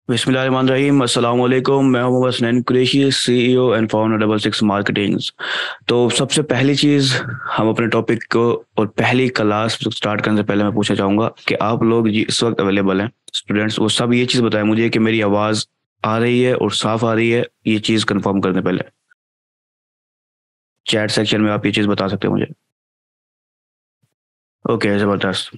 बिस्मिल्लाहिर्रहमानिर्रहीम। अस्सलाम वालेकुम। मैं हूं Mohammad Hasnain Qureshi, CEO and founder double six marketings. तो सबसे पहली चीज़, हम अपने टॉपिक को और पहली क्लास स्टार्ट करने से पहले मैं पूछना चाहूँगा कि आप लोग इस वक्त अवेलेबल हैं स्टूडेंट्स, वो सब ये चीज़ बताएं मुझे कि मेरी आवाज़ आ रही है और साफ आ रही है। ये चीज़ कंफर्म करने पहले चैट सेक्शन में आप ये चीज़ बता सकते हैं मुझे। ओके, ज़बरदस्त।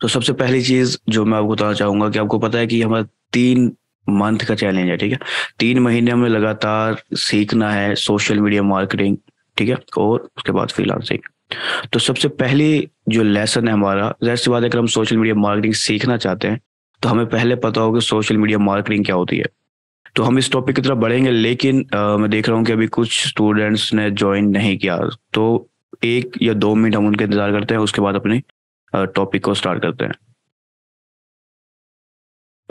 तो सबसे पहली चीज़ जो मैं आपको बताना चाहूँगा कि आपको पता है कि हमारा 3 मंथ का चैलेंज है, ठीक है। 3 महीने हमें लगातार सीखना है सोशल मीडिया मार्केटिंग, ठीक है, और उसके बाद फ्रीलांसिंग। तो सबसे पहली जो लेसन है हमारा, ज़ाहिर सी बात है, अगर हम सोशल मीडिया मार्केटिंग सीखना चाहते हैं तो हमें पहले पता होगा सोशल मीडिया मार्केटिंग क्या होती है। तो हम इस टॉपिक की तरफ बढ़ेंगे, लेकिन मैं देख रहा हूँ कि अभी कुछ स्टूडेंट्स ने ज्वाइन नहीं किया। तो 1 या 2 मिनट हम उनका इंतज़ार करते हैं, उसके बाद अपने टॉपिक को स्टार्ट करते हैं।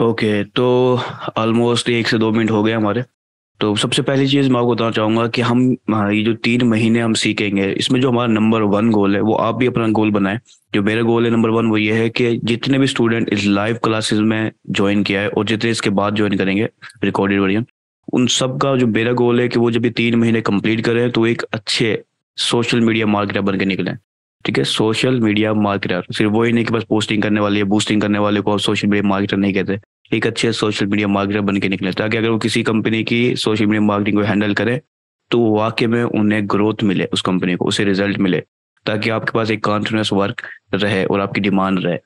ओके, तो ऑलमोस्ट 1 से 2 मिनट हो गए हमारे। तो सबसे पहली चीज़ मैं आपको बताना चाहूँगा कि हम ये जो 3 महीने हम सीखेंगे, इसमें जो हमारा नंबर वन गोल है, वो आप भी अपना गोल बनाएं। जो मेरा गोल है नंबर वन, वो ये है कि जितने भी स्टूडेंट इस लाइव क्लासेस में ज्वाइन किया है और जितने इसके बाद ज्वाइन करेंगे रिकॉर्डेड वर्जन, उन सब का जो मेरा गोल है कि वो जब ये 3 महीने कंप्लीट करें तो एक अच्छे सोशल मीडिया मार्केटर बन के निकलें। ठीक है, सोशल मीडिया मार्केटर सिर्फ वही नहीं कि बस पोस्टिंग करने वाले या बूस्टिंग करने वाले को सोशल मीडिया मार्केटर नहीं कहते। एक अच्छे सोशल मीडिया मार्केटर बन के निकले, ताकि अगर वो किसी कंपनी की सोशल मीडिया मार्केटिंग को हैंडल करे तो वाकई में उन्हें ग्रोथ मिले, उस कंपनी को उसे रिजल्ट मिले, ताकि आपके पास एक कॉन्टिन्यूस वर्क रहे और आपकी डिमांड रहे।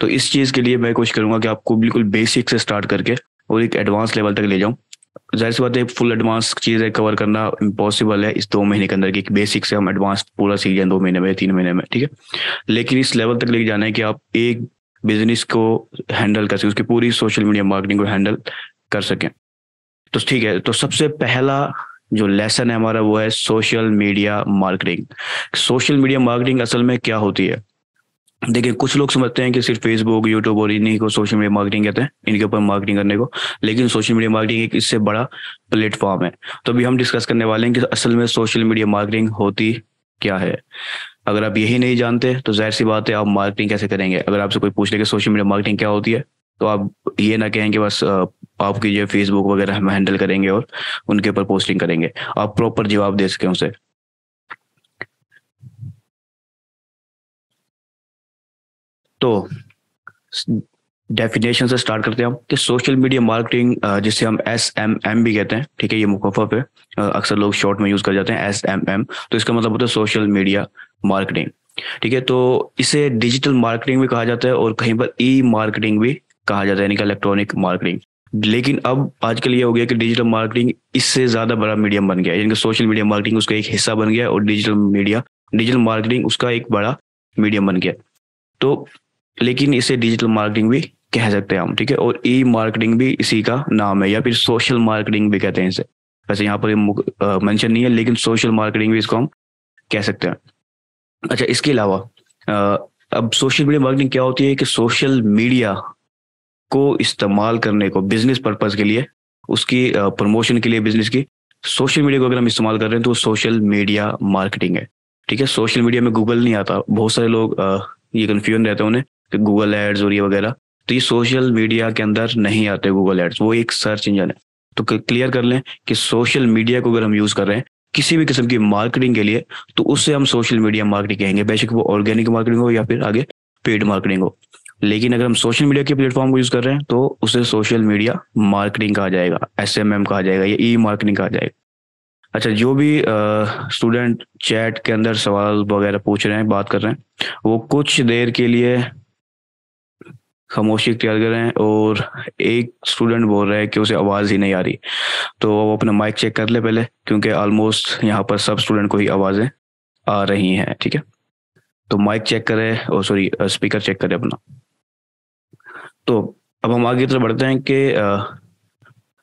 तो इस चीज़ के लिए मैं कोशिश करूंगा कि आपको बिल्कुल बेसिक से स्टार्ट करके और एक एडवांस लेवल तक ले जाऊं। जाहिर सी बात है, फुल एडवांस चीज़ें कवर करना इम्पॉसिबल है इस 2 महीने के अंदर की। बेसिक से हम एडवांस पूरा सीख जाए 2 महीने में, 3 महीने में, ठीक है। लेकिन इस लेवल तक लेके जाना है कि आप एक बिजनेस को हैंडल कर सकें, उसकी पूरी सोशल मीडिया मार्केटिंग को हैंडल कर सकें। तो ठीक है, तो सबसे पहला जो लेसन है हमारा वो है social media marketing. Social media marketing असल में क्या होती है? देखिए, कुछ लोग समझते हैं कि सिर्फ फेसबुक, यूट्यूब और इन्हीं को सोशल मीडिया मार्केटिंग कहते हैं, इनके ऊपर मार्केटिंग करने को। लेकिन सोशल मीडिया मार्केटिंग एक इससे बड़ा प्लेटफॉर्म है। तो अभी हम डिस्कस करने वाले हैं कि असल में सोशल मीडिया मार्केटिंग होती क्या है। अगर आप यही नहीं जानते तो जाहिर सी बात है, आप मार्केटिंग कैसे करेंगे? अगर आपसे कोई पूछ ले कि सोशल मीडिया मार्केटिंग क्या होती है, तो आप ये ना कहें कि बस आपकी जो फेसबुक वगैरह हम हैंडल करेंगे और उनके ऊपर पोस्टिंग करेंगे। आप प्रॉपर जवाब दे सकें उसे। तो डेफिनेशन से स्टार्ट करते हैं हम कि सोशल मीडिया मार्केटिंग, जिसे हम SMM भी कहते हैं, ठीक है, ये मुखफ़फ़ है। अक्सर लोग शॉर्ट में यूज़ कर जाते हैं SMM। तो इसका मतलब होता है सोशल मीडिया मार्केटिंग, ठीक है। तो इसे डिजिटल मार्केटिंग भी कहा जाता है और कहीं पर ई मार्केटिंग भी कहा जाता है, यानी कि इलेक्ट्रॉनिक मार्केटिंग। लेकिन अब आजकल ये हो गया कि डिजिटल मार्केटिंग इससे ज़्यादा बड़ा मीडियम बन गया है, यानी कि सोशल मीडिया मार्केटिंग उसका एक हिस्सा बन गया और डिजिटल मार्केटिंग उसका एक बड़ा मीडियम बन गया। तो लेकिन इसे डिजिटल मार्केटिंग भी कह सकते हैं हम, ठीक है, और ई मार्केटिंग भी इसी का नाम है, या फिर सोशल मार्केटिंग भी कहते हैं इसे। वैसे यहाँ पर मेंशन नहीं है, लेकिन सोशल मार्केटिंग भी इसको हम कह सकते हैं। अच्छा, इसके अलावा अब सोशल मीडिया मार्केटिंग क्या होती है कि सोशल मीडिया को इस्तेमाल करने को बिजनेस पर्पज के लिए, उसकी प्रमोशन के लिए, बिजनेस की सोशल मीडिया को अगर हम इस्तेमाल कर रहे हैं तो सोशल मीडिया मार्केटिंग है, ठीक है। सोशल मीडिया में गूगल नहीं आता। बहुत सारे लोग ये कन्फ्यूजन रहते हैं उन्हें कि गूगल एड्स और ये वगैरह, तो ये सोशल मीडिया के अंदर नहीं आते गूगल एड्स, वो एक सर्च इंजन है। तो क्लियर कर लें कि सोशल मीडिया को अगर हम यूज़ कर रहे हैं किसी भी किस्म की मार्केटिंग के लिए, तो उससे हम सोशल मीडिया मार्केटिंग कहेंगे, बेशक वो ऑर्गेनिक मार्केटिंग हो या फिर आगे पेड मार्केटिंग हो। लेकिन अगर हम सोशल मीडिया के प्लेटफॉर्म को यूज़ कर रहे हैं तो उसे सोशल मीडिया मार्केटिंग कहा जाएगा, SMM कहा जाएगा, या ई मार्केटिंग कहा जाएगा। अच्छा, जो भी स्टूडेंट चैट के अंदर सवाल वगैरह पूछ रहे हैं, बात कर रहे हैं, वो कुछ देर के लिए खामोशी इख्तियार करें। और एक स्टूडेंट बोल रहा है कि उसे आवाज़ ही नहीं आ रही, तो वो अपना माइक चेक कर ले पहले, क्योंकि ऑलमोस्ट यहाँ पर सब स्टूडेंट को ही आवाज़ें आ रही हैं, ठीक है। तो माइक चेक करें, और सॉरी, स्पीकर चेक करें अपना। तो अब हम आगे की तरफ बढ़ते हैं कि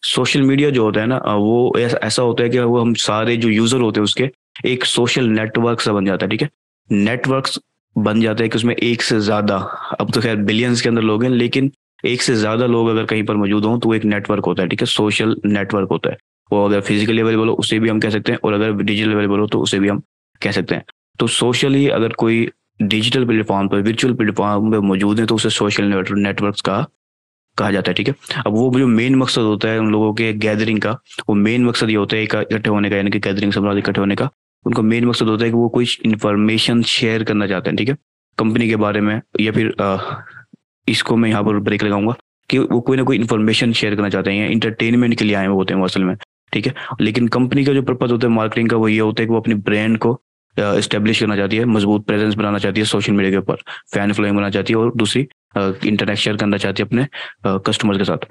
सोशल मीडिया जो होता है ना, वो ऐसा होता है कि वो हम सारे जो यूज़र होते हैं उसके एक सोशल नेटवर्क सा बन जाता है, ठीक है। नेटवर्क्स बन जाता है कि उसमें एक से ज़्यादा, अब तो खैर बिलियंस के अंदर लोग हैं, लेकिन एक से ज़्यादा लोग अगर कहीं पर मौजूद हों तो वो एक नेटवर्क होता है, ठीक है, सोशल नेटवर्क होता है। वो अगर फिजिकली अवेलेबल हो उसे भी हम कह सकते हैं, और अगर डिजिटल अवेलेबल हो तो उसे भी हम कह सकते हैं। तो सोशली अगर कोई डिजिटल प्लेटफॉर्म पर, वर्चुअल प्लेटफॉर्म पर मौजूद है तो उसे सोशल नेटवर्क्स कहा कहा जाता है, ठीक है। अब वो जो मेन मकसद होता है उन लोगों के गैदरिंग का, वो मेन मकसद ये होता है इकट्ठे होने का, यानी कि गैदरिंग समाज इकट्ठे होने का। उनका मेन मकसद होता है कि वो कोई इंफॉर्मेशन शेयर करना चाहते हैं, ठीक है, कंपनी के बारे में, या फिर इसको मैं यहाँ पर ब्रेक लगाऊंगा कि वो कोई ना कोई इन्फॉर्मेशन शेयर करना चाहते हैं या इंटरटेनमेंट के लिए आए हुए होते हैं वो असल में, ठीक है। लेकिन कंपनी का जो पर्पज होता है मार्केटिंग का, वो ये होता है कि वो अपनी ब्रांड को इस्टेब्लिश करना चाहती है, मजबूत प्रेजेंस बनाना चाहती है सोशल मीडिया के ऊपर, फैन फॉलोइंग बनाना चाहती है, और दूसरी इंटरेक्शन करना चाहती है अपने कस्टमर के साथ।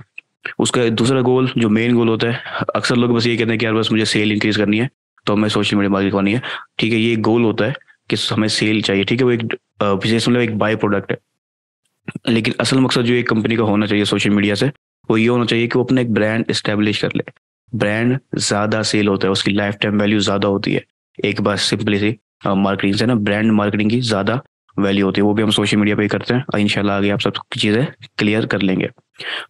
उसका दूसरा गोल, जो मेन गोल होता है, अक्सर लोग बस ये कहते हैं कि यार बस मुझे सेल इंक्रीज करनी है तो हमें सोशल मीडिया मार्केटिंग करनी है, ठीक है, ये गोल होता है कि हमें सेल चाहिए, ठीक है, वो एक विशेष मतलब एक बाय प्रोडक्ट है। लेकिन असल मकसद जो एक कंपनी का होना चाहिए सोशल मीडिया से, वो ये होना चाहिए कि वो अपना एक ब्रांड इस्टेब्लिश कर ले। ब्रांड ज्यादा सेल होता है, उसकी लाइफ टाइम वैल्यू ज्यादा होती है, एक बार सिंपली सी मार्केटिंग से ना, ब्रांड मार्केटिंग की ज्यादा वैल्यू होती है, वो भी हम सोशल मीडिया पे ही करते हैं, और इंशाल्लाह आगे आप सब चीजें क्लियर कर लेंगे।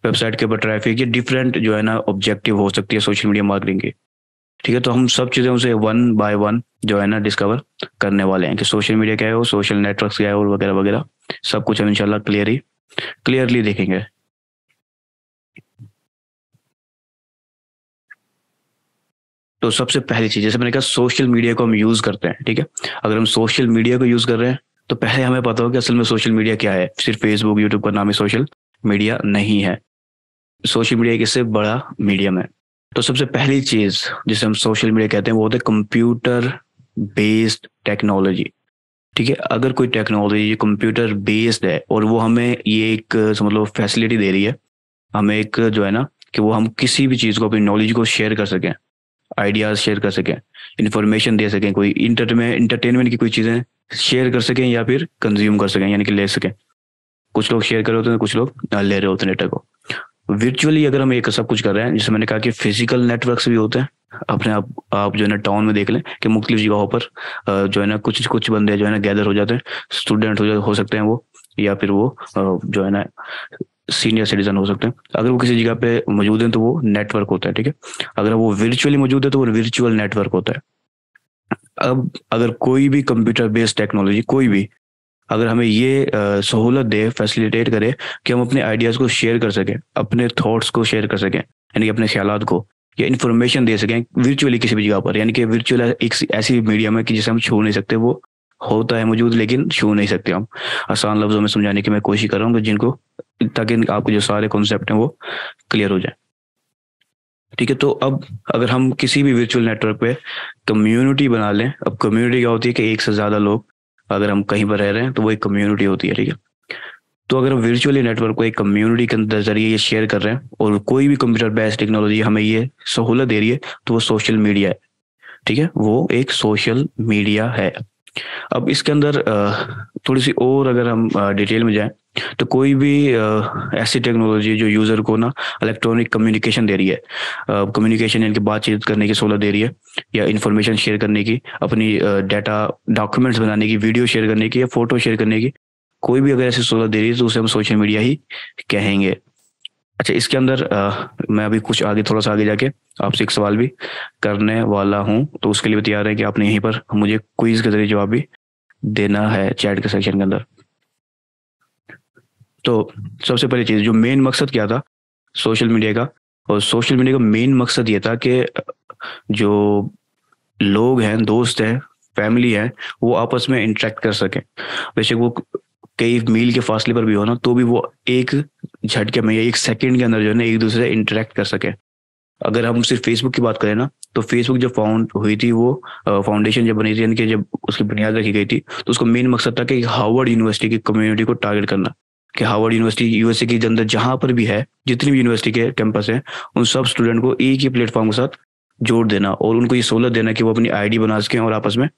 वेबसाइट के ऊपर ट्रैफिक, ये डिफरेंट जो है ना ऑब्जेक्टिव हो सकती है सोशल मीडिया मार्केटिंग की, ठीक है। तो हम सब चीजें उसे वन बाय वन जो है ना डिस्कवर करने वाले हैं कि सोशल मीडिया क्या है, वो सोशल नेटवर्क्स क्या है, और वगैरह वगैरह सब कुछ हम इंशाल्लाह क्लियरली देखेंगे। तो सबसे पहली चीज, जैसे मैंने कहा, सोशल मीडिया को हम यूज करते हैं, ठीक है। अगर हम सोशल मीडिया को यूज कर रहे हैं तो पहले हमें पता हो कि असल में सोशल मीडिया क्या है। सिर्फ फेसबुक यूट्यूब का नाम ही सोशल मीडिया नहीं है, सोशल मीडिया एक इससे बड़ा मीडियम है। तो सबसे पहली चीज जिसे हम सोशल मीडिया कहते हैं वो होता है कंप्यूटर बेस्ड टेक्नोलॉजी, ठीक है। अगर कोई टेक्नोलॉजी कंप्यूटर बेस्ड है और वो हमें ये एक समझ लो फैसिलिटी दे रही है, हमें एक जो है ना कि वो हम किसी भी चीज़ को, अपनी नॉलेज को शेयर कर सकें, आइडियाज शेयर कर सकें, इंफॉर्मेशन दे सकें, कोई इंटरटेनमेंट की कोई चीज़ें शेयर कर सकें या फिर कंज्यूम कर सकें, यानी कि ले सकें। कुछ लोग शेयर कर रहे होते हैं, कुछ लोग ले रहे होते हैं डेटा को वर्चुअली। अगर हम एक सब कुछ कर रहे हैं, जैसे मैंने कहा कि फिजिकल नेटवर्क्स भी होते हैं अपने आप जो है ना टाउन में देख लें कि मुख्तलिफ जगहों पर जो है ना कुछ कुछ बंदे जो है ना गैदर हो जाते हैं, स्टूडेंट हो सकते हैं वो, या फिर वो जो है ना सीनियर सिटीजन हो सकते हैं। अगर वो किसी जगह पे मौजूद हैं तो वो नेटवर्क होता है, ठीक है। अगर वो वर्चुअली मौजूद है तो वो वर्चुअल नेटवर्क होता है। अब अगर कोई भी कंप्यूटर बेस्ड टेक्नोलॉजी, कोई भी अगर हमें ये सहूलत दे, फैसिलिटेट करे कि हम अपने आइडियाज़ को शेयर कर सकें, अपने थॉट्स को शेयर कर सकें, यानी कि अपने ख्यालात को या इन्फॉर्मेशन दे सकें वर्चुअली किसी भी जगह पर, यानी कि वर्चुअल एक ऐसी मीडियम है कि जिसे हम छू नहीं सकते, वो होता है मौजूद लेकिन छू नहीं सकते हम। आसान लफ्जों में समझाने की मैं कोशिश कर रहा हूँ जिनको, ताकि आपके जो सारे कॉन्सेप्ट हैं वो क्लियर हो जाए, ठीक है। तो अब अगर हम किसी भी वर्चुअल नेटवर्क पे कम्युनिटी बना लें, अब कम्युनिटी क्या होती है कि एक से ज़्यादा लोग अगर हम कहीं पर रह रहे हैं तो वो एक कम्युनिटी होती है, ठीक है। तो अगर हम वर्चुअली नेटवर्क को एक कम्युनिटी के अंदर जरिए ये शेयर कर रहे हैं और कोई भी कंप्यूटर बेस्ड टेक्नोलॉजी हमें ये सहूलत दे रही है, तो वो सोशल मीडिया है, ठीक है, वो एक सोशल मीडिया है। अब इसके अंदर थोड़ी सी और अगर हम डिटेल में जाएं, तो कोई भी ऐसी टेक्नोलॉजी जो यूज़र को ना इलेक्ट्रॉनिक कम्युनिकेशन दे रही है, कम्युनिकेशन यानी कि बातचीत करने की सहूलत दे रही है, या इंफॉर्मेशन शेयर करने की, अपनी डाटा डॉक्यूमेंट्स बनाने की, वीडियो शेयर करने की, या फोटो शेयर करने की, कोई भी अगर ऐसी सहूलत दे रही है तो उसे हम सोशल मीडिया ही कहेंगे। अच्छा, इसके अंदर मैं अभी कुछ आगे, थोड़ा सा आगे जाके आपसे एक सवाल भी करने वाला हूँ, तो उसके लिए भी तैयार है कि आपने यहीं पर मुझे क्विज के जरिए जवाब भी देना है चैट के सेक्शन के अंदर। तो सबसे पहली चीज, जो मेन मकसद क्या था सोशल मीडिया का, और सोशल मीडिया का मेन मकसद ये था कि जो लोग हैं, दोस्त हैं, फैमिली है, वो आपस में इंटरेक्ट कर सकें। बेशक वो कई मील के फासले पर भी हो ना, तो भी वो एक झटके में या एक सेकंड के अंदर जो है ना एक दूसरे से इंटरेक्ट कर सके। अगर हम सिर्फ फेसबुक की बात करें ना, तो फेसबुक जब फाउंड हुई थी, वो फाउंडेशन जब बनी थी, यानी कि जब उसकी बुनियाद रखी गई थी, तो उसका मेन मकसद था कि हार्वर्ड यूनिवर्सिटी की कम्युनिटी को टारगेट करना, कि हार्वर्ड यूनिवर्सिटी यूएसए के अंदर जहां पर भी है, जितनी भी यूनिवर्सिटी के कैंपस हैं, उन सब स्टूडेंट को एक ही प्लेटफॉर्म के साथ जोड़ देना और उनको ये सहूलत देना कि वो अपनी आईडी बना सकें और आपस में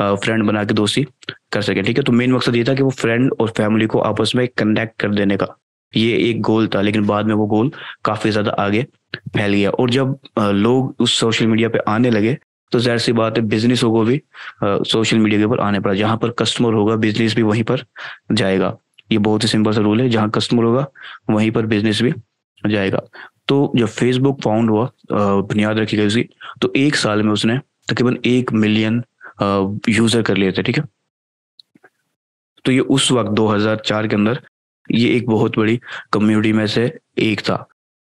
फ्रेंड बना के दोस्ती कर सकें, ठीक है। तो मेन मकसद ये था कि वो फ्रेंड और फैमिली को आपस में कनेक्ट कर देने का, ये एक गोल था। लेकिन बाद में वो गोल काफी ज्यादा आगे फैल गया, और जब लोग उस सोशल मीडिया पे आने लगे, तो जाहिर सी बात है बिजनेसों को भी सोशल मीडिया के ऊपर आने पड़ा। जहां पर कस्टमर होगा, बिजनेस भी वहीं पर जाएगा। ये बहुत ही सिंपल सा रूल है, जहां कस्टमर होगा वहीं पर बिजनेस भी जाएगा। तो जब फेसबुक फाउंड हुआ, बुनियाद रखी गई उसकी, तो एक साल में उसने तकरीबन 1 मिलियन यूजर कर लिए थे, ठीक है। तो ये उस वक्त 2004 के अंदर ये एक बहुत बड़ी कम्युनिटी में से एक था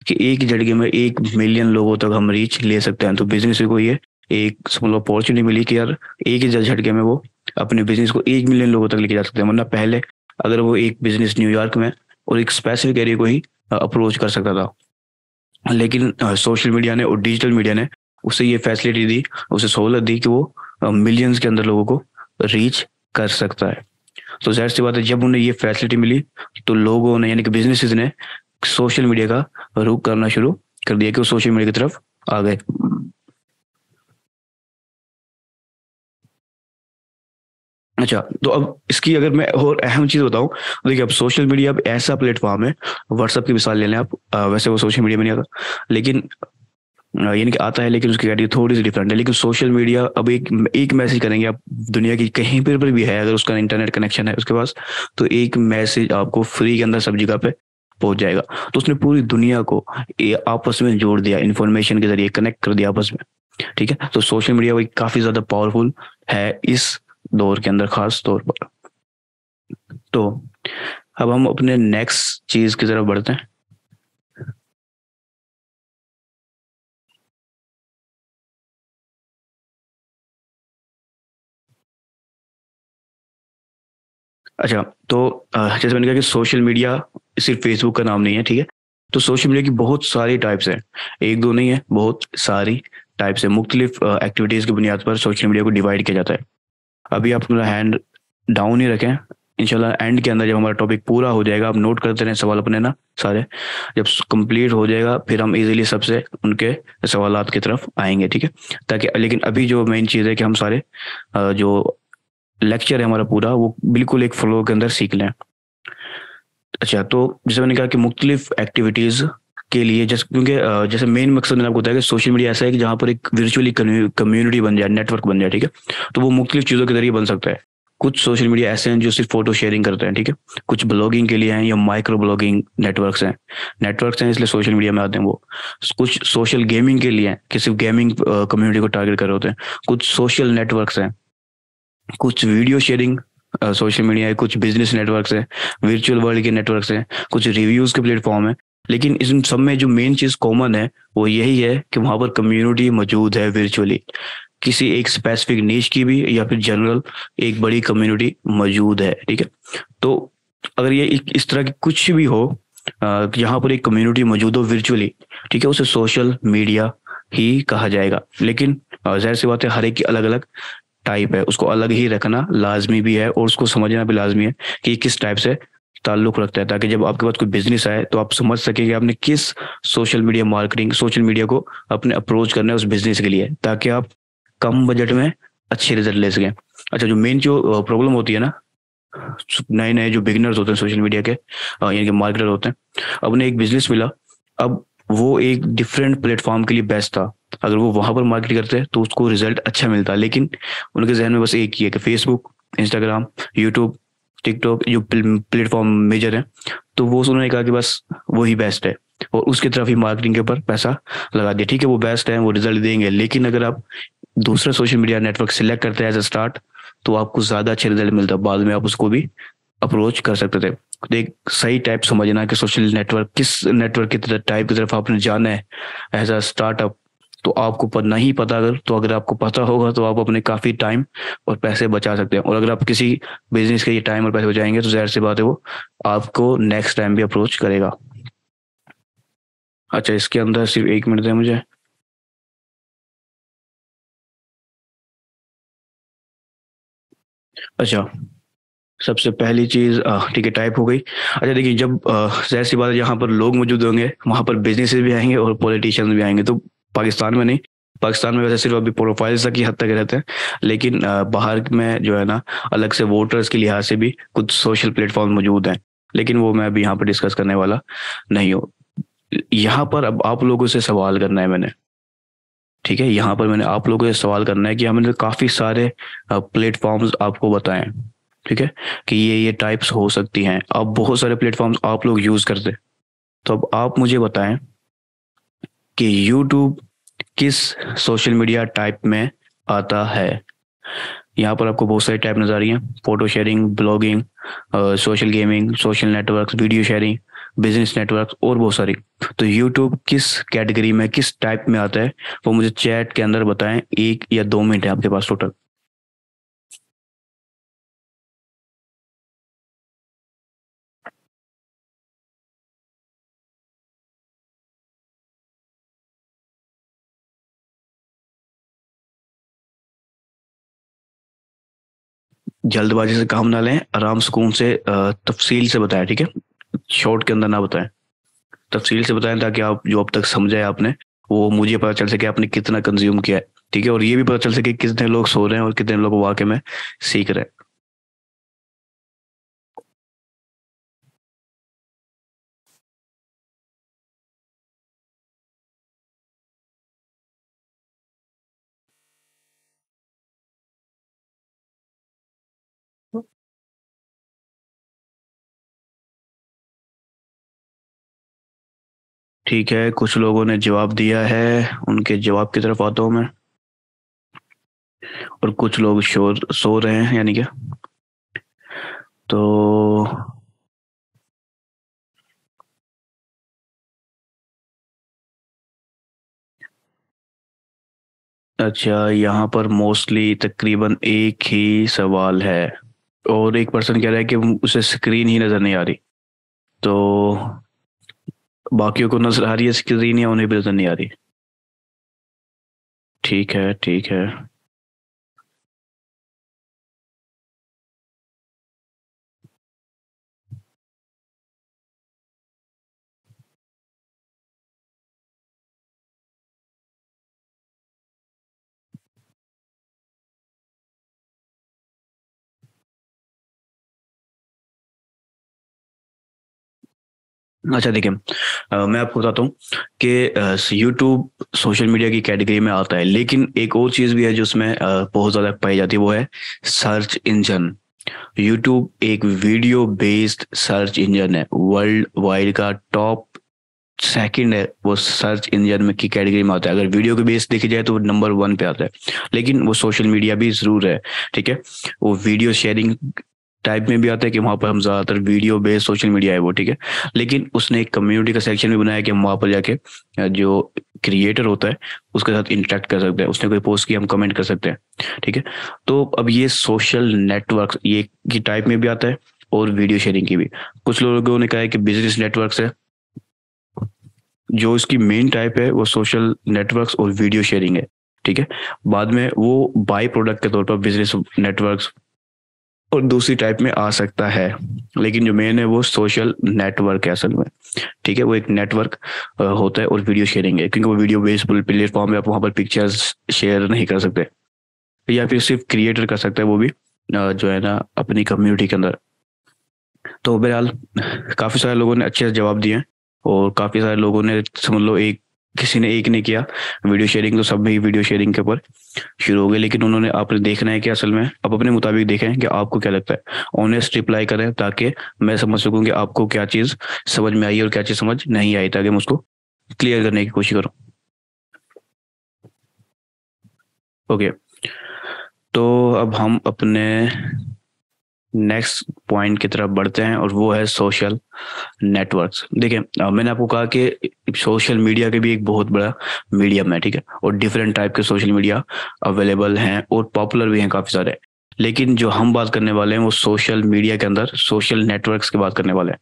कि एक झटके में 1 मिलियन लोगों तक हम रीच ले सकते हैं। तो बिजनेस को ये एक मतलब अपॉर्चुनिटी मिली कि यार एक ही झटके में वो अपने बिजनेस को 1 मिलियन लोगों तक लेके जा सकते हैं। वरना पहले अगर वो एक बिजनेस न्यूयॉर्क में और एक स्पेसिफिक एरिया को ही अप्रोच कर सकता था, लेकिन सोशल मीडिया ने और डिजिटल मीडिया ने उसे ये फैसिलिटी दी, उसे सहूलत दी कि वो मिलियंस के अंदर लोगों को रीच कर सकता है। तो जाहिर सी बात है जब उन्हें ये फैसिलिटी मिली तो लोगों ने यानी कि बिजनेसेस ने सोशल मीडिया का रुख करना शुरू कर दिया कि वो सोशल मीडिया की तरफ आ गए। अच्छा, तो अब इसकी अगर मैं और अहम चीज बताऊं तो देखिए अब सोशल मीडिया अब ऐसा प्लेटफॉर्म है, व्हाट्सएप की मिसाल ले लें आप, वैसे वो सोशल मीडिया में नहीं आता, लेकिन यानी कि आता है लेकिन उसकी कैटेगरी थोड़ी सी डिफरेंट है। लेकिन सोशल मीडिया अब एक एक मैसेज करेंगे आप, दुनिया की कहीं पर भी है, अगर उसका इंटरनेट कनेक्शन है उसके पास, तो एक मैसेज आपको फ्री के अंदर सब जगह पे पहुंच जाएगा। तो उसने पूरी दुनिया को आपस में जोड़ दिया, इंफॉर्मेशन के जरिए कनेक्ट कर दिया आपस में। ठीक है, तो सोशल मीडिया वही काफी ज्यादा पावरफुल है इस दौर के अंदर, खास तौर पर। तो अब हम अपने नेक्स्ट चीज की तरफ बढ़ते हैं। अच्छा, तो जैसे मैंने कहा कि सोशल मीडिया सिर्फ फेसबुक का नाम नहीं है, ठीक है। तो सोशल मीडिया की बहुत सारी टाइप्स हैं, एक दो नहीं है, बहुत सारी टाइप्स है। मुख्तलिफ एक्टिविटीज़ की बुनियाद पर सोशल मीडिया को डिवाइड किया जाता है। अभी आप अपना हैंड डाउन ही रखें, इंशाल्लाह एंड के अंदर जब हमारा टॉपिक पूरा हो जाएगा, आप नोट करते रहें सवाल अपने ना सारे, जब कंप्लीट हो जाएगा फिर हम इजीली सबसे उनके सवालात की तरफ आएंगे, ठीक है। ताकि लेकिन अभी जो मेन चीज़ है कि हम सारे जो लेक्चर है हमारा पूरा वो बिल्कुल एक फ्लो के अंदर सीख लें। अच्छा, तो जैसे मैंने कहा कि मुख्तलिफ एक्टिविटीज़ के लिए, जैसे क्योंकि जैसे मेन मकसद मैंने आपको बताया कि सोशल मीडिया ऐसा है कि जहाँ पर एक वर्चुअली कम्युनिटी बन जाए, नेटवर्क बन जाए, ठीक है। तो वो मुख्तलिफ चीज़ों के जरिए बन सकता है। कुछ सोशल मीडिया ऐसे हैं जो सिर्फ फोटो शेयरिंग करते हैं, ठीक है। कुछ ब्लॉगिंग के लिए हैं या माइक्रो ब्लॉगिंग नेटवर्क्स हैं इसलिए सोशल मीडिया में आते हैं वो। कुछ सोशल गेमिंग के लिए हैं कि सिर्फ गेमिंग कम्युनिटी को टारगेट कर रहे होते हैं। कुछ सोशल नेटवर्क्स हैं, कुछ वीडियो शेयरिंग सोशल मीडिया है, कुछ बिजनेस नेटवर्क्स है, वर्चुअल वर्ल्ड के नेटवर्क्स हैं, कुछ रिव्यूज के प्लेटफॉर्म है। लेकिन इन सब में जो मेन चीज कॉमन है वो यही है कि वहां पर कम्युनिटी मौजूद है वर्चुअली, किसी एक स्पेसिफिक नीश की भी या फिर जनरल एक बड़ी कम्युनिटी मौजूद है, ठीक है। तो अगर ये इस तरह की कुछ भी हो यहाँ पर एक कम्युनिटी मौजूद हो वर्चुअली, ठीक है, उसे सोशल मीडिया ही कहा जाएगा। लेकिन जाहिर सी बात है हर एक की अलग अलग टाइप है, उसको अलग ही रखना लाजमी भी है और उसको समझना भी लाजमी है कि ये किस टाइप से ताल्लुक रखता है, ताकि जब आपके पास कोई बिजनेस आए तो आप समझ सके कि आपने किस social media marketing, social media को अपने अप्रोच करना है उस बिजनेस के लिए, ताकि आप कम बजट में अच्छे रिजल्ट ले सकें। अच्छा, जो मेन जो प्रॉब्लम होती है ना, नए नए जो बिगिनर्स होते हैं सोशल मीडिया के यानी कि मार्केटर होते हैं, अब उन्हें एक बिजनेस मिला, अब वो एक डिफरेंट प्लेटफॉर्म के लिए बेस्ट था। अगर वो वहां पर मार्केट करते तो उसको रिजल्ट अच्छा मिलता, लेकिन उनके जहन में बस एक ही है कि फेसबुक, इंस्टाग्राम, यूट्यूब, टिकटॉक जो प्लेटफॉर्म मेजर है, तो वो उन्होंने कहा कि बस वही बेस्ट है और उसकी तरफ ही मार्केटिंग के ऊपर पैसा लगा दिया। ठीक है, वो बेस्ट है, वो रिजल्ट देंगे, लेकिन अगर आप दूसरा सोशल मीडिया नेटवर्क सिलेक्ट करते हैं एज अ स्टार्ट, तो आपको ज्यादा अच्छे रिजल्ट मिलता है, बाद में आप उसको भी अप्रोच कर सकते थे। तो एक सही टाइप समझना कि सोशल नेटवर्क किस नेटवर्क की तरफ टाइप की तरफ आपने जाना है एज अ स्टार्टअप, तो आपको नहीं पता, अगर आपको पता होगा तो आप अपने काफी टाइम और पैसे बचा सकते हैं। और अगर आप किसी बिजनेस के लिए टाइम और पैसे बचाएंगे तो जाहिर सी बात है वो आपको नेक्स्ट टाइम भी अप्रोच करेगा। अच्छा, इसके अंदर सिर्फ 1 मिनट दें मुझे। अच्छा, सबसे पहली चीज ठीक है, टाइप हो गई। अच्छा देखिए, जब जाहिर सी बात है जहाँ पर लोग मौजूद होंगे वहां पर बिजनेसेस भी आएंगे और पॉलिटिशियंस भी आएंगे। तो पाकिस्तान में नहीं, पाकिस्तान में वैसे सिर्फ अभी प्रोफाइल तक ही हद तक रहते हैं, लेकिन बाहर में जो है ना, अलग से वोटर्स के लिहाज से भी कुछ सोशल प्लेटफॉर्म मौजूद हैं, लेकिन वो मैं अभी यहाँ पर डिस्कस करने वाला नहीं हूँ। यहाँ पर अब आप लोगों से सवाल करना है मैंने, ठीक है, यहाँ पर मैंने आप लोगों से सवाल करना है कि हमने काफी सारे प्लेटफॉर्म्स आपको बताएं, ठीक है, कि ये टाइप्स हो सकती हैं। अब बहुत सारे प्लेटफॉर्म्स आप लोग यूज करते हैं, तो अब आप मुझे बताएं कि यूट्यूब किस सोशल मीडिया टाइप में आता है। यहाँ पर आपको बहुत सारी टाइप नजर आ रही हैं, photo sharing, blogging, social gaming, social networks, video sharing, business network और बहुत सारी। तो यूट्यूब किस कैटेगरी में, किस टाइप में आता है, वो मुझे चैट के अंदर बताएं। 1 या 2 मिनट है आपके पास टोटल। जल्दबाजी से काम ना लें, आराम सुकून से तफसील से बताएं, ठीक है। शॉर्ट के अंदर ना बताएं, तफसील से बताएं, ताकि आप जो अब तक समझे आपने, वो मुझे पता चल सके आपने कितना कंज्यूम किया है, ठीक है। और ये भी पता चल सके कितने लोग सो रहे हैं और कितने लोग वाकई में सीख रहे हैं। ठीक है, कुछ लोगों ने जवाब दिया है, उनके जवाब की तरफ आता हूँ मैं। और कुछ लोग शोर सो रहे हैं, यानी कि तो अच्छा, यहाँ पर मोस्टली तकरीबन एक ही सवाल है। और एक पर्सन कह रहा है कि उसे स्क्रीन ही नज़र नहीं आ रही। तो बाकियों को नजर आ रही है स्क्रीन, या उन्हें भी नजर नहीं आ रही? ठीक है, ठीक है। अच्छा देखिए, मैं आपको बताता हूँ कि यूट्यूब सोशल मीडिया की कैटेगरी में आता है, लेकिन एक और चीज़ भी है जो उसमें बहुत ज़्यादा पाई जाती है, वो है सर्च इंजन। यूट्यूब एक वीडियो बेस्ड सर्च इंजन है, वर्ल्ड वाइड का टॉप सेकंड है वो सर्च इंजन में की कैटेगरी में आता है। अगर वीडियो के बेस देखी जाए तो वो नंबर 1 पे आता है, लेकिन वो सोशल मीडिया भी जरूर है, ठीक है। वो वीडियो शेयरिंग टाइप में भी आता है कि वहाँ पर हम ज़्यादातर वीडियो बेस्ड सोशल मीडिया है वो, ठीक है। लेकिन उसने एक कम्युनिटी का सेक्शन भी बनाया कि हम वहाँ पर जाके जो क्रिएटर होता है उसके साथ इंटरेक्ट कर सकते हैं, उसने कोई पोस्ट की हम कमेंट कर सकते हैं, ठीक है। तो अब ये सोशल नेटवर्क ये की टाइप में भी आता है, और वीडियो शेयरिंग की भी। कुछ लोगों ने कहा है कि बिजनेस नेटवर्क्स है। जो इसकी मेन टाइप है वो सोशल नेटवर्क्स और वीडियो शेयरिंग है, ठीक है। बाद में वो बाई प्रोडक्ट के तौर पर बिजनेस नेटवर्क्स और दूसरी टाइप में आ सकता है, लेकिन जो मेन है वो सोशल नेटवर्क है असल में, ठीक है। वो एक नेटवर्क होता है, और वीडियो शेयरिंग है, क्योंकि वो वीडियो बेस्ड प्लेटफॉर्म है, आप वहाँ पर पिक्चर्स शेयर नहीं कर सकते, या फिर सिर्फ क्रिएटर कर सकता है वो भी, जो है ना, अपनी कम्युनिटी के अंदर। तो बहरहाल काफ़ी सारे लोगों ने अच्छे से जवाब दिए हैं, और काफ़ी सारे लोगों ने समझ लो एक, किसी ने एक ने किया वीडियो शेयरिंग, तो सब भी वीडियो शेयरिंग के ऊपर शुरू हो गए। लेकिन उन्होंने, आपने देखना है कि असल में आप अपने मुताबिक देखें कि आपको क्या लगता है, ऑनेस्ट रिप्लाई करें, ताकि मैं समझ सकूं कि आपको क्या चीज़ समझ में आई और क्या चीज़ समझ नहीं आई, ताकि मैं उसको क्लियर करने की कोशिश करूँ। ओके, तो अब हम अपने नेक्स्ट पॉइंट की तरफ बढ़ते हैं, और वो है सोशल नेटवर्क्स। देखिए, मैंने आपको कहा कि सोशल मीडिया के भी एक बहुत बड़ा मीडियम है, ठीक है, और डिफरेंट टाइप के सोशल मीडिया अवेलेबल हैं और पॉपुलर भी हैं काफ़ी सारे। लेकिन जो हम बात करने वाले हैं वो सोशल मीडिया के अंदर सोशल नेटवर्क्स की बात करने वाले हैं।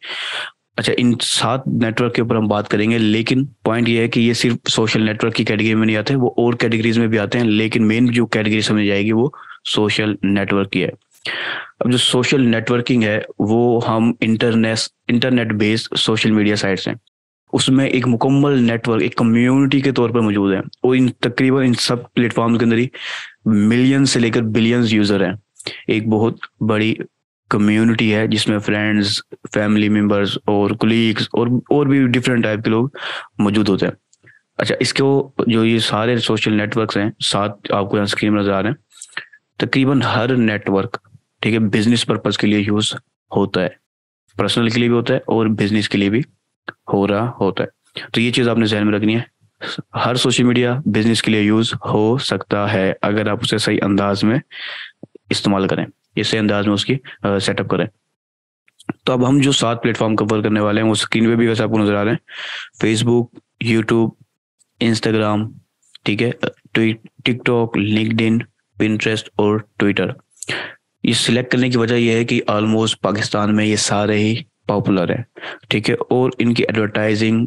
अच्छा, इन 7 नेटवर्क के ऊपर हम बात करेंगे, लेकिन पॉइंट ये है कि ये सिर्फ सोशल नेटवर्क की कैटेगरी में नहीं आते, वो और कैटेगरीज में भी आते हैं, लेकिन मेन जो कैटेगरी समझ जाएगी वो सोशल नेटवर्क की है। अब जो सोशल नेटवर्किंग है वो हम internet based social media sites हैं, उसमें एक मुकम्मल नेटवर्क, एक कम्युनिटी के तौर पर मौजूद है, और इन तकरीबन इन सब प्लेटफॉर्म के अंदर ही मिलियन से लेकर बिलियंस यूजर हैं। एक बहुत बड़ी कम्युनिटी है जिसमें फ्रेंड्स, फैमिली मेंबर्स और कुलीग्स और भी डिफरेंट टाइप के लोग मौजूद होते हैं। अच्छा, इसको जो ये सारे सोशल नेटवर्क्स हैं, 7 आपको यहाँ स्क्रीन में नजर आ रहे हैं, तकरीबन हर नेटवर्क, ठीक है, बिजनेस पर्पज के लिए यूज होता है, पर्सनल के लिए भी होता है और बिजनेस के लिए भी हो रहा होता है। तो ये चीज़ आपने जहन में रखनी है, हर सोशल मीडिया बिजनेस के लिए यूज हो सकता है, अगर आप उसे सही अंदाज में इस्तेमाल करें, ये सही अंदाज में उसकी सेटअप करें। तो अब हम जो 7 प्लेटफॉर्म कवर करने वाले हैं वो स्क्रीन पे भी वैसे आपको नजर आ रहे हैं। फेसबुक, यूट्यूब, इंस्टाग्राम, ठीक है, टिकटॉक, लिंक्डइन, पिंटरेस्ट और ट्विटर। ये सिलेक्ट करने की वजह यह है कि ऑलमोस्ट पाकिस्तान में ये सारे ही पॉपुलर हैं, ठीक है, और इनकी एडवर्टाइजिंग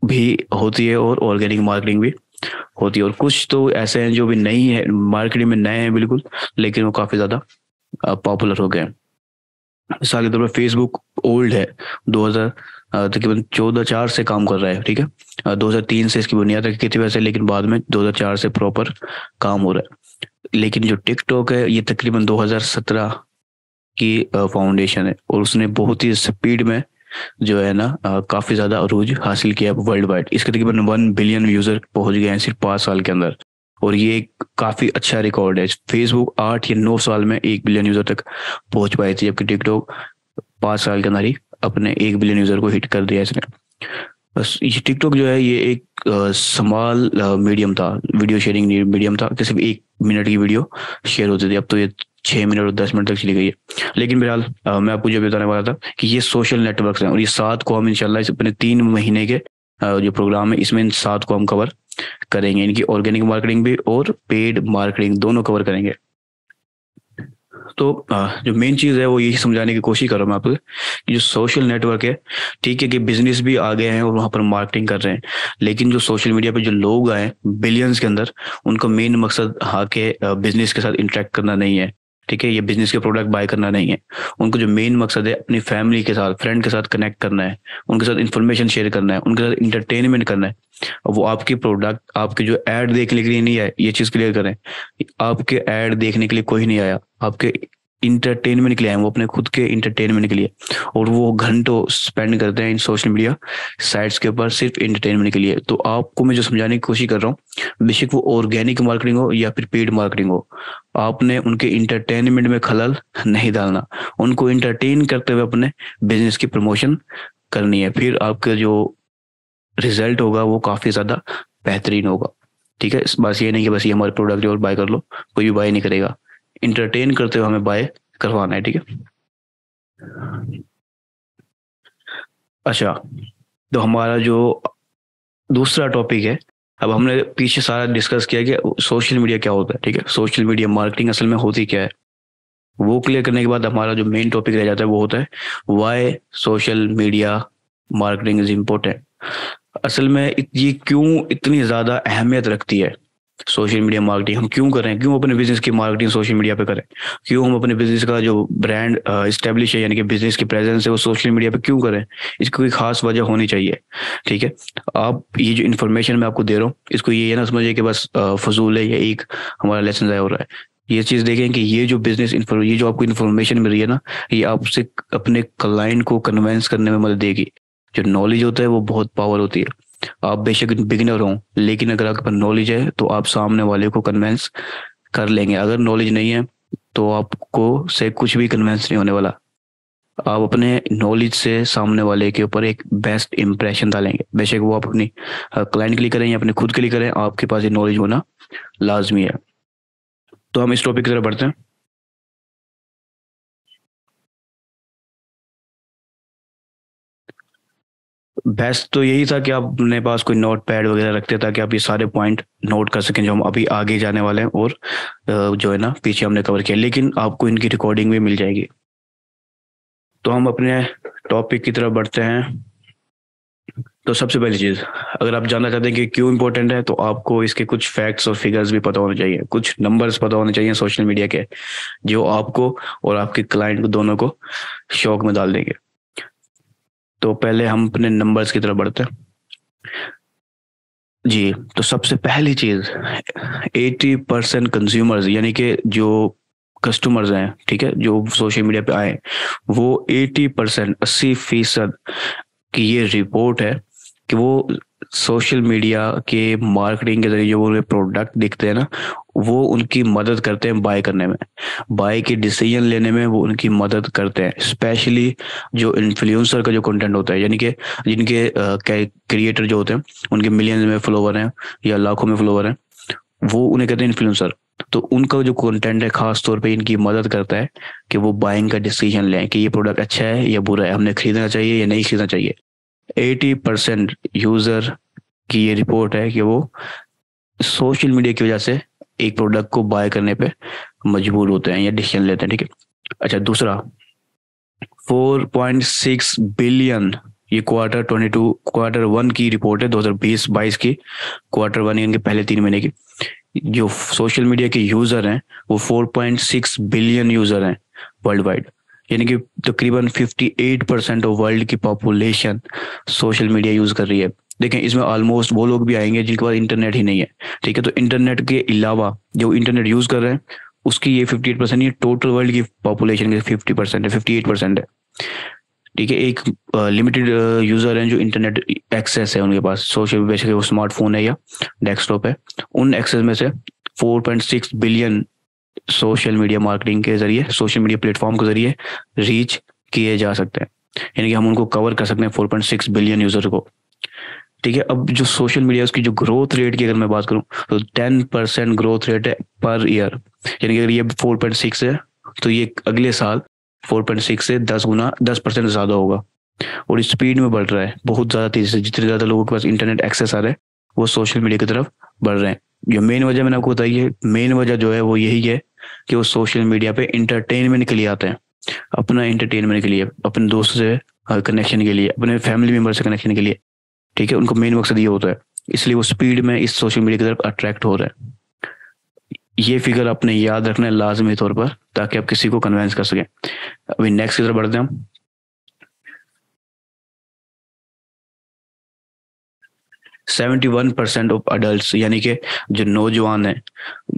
भी होती है और ऑर्गेनिक मार्केटिंग भी होती है। और कुछ तो ऐसे हैं जो भी नहीं है, मार्केटिंग में नए हैं बिल्कुल, लेकिन वो काफ़ी ज़्यादा पॉपुलर हो गए हैं। मिसाल के तौर पर फेसबुक ओल्ड है, 2000 तकरीबन 14-4 से काम कर रहा है, ठीक है। 2003 से इसकी बुनियाद रखी थी वैसे, लेकिन बाद में 2004 से प्रॉपर काम हो रहा है। लेकिन जो टिकटॉक है ये तकरीबन 2017 की फाउंडेशन है, और उसने बहुत ही स्पीड में जो है ना काफी ज्यादा अरूज हासिल किया वर्ल्ड वाइड। इसके तकरीबन 1 बिलियन यूजर पहुंच गए हैं सिर्फ 5 साल के अंदर, और ये एक काफी अच्छा रिकॉर्ड है। फेसबुक 8 या 9 साल में 1 बिलियन यूजर तक पहुंच पाई थी, जबकि टिकटॉक 5 साल के अंदर ही अपने 1 बिलियन यूजर को हिट कर दिया इसने। बस ये टिकटॉक जो है ये एक स्मॉल मीडियम था, वीडियो शेयरिंग मीडियम था कि सिर्फ 1 मिनट की वीडियो शेयर होती थी। अब तो ये 6 मिनट और 10 मिनट तक चली गई है। लेकिन बहरहाल मैं आपको जो बताने वाला था कि ये सोशल नेटवर्क्स हैं, और ये 7 को हम इंशाल्लाह इस अपने 3 महीने के जो प्रोग्राम है इसमें इन 7 को हम कवर करेंगे। इनकी ऑर्गेनिक मार्केटिंग भी और पेड मार्केटिंग दोनों कवर करेंगे। तो जो मेन चीज़ है वो यही समझाने की कोशिश कर रहा हूँ मैं आपको कि जो सोशल नेटवर्क है, ठीक है, कि बिजनेस भी आ गए हैं और वहाँ पर मार्केटिंग कर रहे हैं, लेकिन जो सोशल मीडिया पे जो लोग आए बिलियंस के अंदर, उनका मेन मकसद आके बिजनेस के साथ इंटरेक्ट करना नहीं है, ठीक है, ये बिजनेस के प्रोडक्ट बाय करना नहीं है। उनको जो मेन मकसद है अपनी फैमिली के साथ, फ्रेंड के साथ कनेक्ट करना है, उनके साथ इंफॉर्मेशन शेयर करना है, उनके साथ इंटरटेनमेंट करना है। वो आपकी प्रोडक्ट, आपके जो ऐड देखने के लिए नहीं आए, ये चीज़ क्लियर करें। आपके ऐड देखने के लिए कोई नहीं आया, आपके इंटरटेनमेंट के लिए आए, वो अपने खुद के इंटरटेनमेंट के लिए। और वो घंटों स्पेंड करते हैं इन सोशल मीडिया साइट्स के ऊपर सिर्फ इंटरटेनमेंट के लिए। तो आपको मैं जो समझाने की कोशिश कर रहा हूँ, बेशक वो ऑर्गेनिक मार्केटिंग हो या फिर पेड मार्केटिंग हो, आपने उनके इंटरटेनमेंट में खलल नहीं डालना। उनको इंटरटेन करते हुए अपने बिजनेस की प्रमोशन करनी है, फिर आपका जो रिजल्ट होगा वो काफ़ी ज़्यादा बेहतरीन होगा, ठीक है। बस ये नहीं कि बस ये हमारे प्रोडक्ट जो और बाय कर लो, कोई भी बाय नहीं करेगा। इंटरटेन करते हुए हमें बाय करवाना है, ठीक है। अच्छा, तो हमारा जो दूसरा टॉपिक है, अब हमने पीछे सारा डिस्कस किया कि सोशल मीडिया क्या होता है, ठीक है, सोशल मीडिया मार्केटिंग असल में होती क्या है। वो क्लियर करने के बाद हमारा जो मेन टॉपिक रह जाता है वो होता है why social media marketing is important. असल में ये क्यों इतनी ज़्यादा अहमियत रखती है सोशल मीडिया मार्केटिंग, हम क्यों करें, क्यों अपने बिजनेस की मार्केटिंग सोशल मीडिया पे करें, क्यों हम अपने बिजनेस का जो ब्रांड इस्टेब्लिश है यानी कि बिजनेस की प्रेजेंस है वो सोशल मीडिया पे क्यों करें। इसकी कोई खास वजह होनी चाहिए, ठीक है। आप ये जो इन्फॉर्मेशन मैं आपको दे रहा हूँ इसको ये ना समझिए कि बस फजूल है, ये एक हमारा लेसन ज़ाया हो रहा है। ये चीज़ देखें कि ये जो ये जो आपको इन्फॉर्मेशन मिल रही है ना, ये आपसे अपने क्लाइंट को कन्वेंस करने में मदद देगी। जो नॉलेज होता है वो बहुत पावर होती है। आप बेशक बिगिनर हो, लेकिन अगर आपके पास नॉलेज है तो आप सामने वाले को कन्वेंस कर लेंगे। अगर नॉलेज नहीं है तो आपको से कुछ भी कन्वेंस नहीं होने वाला। आप अपने नॉलेज से सामने वाले के ऊपर एक बेस्ट इंप्रेशन डालेंगे, बेशक वो आप अपनी क्लाइंट के लिए करें या अपने खुद के लिए करें, आपके पास ये नॉलेज होना लाजमी है। तो हम इस टॉपिक की तरफ बढ़ते हैं। बेस्ट तो यही था कि आप अपने पास कोई नोट पैड वगैरह रखते ताकि आप ये सारे पॉइंट नोट कर सकें जो हम अभी आगे जाने वाले हैं, और जो है ना पीछे हमने कवर किया, लेकिन आपको इनकी रिकॉर्डिंग भी मिल जाएगी। तो हम अपने टॉपिक की तरफ बढ़ते हैं। तो सबसे पहली चीज़, अगर आप जानना चाहते हैं कि क्यों इंपॉर्टेंट है, तो आपको इसके कुछ फैक्ट्स और फिगर्स भी पता होने चाहिए, कुछ नंबर्स पता होने चाहिए सोशल मीडिया के, जो आपको और आपके क्लाइंट को दोनों को शौक में डाल देंगे। तो पहले हम अपने नंबर्स की तरफ बढ़ते हैं जी। तो सबसे पहली चीज, 80% कंज्यूमर्स यानी कि जो कस्टमर्स हैं, ठीक है, जो सोशल मीडिया पे आए, वो 80%, 80% की ये रिपोर्ट है कि वो सोशल मीडिया के मार्केटिंग के जरिए जो उन्हें प्रोडक्ट दिखते हैं ना, वो उनकी मदद करते हैं बाय करने में, बाय के डिसीजन लेने में वो उनकी मदद करते हैं। स्पेशली जो इन्फ्लुएंसर का जो कंटेंट होता है, यानी कि जिनके क्रिएटर जो होते हैं उनके मिलियंस में फॉलोवर हैं या लाखों में फॉलोवर हैं, वो उन्हें कहते हैं इन्फ्लुएंसर। तो उनका जो कंटेंट है खास तौर पे इनकी मदद करता है कि वो बाइंग का डिसीजन लें कि ये प्रोडक्ट अच्छा है या बुरा है, हमने खरीदना चाहिए या नहीं खरीदना चाहिए। 80% यूजर की ये रिपोर्ट है कि वो सोशल मीडिया की वजह से एक प्रोडक्ट को बाय करने पे मजबूर होते हैं या डिसीजन लेते हैं। ठीक है, अच्छा दूसरा 4.6 बिलियन, ये क्वार्टर 1 की रिपोर्ट है 2020-22 की, क्वार्टर 1 यानी कि पहले 3 महीने की। जो सोशल मीडिया के यूजर हैं वो 4.6 बिलियन यूजर हैं वर्ल्ड वाइड, यानी कि तकरीबन 58% ऑफ वर्ल्ड की पॉपुलेशन सोशल मीडिया यूज कर रही है। देखें इसमें ऑलमोस्ट वो लोग भी आएंगे जिनके पास इंटरनेट ही नहीं है। ठीक है, तो इंटरनेट के अलावा जो इंटरनेट यूज कर रहे हैं उसकी ये 58%, ये टोटल वर्ल्ड की पॉपुलेशन के 50% है, 58% है। ठीक है, एक लिमिटेड यूजर हैं जो इंटरनेट एक्सेस है उनके पास, सोशल बेसिकली वो स्मार्टफोन है या डेस्कटॉप है, उन एक्सेस में से 4.6 बिलियन सोशल मीडिया मार्केटिंग के जरिए, सोशल मीडिया प्लेटफॉर्म के जरिए रीच किए जा सकते हैं, यानी कि हम उनको कवर कर सकते हैं 4.6 बिलियन यूजर को। ठीक है, अब जो सोशल मीडिया उसकी जो ग्रोथ रेट की अगर मैं बात करूं तो 10% ग्रोथ रेट है पर ईयर, यानी कि अगर ये 4.6 है तो ये अगले साल 4.6 से 10% ज़्यादा होगा, और स्पीड में बढ़ रहा है बहुत ज़्यादा तेज़ी से। जितने ज़्यादा लोगों के पास इंटरनेट एक्सेस आ रहा है वो सोशल मीडिया की तरफ बढ़ रहे हैं। जो मेन वजह मैंने आपको बताई है, मेन वजह जो है वो यही है कि वो सोशल मीडिया पे इंटरटेनमेंट के लिए आते हैं, अपना इंटरटेनमेंट के लिए, अपने दोस्तों से कनेक्शन के लिए, अपने फैमिली मेम्बर से कनेक्शन के लिए। ठीक है, उनको मेन मकसद ये होता है, इसलिए वो स्पीड में इस सोशल मीडिया की तरफ अट्रैक्ट हो रहा है। ये फिगर आपने याद रखना है लाजमी तौर पर, ताकि आप किसी को कन्वेंस कर सकें। अभी नेक्स्ट की तरफ बढ़ते हैं हम। 71% ऑफ अडल्ट, यानी कि जो नौजवान है,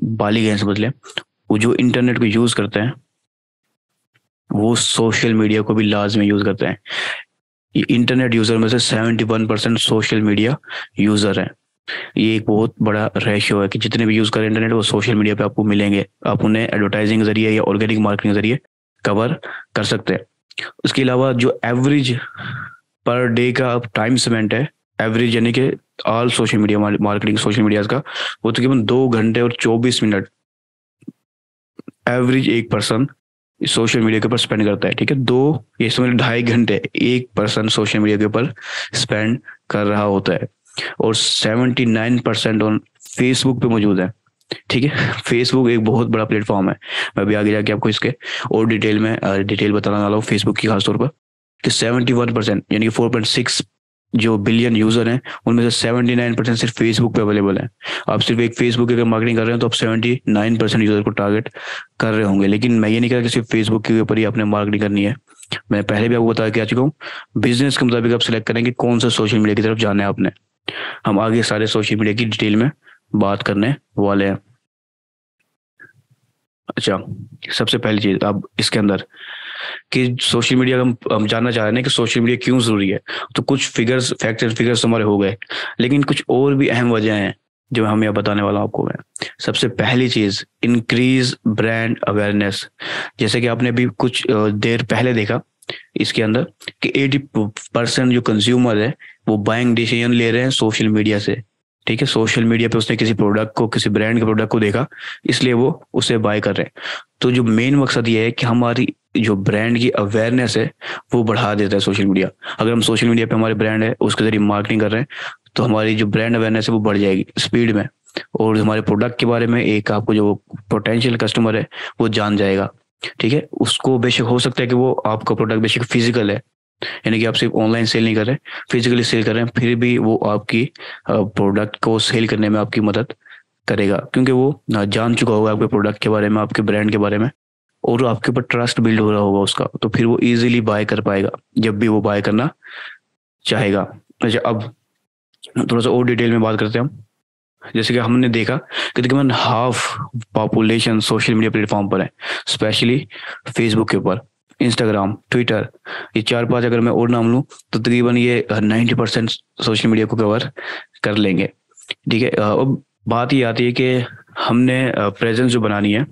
बालिग हैं समझ लें, वो जो इंटरनेट को यूज करते हैं वो सोशल मीडिया को भी लाजमी यूज करते हैं। इंटरनेट यूजर में से 71% सोशल मीडिया यूजर हैं। ये एक बहुत बड़ा रेशियो है कि जितने भी यूज करें इंटरनेट वो सोशल मीडिया पे आपको मिलेंगे, आप उन्हें एडवर्टाइजिंग के जरिए या ऑर्गेनिक मार्केटिंग के जरिए कवर कर सकते हैं। उसके अलावा जो एवरेज पर डे का अब टाइम स्पेंड है, एवरेज यानी कि all social media marketing social media का, वो तकरीबन 2 घंटे और 24 मिनट एवरेज एक पर्सन सोशल मीडिया के ऊपर स्पेंड करता है। ठीक है, ये समझ 2.5 घंटे एक पर्सन सोशल मीडिया के ऊपर स्पेंड कर रहा होता है, और 79% ऑन फेसबुक पे मौजूद है। ठीक है, फेसबुक एक बहुत बड़ा प्लेटफॉर्म है, मैं अभी आगे जाके आपको इसके और डिटेल बताने वाला हूँ फेसबुक की खासतौर पर, कि 71% यानी कि 4.6 जो बिलियन यूजर हैं उनमें से 79% सिर्फ फेसबुक पे अवेलेबल है। आप सिर्फ एक फेसबुक की अगर मार्केटिंग कर रहे हैं तो आप 79% यूजर को टारगेट कर रहे होंगे, लेकिन मैं ये नहीं कह रहा कि सिर्फ फेसबुक के ऊपर ही आपने मार्केटिंग करनी है। मैं पहले भी आपको बता के आ चुका हूँ, बिजनेस के मुताबिक आप सिलेक्ट करेंगे कौन सा सोशल मीडिया की तरफ जाना है आपने। हम आगे सारे सोशल मीडिया की डिटेल में बात करने वाले हैं। अच्छा, सबसे पहली चीज अब इसके अंदर कि सोशल मीडिया हम जानना चाह रहे हैं कि सोशल मीडिया क्यों जरूरी है, तो कुछ फिगर्स, फैक्ट्स एंड फिगर्स हमारे हो गए, लेकिन कुछ और भी अहम वजह हैं जो हम यहाँ बताने वाला हूँ आपको मैं। सबसे पहली चीज, इंक्रीज ब्रांड अवेयरनेस। जैसे कि आपने भी कुछ देर पहले देखा इसके अंदर कि 80% जो कंज्यूमर है वो बाइंग डिसीजन ले रहे हैं सोशल मीडिया से। ठीक है, सोशल मीडिया पे उसने किसी प्रोडक्ट को, किसी ब्रांड के प्रोडक्ट को देखा, इसलिए वो उसे बाय कर रहे हैं। तो जो मेन मकसद ये है कि हमारी जो ब्रांड की अवेयरनेस है वो बढ़ा देता है सोशल मीडिया। अगर हम सोशल मीडिया पे हमारे ब्रांड है उसके जरिए मार्केटिंग कर रहे हैं तो हमारी जो ब्रांड अवेयरनेस है वो बढ़ जाएगी स्पीड में, और हमारे प्रोडक्ट के बारे में एक आपको जो पोटेंशियल कस्टमर है वो जान जाएगा। ठीक है, उसको बेशक हो सकता है कि वो आपका प्रोडक्ट बेशक फिजिकल है, यानी कि आप सिर्फ ऑनलाइन सेल नहीं कर रहे, फिजिकली सेल कर रहे हैं, फिर भी वो आपकी प्रोडक्ट को सेल करने में आपकी मदद करेगा, क्योंकि वो जान चुका होगा आपके प्रोडक्ट के बारे में, आपके ब्रांड के बारे में, और आपके ऊपर ट्रस्ट बिल्ड हो रहा होगा उसका, तो फिर वो इजीली बाय कर पाएगा जब भी वो बाय करना चाहेगा। अच्छा, अब थोड़ा सा और डिटेल में बात करते हैं हम। जैसे कि हमने देखा कि तकरीबन half population social media platform पर है, स्पेशली फेसबुक के ऊपर, इंस्टाग्राम, ट्विटर, ये 4-5 अगर मैं और नाम लूँ तो तकरीबन ये 90% सोशल मीडिया को कवर कर लेंगे। ठीक है, अब बात ये आती है कि हमने प्रेजेंस जो बनानी है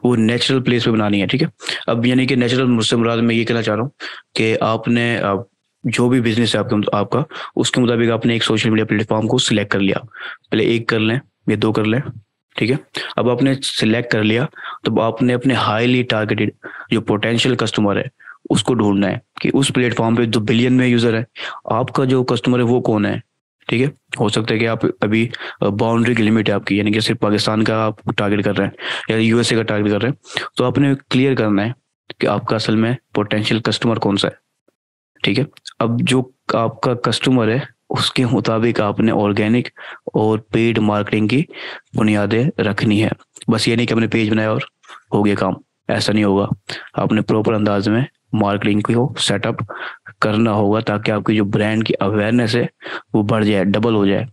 वो नेचुरल प्लेस पे बनानी है। ठीक है, अब यानी कि नेचुरल मुझसे मुराद मैं ये कहना चाह रहा हूँ कि आपने जो भी बिजनेस है आपका उसके मुताबिक आपने एक सोशल मीडिया प्लेटफॉर्म को सिलेक्ट कर लिया, पहले एक कर लें या 2 कर लें, ठीक है। अब आपने सिलेक्ट कर लिया, तो आपने अपने हाईली टारगेटेड जो पोटेंशियल कस्टमर है उसको ढूंढना है कि उस प्लेटफॉर्म पे जो बिलियन में यूजर है, आपका जो कस्टमर है वो कौन है। ठीक है। हो सकता है कि आप अभी बाउंड्री की लिमिट है आपकी, यानी कि सिर्फ पाकिस्तान का आप टारगेट कर रहे हैं या यूएसए का टारगेट कर रहे हैं, तो आपने क्लियर करना है कि आपका असल में पोटेंशियल कस्टमर कौन सा है। ठीक है। अब जो आपका कस्टमर है उसके मुताबिक आपने ऑर्गेनिक और पेड मार्केटिंग की बुनियादें रखनी है। बस ये नहीं कि आपने पेज बनाया और हो गया काम, ऐसा नहीं होगा। आपने प्रॉपर अंदाज में मार्केटिंग को सेटअप करना होगा ताकि आपकी जो ब्रांड की अवेयरनेस है वो बढ़ जाए, डबल हो जाए,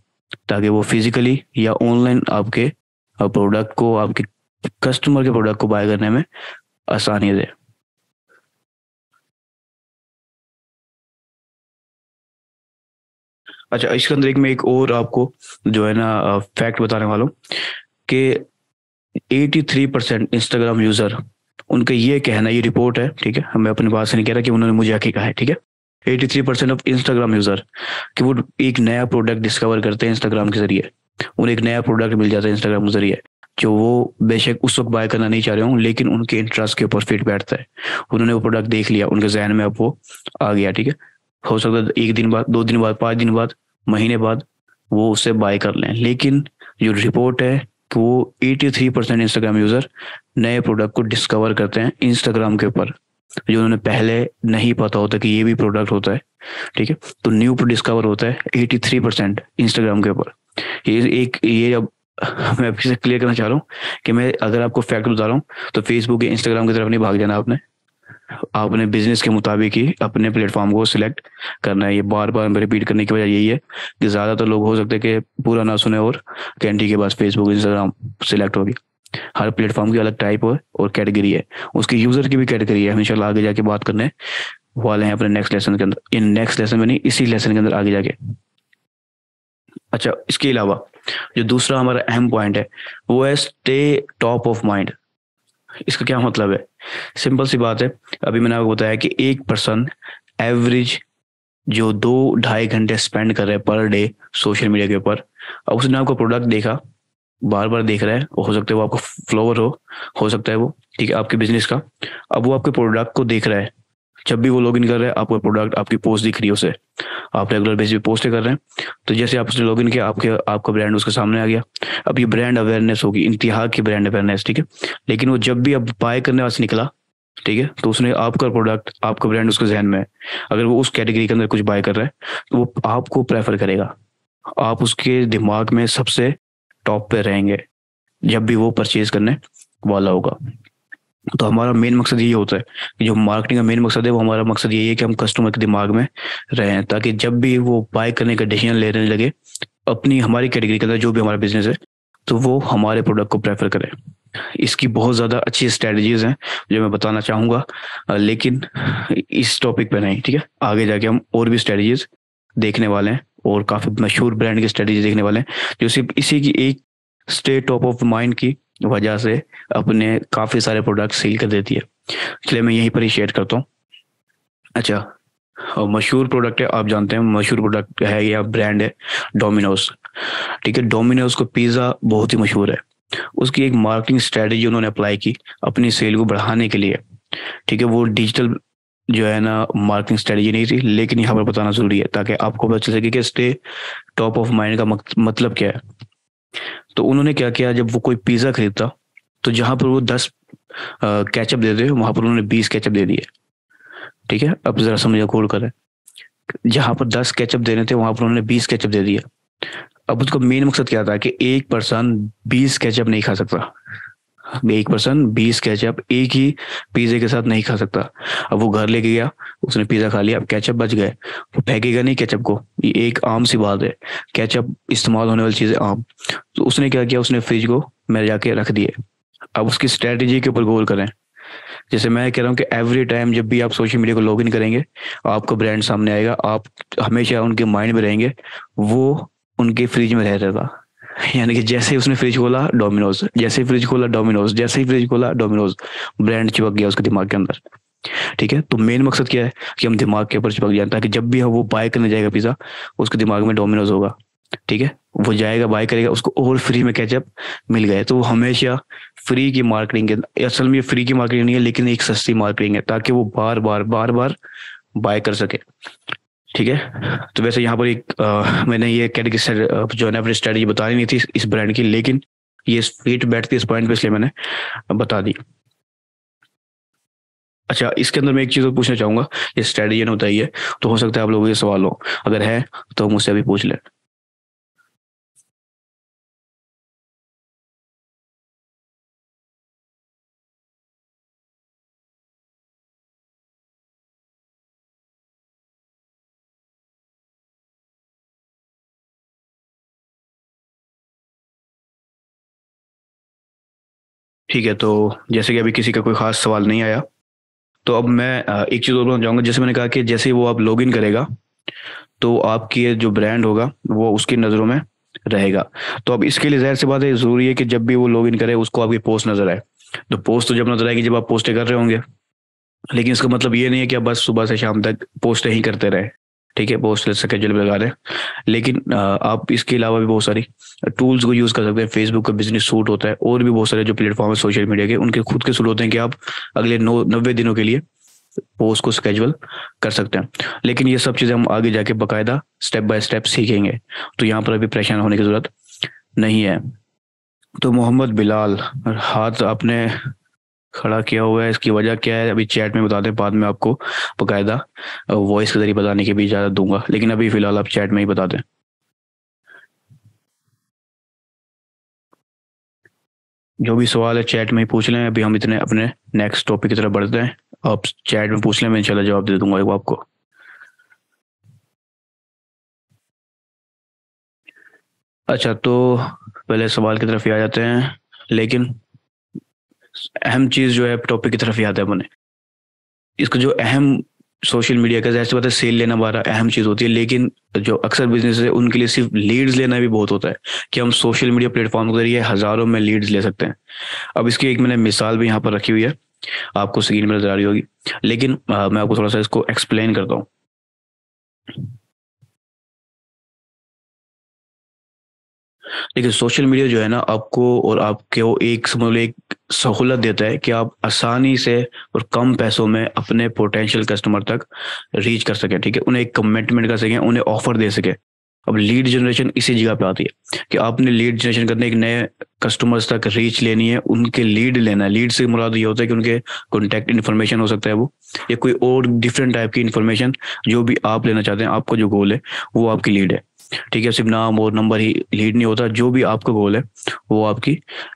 ताकि वो फिजिकली या ऑनलाइन आपके प्रोडक्ट को, आपके कस्टमर के प्रोडक्ट को बाय करने में आसानी दे। अच्छा, इसके अंदर एक मैं एक और आपको जो है ना फैक्ट बताने वाला हूँ कि 83% इंस्टाग्राम यूजर, उनका ये कहना, ये रिपोर्ट है, ठीक है, मैं अपनी बात से नहीं कह रहा कि उन्होंने मुझे आके कहा है, ठीक है, 83% ऑफ इंस्टाग्राम यूजर कि वो एक नया प्रोडक्ट डिस्कवर करते हैं इंस्टाग्राम के जरिए। उन्हें एक नया प्रोडक्ट मिल जाता है इंस्टाग्राम के जरिए, जो वो बेशक उस वक्त बाय करना नहीं चाह रहे हों, लेकिन उनके इंटरेस्ट के ऊपर फिट बैठता है। उन्होंने वो प्रोडक्ट देख लिया, उनके जहन में अब वो आ गया, ठीक है। हो सकता है एक दिन बाद, 2 दिन बाद, 5 दिन बाद, महीने बाद वो उसे बाय कर लें, लेकिन जो रिपोर्ट है कि वो 83% इंस्टाग्राम यूजर नए प्रोडक्ट को डिस्कवर करते हैं इंस्टाग्राम के ऊपर, जो उन्होंने पहले नहीं पता होता कि ये भी प्रोडक्ट होता है। ठीक है। तो न्यू डिस्कवर होता है 83% इंस्टाग्राम के ऊपर। ये अब मैं फिर से क्लियर करना चाह रहा हूँ कि मैं अगर आपको फैक्ट बता रहा हूँ तो फेसबुक या इंस्टाग्राम की तरफ नहीं भाग जाना आपने। आपने बिजनेस के मुताबिक ही अपने प्लेटफॉर्म को सिलेक्ट करना है। ये बार बार रिपीट करने की वजह यही है कि ज़्यादातर लोग हो सकते हैं कि पूरा ना सुने और कैंडी के पास फेसबुक इंस्टाग्राम सिलेक्ट होगी। हर प्लेटफॉर्म की अलग टाइप है और कैटेगरी है, उसके यूजर की भी कैटेगरी है। हम इंशाल्लाह आगे जाके बात करने वाले हैं अपने नेक्स्ट लेसन के अंदर, इन नेक्स्ट लेसन में नहीं, इसी लेसन के अंदर आगे जाके। अच्छा, इसके अलावा जो दूसरा हमारा अहम पॉइंट है वो है स्टे टॉप ऑफ माइंड। इसका क्या मतलब है? सिंपल सी बात है, अभी मैंने आपको बताया कि एक पर्सन एवरेज जो 2-2.5 घंटे स्पेंड कर रहे हैं पर डे सोशल मीडिया के ऊपर, अब उसने आपका प्रोडक्ट देखा, बार बार देख रहा है, हो सकता है वो आपका फ्लोवर हो सकता है वो, ठीक है, आपके बिजनेस का। अब वो आपके प्रोडक्ट को देख रहा है, जब भी वो लॉगिन कर रहा है आपका प्रोडक्ट, आपकी पोस्ट दिख रही है उसे, आप रेगुलर बेसिस पे पोस्टें कर रहे हैं, तो जैसे आप उसने लॉगिन किया आपका ब्रांड उसके सामने आ गया। अब ये ब्रांड अवेयरनेस होगी, इंतहा की ब्रांड अवेयरनेस, ठीक है। लेकिन वो जब भी अब बाय करने वाले निकला, ठीक है, तो उसने आपका प्रोडक्ट, आपका ब्रांड उसके जहन में है, अगर वो उस कैटेगरी के अंदर कुछ बाय कर रहा है तो वो आपको प्रेफर करेगा, आप उसके दिमाग में सबसे टॉप पे रहेंगे जब भी वो परचेज करने वाला होगा। तो हमारा मेन मकसद यही होता है कि जो मार्केटिंग का मेन मकसद है वो हमारा मकसद यही है कि हम कस्टमर के दिमाग में रहें, ताकि जब भी वो बाय करने का डिसीजन लेने लगे अपनी हमारी कैटेगरी के अंदर जो भी हमारा बिजनेस है, तो वो हमारे प्रोडक्ट को प्रेफर करें। इसकी बहुत ज़्यादा अच्छी स्ट्रेटजीज हैं जो मैं बताना चाहूँगा, लेकिन इस टॉपिक पे नहीं, ठीक है। आगे जाके हम और भी स्ट्रेटजीज देखने वाले हैं और काफ़ी मशहूर ब्रांड की स्ट्रेटजी देखने वाले हैं जो सिर्फ इसी की एक स्टेट टॉप ऑफ माइंड की वजह से अपने काफ़ी सारे प्रोडक्ट सेल कर देती है। इसलिए मैं यहीं पर ही शेयर करता हूँ। अच्छा, और मशहूर प्रोडक्ट है, आप जानते हैं मशहूर प्रोडक्ट है या ब्रांड है डोमिनोज, ठीक है। डोमिनोज को पिज़्ज़ा बहुत ही मशहूर है, उसकी एक मार्केटिंग स्ट्रेटेजी उन्होंने अप्लाई की अपनी सेल को बढ़ाने के लिए, ठीक है। वो डिजिटल जो है ना मार्केटिंग स्ट्रेटेजी नहीं थी, लेकिन यहाँ पर बताना जरूरी है ताकि आपको पता चल सके कि स्टे टॉप ऑफ माइंड का मतलब क्या है। तो उन्होंने क्या किया, जब वो कोई पिज़्ज़ा खरीदता तो जहां पर वो 10 कैचअप देते वहां पर उन्होंने 20 कैचअप दे दिए, ठीक है। अब जरा समझिए, खोल कर, जहां पर 10 कैचअप देने थे वहां पर उन्होंने 20 कैचअप दे दिए। अब उसका मेन मकसद क्या था कि एक पर्सन 20 कैचअप नहीं खा सकता, एक पर्सन 20 कैचअप एक ही पिज्जे के साथ नहीं खा सकता। अब वो घर लेके गया, उसने पिज्जा खा लिया, अब कैचअप बच गए, वो फेंकेगा नहीं कैचअप को, ये एक आम सी बात है, कैचअप इस्तेमाल होने वाली चीज़ है आम। तो उसने क्या किया, उसने फ्रिज को में जाके रख दिए। अब उसकी स्ट्रेटेजी के ऊपर गौर करें। जैसे मैं कह रहा हूँ कि एवरी टाइम जब भी आप सोशल मीडिया को लॉगिन करेंगे आपका ब्रांड सामने आएगा, आप हमेशा उनके माइंड में रहेंगे, वो उनके फ्रिज में रह रहा था। यानी कि जैसे ही उसने फ्रिज खोला डोमिनोज, जैसे ही फ्रिज खोला डोमिनोज, जैसे ही फ्रिज खोला डोमिनोज, ब्रांड चिपक गया उसके दिमाग के अंदर, ठीक है। तो मेन मकसद क्या है कि हम दिमाग के ऊपर चिपक जाए, ताकि जब भी हम वो बाय करने जाएगा पिज्जा उसके दिमाग में डोमिनोज होगा, ठीक है, वो जाएगा बाय करेगा, उसको और फ्री में कैचअप मिल गया। तो वो हमेशा फ्री की मार्केटिंग के, असल में ये फ्री की मार्केटिंग नहीं है लेकिन एक सस्ती मार्केटिंग है, ताकि वो बार बार बाय कर सके। ठीक है, तो वैसे यहाँ पर एक मैंने ये कैटेगरी जो है ना अपनी स्ट्रेटजी बतानी नहीं थी इस ब्रांड की, लेकिन ये फिट बैठती है इस पॉइंट पे, इसलिए मैंने बता दी। अच्छा, इसके अंदर मैं एक चीज़ और पूछना चाहूंगा, ये स्ट्रेटजी ने बताई है, तो हो सकता है आप लोगों के सवाल हो, अगर है तो मुझसे अभी पूछ लें। ठीक है, तो जैसे कि अभी किसी का कोई खास सवाल नहीं आया, तो अब मैं एक चीज़ और बताना चाहूंगा। जैसे मैंने कहा कि जैसे ही वो आप लॉगिन करेगा, तो आपकी ये जो ब्रांड होगा वो उसकी नज़रों में रहेगा। तो अब इसके लिए जाहिर सी बात है, ज़रूरी है कि जब भी वो लॉगिन करे उसको आपकी पोस्ट नज़र आए। तो पोस्ट तो जब नज़र आएगी जब आप पोस्टें कर रहे होंगे, लेकिन इसका मतलब ये नहीं है कि आप बस सुबह से शाम तक पोस्ट ही करते रहे। ठीक है, पोस्ट स्केड्यूल में लगा रहे हैं, लेकिन आप इसके अलावा भी बहुत सारी टूल्स को यूज़ कर सकते हैं। फेसबुक का बिजनेस सूट होता है, और भी बहुत सारे जो प्लेटफॉर्म है सोशल मीडिया के, उनके खुद के सूट होते हैं कि आप अगले 90 दिनों के लिए पोस्ट को स्केड्यूल कर सकते हैं। लेकिन ये सब चीज़ें हम आगे जाके बकायदा स्टेप बाय स्टेप सीखेंगे, तो यहाँ पर अभी परेशान होने की जरूरत नहीं है। तो मोहम्मद बिलाल, हाथ आपने खड़ा किया हुआ है, इसकी वजह क्या है अभी चैट में बता दें, बाद में आपको बकायदा वॉइस के जरिए बताने की भी इजाज़त दूंगा, लेकिन अभी फिलहाल आप चैट में ही बता दें। जो भी सवाल है चैट में ही पूछ लें, अभी हम इतने अपने नेक्स्ट टॉपिक की तरफ बढ़ते हैं। आप चैट में पूछ लें, मैं इंशाल्लाह जवाब दे दूंगा एक आपको। अच्छा, तो पहले सवाल की तरफ ही आ जाते हैं, लेकिन अहम चीज़ जो है टॉपिक की तरफ ही आते हैं अपने। इसका जो अहम सोशल मीडिया का जैसे पता है सेल लेना हमारा अहम चीज़ होती है, लेकिन जो अक्सर बिजनेस है उनके लिए सिर्फ लीड्स लेना भी बहुत होता है, कि हम सोशल मीडिया प्लेटफॉर्म के जरिए हज़ारों में लीड्स ले सकते हैं। अब इसकी एक मैंने मिसाल भी यहाँ पर रखी हुई है, आपको स्क्रीन में नजर आ रही होगी, लेकिन मैं आपको थोड़ा सा इसको एक्सप्लेन करता हूँ। देखिए, सोशल मीडिया जो है ना आपको और आपके वो एक समझ लो एक सहूलत देता है कि आप आसानी से और कम पैसों में अपने पोटेंशियल कस्टमर तक रीच कर सकें। ठीक है, उन्हें एक कमिटमेंट कर सकें, उन्हें ऑफर दे सके। अब लीड जनरेशन इसी जगह पे आती है कि आपने लीड जनरेशन करने एक नए कस्टमर्स तक रीच लेनी है, उनके लीड लेना है। लीड से मुराद ये होता है कि उनके कॉन्टैक्ट इन्फॉर्मेशन हो सकता है वो, या कोई और डिफरेंट टाइप की इन्फॉर्मेशन जो भी आप लेना चाहते हैं, आपका जो गोल है वो आपकी लीड है। ठीक है, सिर्फ नाम और नंबर ही लीड नहीं होता, जो भी आपका गोल है वो आपकी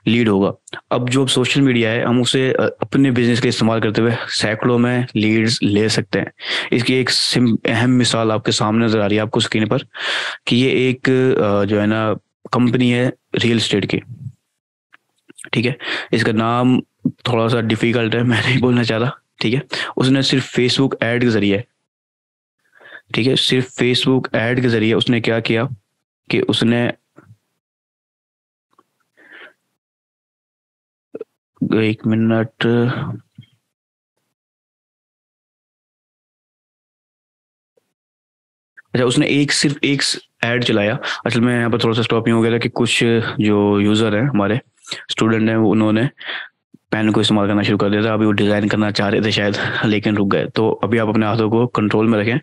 लीड होगा। अब जो सोशल मीडिया है हम उसे अपने बिजनेस के लिए इस्तेमाल करते हुए सैकड़ों में लीड्स ले सकते हैं। इसकी एक अहम मिसाल आपके सामने नजर आ रही है आपको स्क्रीन पर, कि ये एक जो है ना कंपनी है रियल एस्टेट की। ठीक है, इसका नाम थोड़ा सा डिफिकल्ट है, मैं नहीं बोलना चाह रहा। ठीक है, उसने सिर्फ फेसबुक ऐड के जरिए, ठीक है, सिर्फ फेसबुक ऐड के जरिए उसने क्या किया कि उसने, एक मिनट, अच्छा, उसने एक सिर्फ एक ऐड चलाया। असल में यहाँ पर थोड़ा सा स्टॉपिंग हो गया था कि कुछ जो यूज़र हैं हमारे स्टूडेंट हैं उन्होंने पेन को इस्तेमाल करना शुरू कर दिया था। अभी वो डिज़ाइन करना चाह रहे थे शायद, लेकिन रुक गए। तो अभी आप अपने हाथों को कंट्रोल में रखें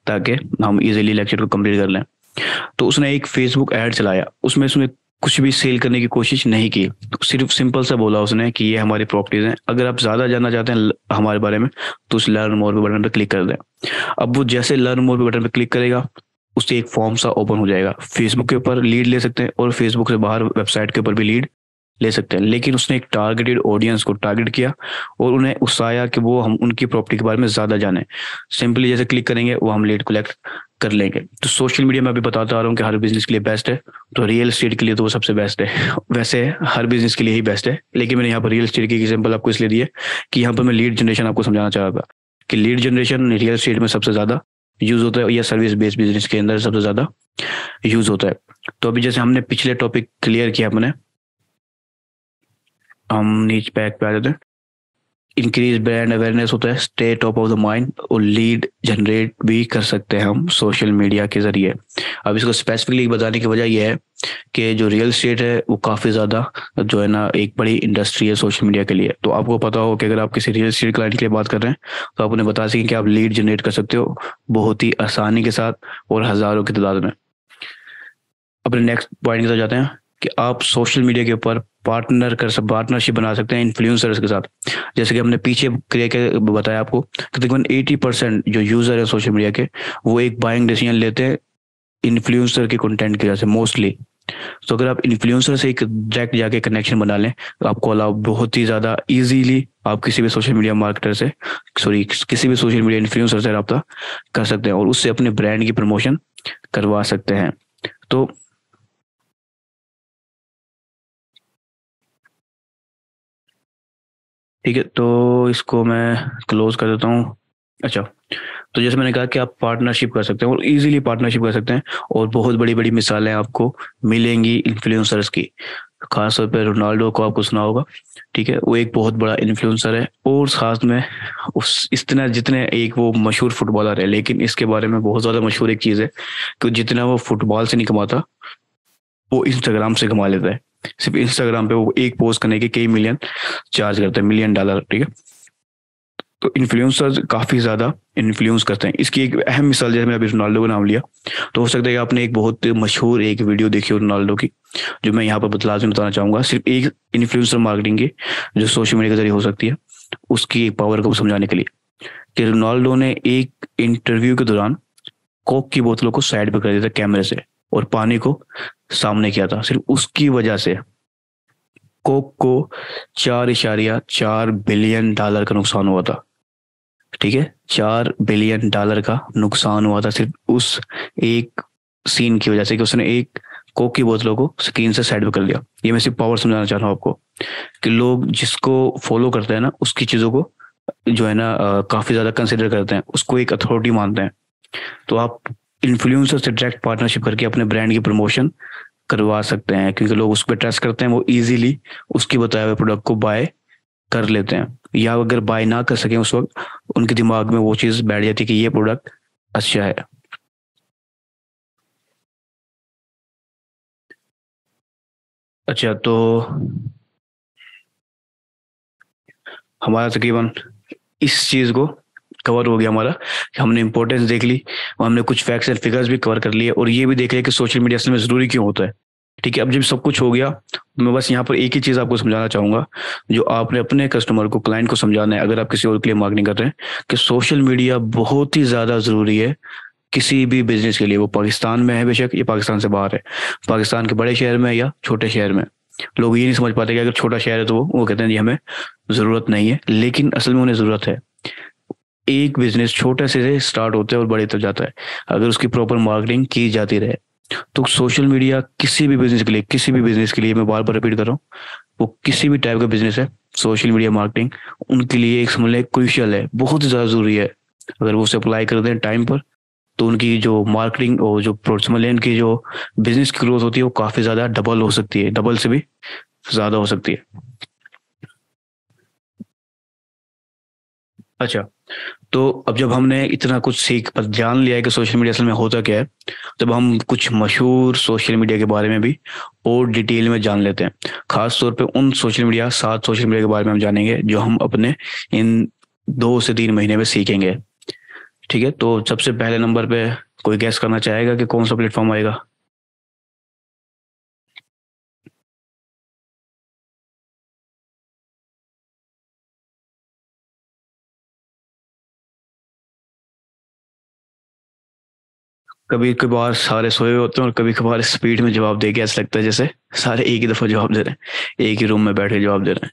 ताकि हम इजीली लेक्चर को कंप्लीट कर लें। तो उसने एक फेसबुक ऐड चलाया, उसमें उसने कुछ भी सेल करने की कोशिश नहीं की, तो सिर्फ सिंपल सा बोला उसने कि ये हमारी प्रॉपर्टीज हैं, अगर आप ज़्यादा जानना चाहते हैं हमारे बारे में तो उस लर्न मोर पे बटन पर क्लिक कर दें। अब वो जैसे लर्न मोर पे बटन पर क्लिक करेगा, उससे एक फॉर्म सा ओपन हो जाएगा। फेसबुक के ऊपर लीड ले सकते हैं और फेसबुक से बाहर वेबसाइट के ऊपर भी लीड ले सकते हैं, लेकिन उसने एक टारगेटेड ऑडियंस को टारगेट किया और उन्हें उकसाया कि वो हम उनकी प्रॉपर्टी के बारे में ज़्यादा जाने। सिंपली जैसे क्लिक करेंगे वो हम लीड कलेक्ट कर लेंगे। तो सोशल मीडिया में अभी बताता आ रहा हूँ कि हर बिजनेस के लिए बेस्ट है, तो रियल एस्टेट के लिए तो वो सबसे बेस्ट है। वैसे हर बिजनेस के लिए ही बेस्ट है, लेकिन मैंने यहाँ पर रियल एस्टेट की एग्जाम्पल आपको इसलिए दी है कि यहाँ पर मैं लीड जनरेशन आपको समझाना चाह रहा था कि लीड जनरेशन रियल एस्टेट में सबसे ज़्यादा यूज़ होता है, या सर्विस बेस्ड बिजनेस के अंदर सबसे ज़्यादा यूज़ होता है। तो अभी जैसे हमने पिछले टॉपिक क्लियर किया अपने, हम नीच पैक पे आ जाते हैं। इंक्रीज ब्रांड अवेयरनेस होता है, stay top of the mind, और लीड जनरेट भी कर सकते हैं हम सोशल मीडिया के जरिए। अब इसको स्पेसिफिकली बताने की वजह यह है कि जो रियल स्टेट है वो काफ़ी ज़्यादा जो है ना एक बड़ी इंडस्ट्री है सोशल मीडिया के लिए। तो आपको पता हो कि अगर आप किसी रियल स्टेट क्लाइंट के लिए बात कर रहे हैं तो आप उन्हें बता सकें कि आप लीड जनरेट कर सकते हो बहुत ही आसानी के साथ और हज़ारों की तादाद में। अपने नेक्स्ट पॉइंट की तरफ जाते हैं कि आप सोशल मीडिया के ऊपर पार्टनरशिप बना सकते हैं इन्फ्लुएंसर्स के साथ। जैसे कि हमने पीछे क्रिया के बताया आपको कि तकरीबन 80% जो यूज़र है सोशल मीडिया के वो एक बाइंग डिसीजन लेते हैं इन्फ्लुएंसर के कंटेंट की वजह से मोस्टली। तो अगर आप इन्फ्लुएंसर से एक डायरेक्ट जाके कनेक्शन बना लें तो आपको अलाउ बहुत ही ज़्यादा इजीली आप किसी भी सोशल मीडिया मार्केटर से किसी भी सोशल मीडिया इन्फ्लुएंसर से रब्ता कर सकते हैं और उससे अपने ब्रांड की प्रमोशन करवा सकते हैं। तो ठीक है, तो इसको मैं क्लोज कर देता हूँ। अच्छा, तो जैसे मैंने कहा कि आप पार्टनरशिप कर सकते हैं और इजीली पार्टनरशिप कर सकते हैं और बहुत बड़ी बड़ी मिसालें आपको मिलेंगी इन्फ्लुएंसर्स की। खासतौर पर रोनाल्डो को आपको सुना होगा, ठीक है, वो एक बहुत बड़ा इन्फ्लुएंसर है और साथ में उस इस तरह जितने एक वो मशहूर फुटबॉलर है, लेकिन इसके बारे में बहुत ज़्यादा मशहूर एक चीज़ है कि जितना वो फुटबॉल से नहीं कमाता वो इंस्टाग्राम से कमा लेता है। सिर्फ इंस्टाग्राम पे वो एक पोस्ट करने के कई मिलियन चार्ज करते हैं, $1 मिलियन, ठीक है। तो इन्फ्लुएंसर्स काफ़ी ज़्यादा इन्फ्लुएंस करते हैं। इसकी एक अहम मिसाल जैसे मैंने अभी रोनाल्डो का नाम लिया तो हो सकता है कि आपने एक बहुत मशहूर एक वीडियो देखी हो रोनाल्डो की, जो मैं यहाँ पर बताना चाहूँगा सिर्फ एक इन्फ्लुएंसर मार्केटिंग की जो सोशल मीडिया के जरिए हो सकती है उसकी एक पावर को समझाने के लिए, कि रोनाल्डो ने एक इंटरव्यू के दौरान कोक की बोतलों को साइड पर कर दिया था कैमरे से और पानी को सामने किया था। सिर्फ उसकी वजह से कोक को 4.4 बिलियन डॉलर का नुकसान हुआ था, ठीक है। $4 बिलियन का नुकसान हुआ था सिर्फ उस एक सीन की वजह से कि उसने एक कोक की बोतलों को स्क्रीन से साइड पे कर दिया। ये मैं सिर्फ पावर समझाना चाह रहा हूँ आपको कि लोग जिसको फॉलो करते हैं ना उसकी चीज़ों को जो है ना काफ़ी ज़्यादा कंसिडर करते हैं, उसको एक अथॉरिटी मानते हैं। तो आप इन्फ्लुएंसर से डायरेक्ट पार्टनरशिप करके अपने ब्रांड की प्रमोशन करवा सकते हैं क्योंकि लोग उस पर ट्रस्ट करते हैं, वो इजीली उसकी बताए हुए प्रोडक्ट को बाय कर लेते हैं, या अगर बाय ना कर सकें उस वक्त उनके दिमाग में वो चीज़ बैठ जाती है कि ये प्रोडक्ट अच्छा है। अच्छा, तो हमारा तकरीबन इस चीज़ को कवर हो गया हमारा कि हमने इंपॉर्टेंस देख ली और हमने कुछ फैक्ट्स एंड फिगर्स भी कवर कर लिए और ये भी देख लिया कि सोशल मीडिया असल में ज़रूरी क्यों होता है। ठीक है, अब जब सब कुछ हो गया तो मैं बस यहाँ पर एक ही चीज़ आपको समझाना चाहूँगा जो आपने अपने कस्टमर को क्लाइंट को समझाना है अगर आप किसी और के लिए मार्केटिंग कर रहे हैं, कि सोशल मीडिया बहुत ही ज़्यादा ज़रूरी है किसी भी बिजनेस के लिए। वो पाकिस्तान में है बेशक, ये पाकिस्तान से बाहर है, पाकिस्तान के बड़े शहर में या छोटे शहर में। लोग ये नहीं समझ पाते कि अगर छोटा शहर है तो वो कहते हैं जी हमें ज़रूरत नहीं है, लेकिन असल में उन्हें ज़रूरत है। एक बिजनेस छोटे से स्टार्ट होता है और बड़े तक जाता है अगर उसकी प्रॉपर मार्केटिंग की जाती रहे। तो सोशल मीडिया किसी भी बिजनेस के लिए मैं बार बार रिपीट कर रहा हूँ, वो किसी भी टाइप का बिजनेस है, सोशल मीडिया मार्केटिंग उनके लिए एक समझ लें क्रूशियल है, बहुत ही ज़्यादा ज़रूरी है। अगर वो उसे अप्लाई कर दें टाइम पर तो उनकी जो मार्केटिंग और जो समझ लें उनकी जो बिजनेस की ग्रोथ होती है वो काफ़ी ज़्यादा डबल हो सकती है, डबल से भी ज़्यादा हो सकती है। अच्छा, तो अब जब हमने इतना कुछ सीख पर जान लिया है कि सोशल मीडिया असल में होता क्या है, तब हम कुछ मशहूर सोशल मीडिया के बारे में भी और डिटेल में जान लेते हैं। खास तौर पे उन सात सोशल मीडिया के बारे में हम जानेंगे जो हम अपने इन 2 से 3 महीने में सीखेंगे। ठीक है, तो सबसे पहले नंबर पे कोई गैस करना चाहेगा कि कौन सा प्लेटफॉर्म आएगा? कभी कभार सारे सोए होते हैं और कभी कभार स्पीड में जवाब दे के ऐसा लगता है जैसे सारे एक ही दफा जवाब दे रहे हैं, एक ही रूम में बैठे जवाब दे रहे हैं।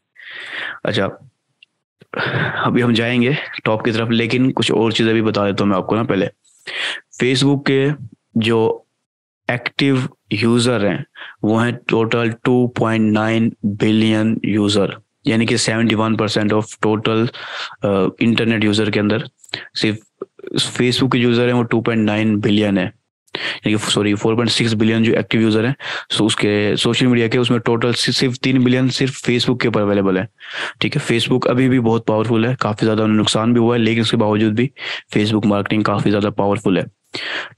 अच्छा, अभी हम जाएंगे टॉप की तरफ, लेकिन कुछ और चीज़ें भी बता देता हूँ मैं आपको ना। पहले फेसबुक के जो एक्टिव यूज़र हैं वो हैं टोटल 2.9 बिलियन यूज़र, यानी कि 71% ऑफ टोटल इंटरनेट यूज़र के अंदर सिर्फ फेसबुक के यूज़र हैं वो 2.9 बिलियन है। यानी कि सॉरी 4.6 बिलियन जो एक्टिव यूजर हैं, सो उसके सोशल मीडिया के, उसमें टोटल सिर्फ 3 बिलियन सिर्फ फेसबुक के ऊपर अवेलेबल है। ठीक है, फेसबुक अभी भी बहुत पावरफुल है, काफ़ी ज़्यादा नुकसान भी हुआ है, लेकिन उसके बावजूद भी फेसबुक मार्केटिंग काफ़ी ज़्यादा पावरफुल है।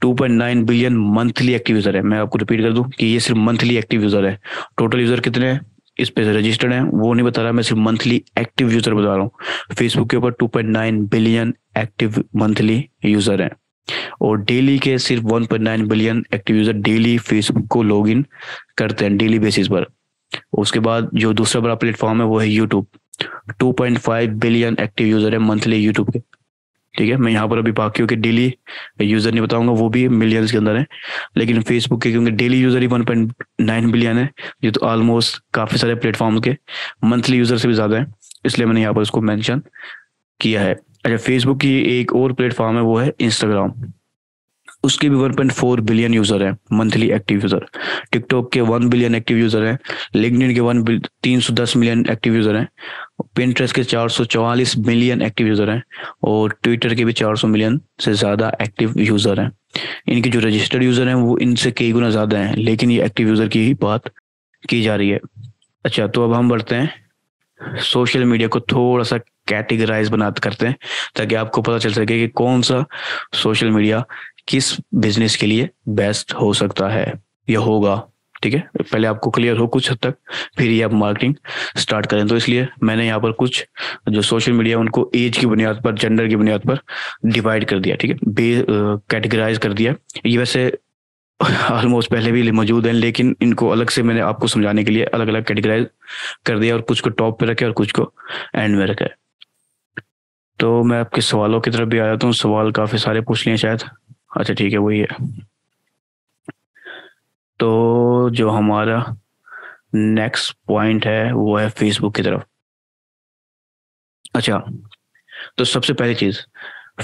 2.9 बिलियन मंथली एक्टिव यूज़र है। मैं आपको रिपीट कर दूं कि ये सिर्फ मंथली एक्टिव यूज़र है। टोटल यूज़र कितने हैं इस पे रजिस्टर्ड हैं वो नहीं बता रहा, मैं सिर्फ मंथली एक्टिव यूज़र बता रहा हूँ। फेसबुक के ऊपर 2.9 बिलियन एक्टिव मंथली यूज़र हैं, और डेली के सिर्फ 1.9 billion active user daily Facebook को लॉगिन करते हैं डेली बेसिस पर। उसके बाद जो दूसरा बड़ा प्लेटफॉर्म है वो है यूट्यूब। 2.5 बिलियन एक्टिव यूज़र है मंथली यूट्यूब के। ठीक है, मैं यहाँ पर अभी बाकियों के डेली यूज़र नहीं बताऊंगा, वो भी मिलियंस के अंदर है, लेकिन फेसबुक के क्योंकि डेली यूज़र ही 1.9 बिलियन है, ये तो ऑलमोस्ट काफ़ी सारे प्लेटफॉर्म के मंथली यूज़र से भी ज़्यादा है, इसलिए मैंने यहाँ पर उसको मेंशन किया है। अच्छा, फेसबुक की एक और प्लेटफॉर्म है वो है इंस्टाग्राम। उसके भी 1.4 बिलियन यूजर हैं मंथली एक्टिव यूजर। टिकटॉक के 1 बिलियन एक्टिव यूजर हैं। लिंक्डइन के 310 मिलियन एक्टिव यूजर हैं। पिंटरेस्ट के 444 मिलियन एक्टिव यूजर हैं, और ट्विटर के भी 400 मिलियन से ज़्यादा एक्टिव यूजर हैं। इनके जो रजिस्टर्ड यूजर हैं वो इनसे कई गुना ज़्यादा हैं, लेकिन ये एक्टिव यूजर की ही बात की जा रही है। अच्छा, तो अब हम बढ़ते हैं सोशल मीडिया को थोड़ा सा कैटेगराइज बनाते करते हैं, ताकि आपको पता चल सके कि कौन सा सोशल मीडिया किस बिजनेस के लिए बेस्ट हो सकता है या होगा। ठीक है, पहले आपको क्लियर हो कुछ हद तक, फिर ये आप मार्केटिंग स्टार्ट करें। तो इसलिए मैंने यहाँ पर कुछ जो सोशल मीडिया उनको एज की बुनियाद पर, जेंडर की बुनियाद पर डिवाइड कर दिया। ठीक है, कैटेगराइज कर दिया। ये वैसे ऑलमोस्ट पहले भी मौजूद हैं, लेकिन इनको अलग से मैंने आपको समझाने के लिए अलग अलग कैटेगराइज कर दिया, और कुछ को टॉप पे रखे और कुछ को एंड में रखा है। तो मैं आपके सवालों की तरफ भी आ जाता हूँ। सवाल काफ़ी सारे पूछ लिए शायद। अच्छा ठीक है, वही है। तो जो हमारा नेक्स्ट पॉइंट है वो है फेसबुक की तरफ। अच्छा, तो सबसे पहली चीज़,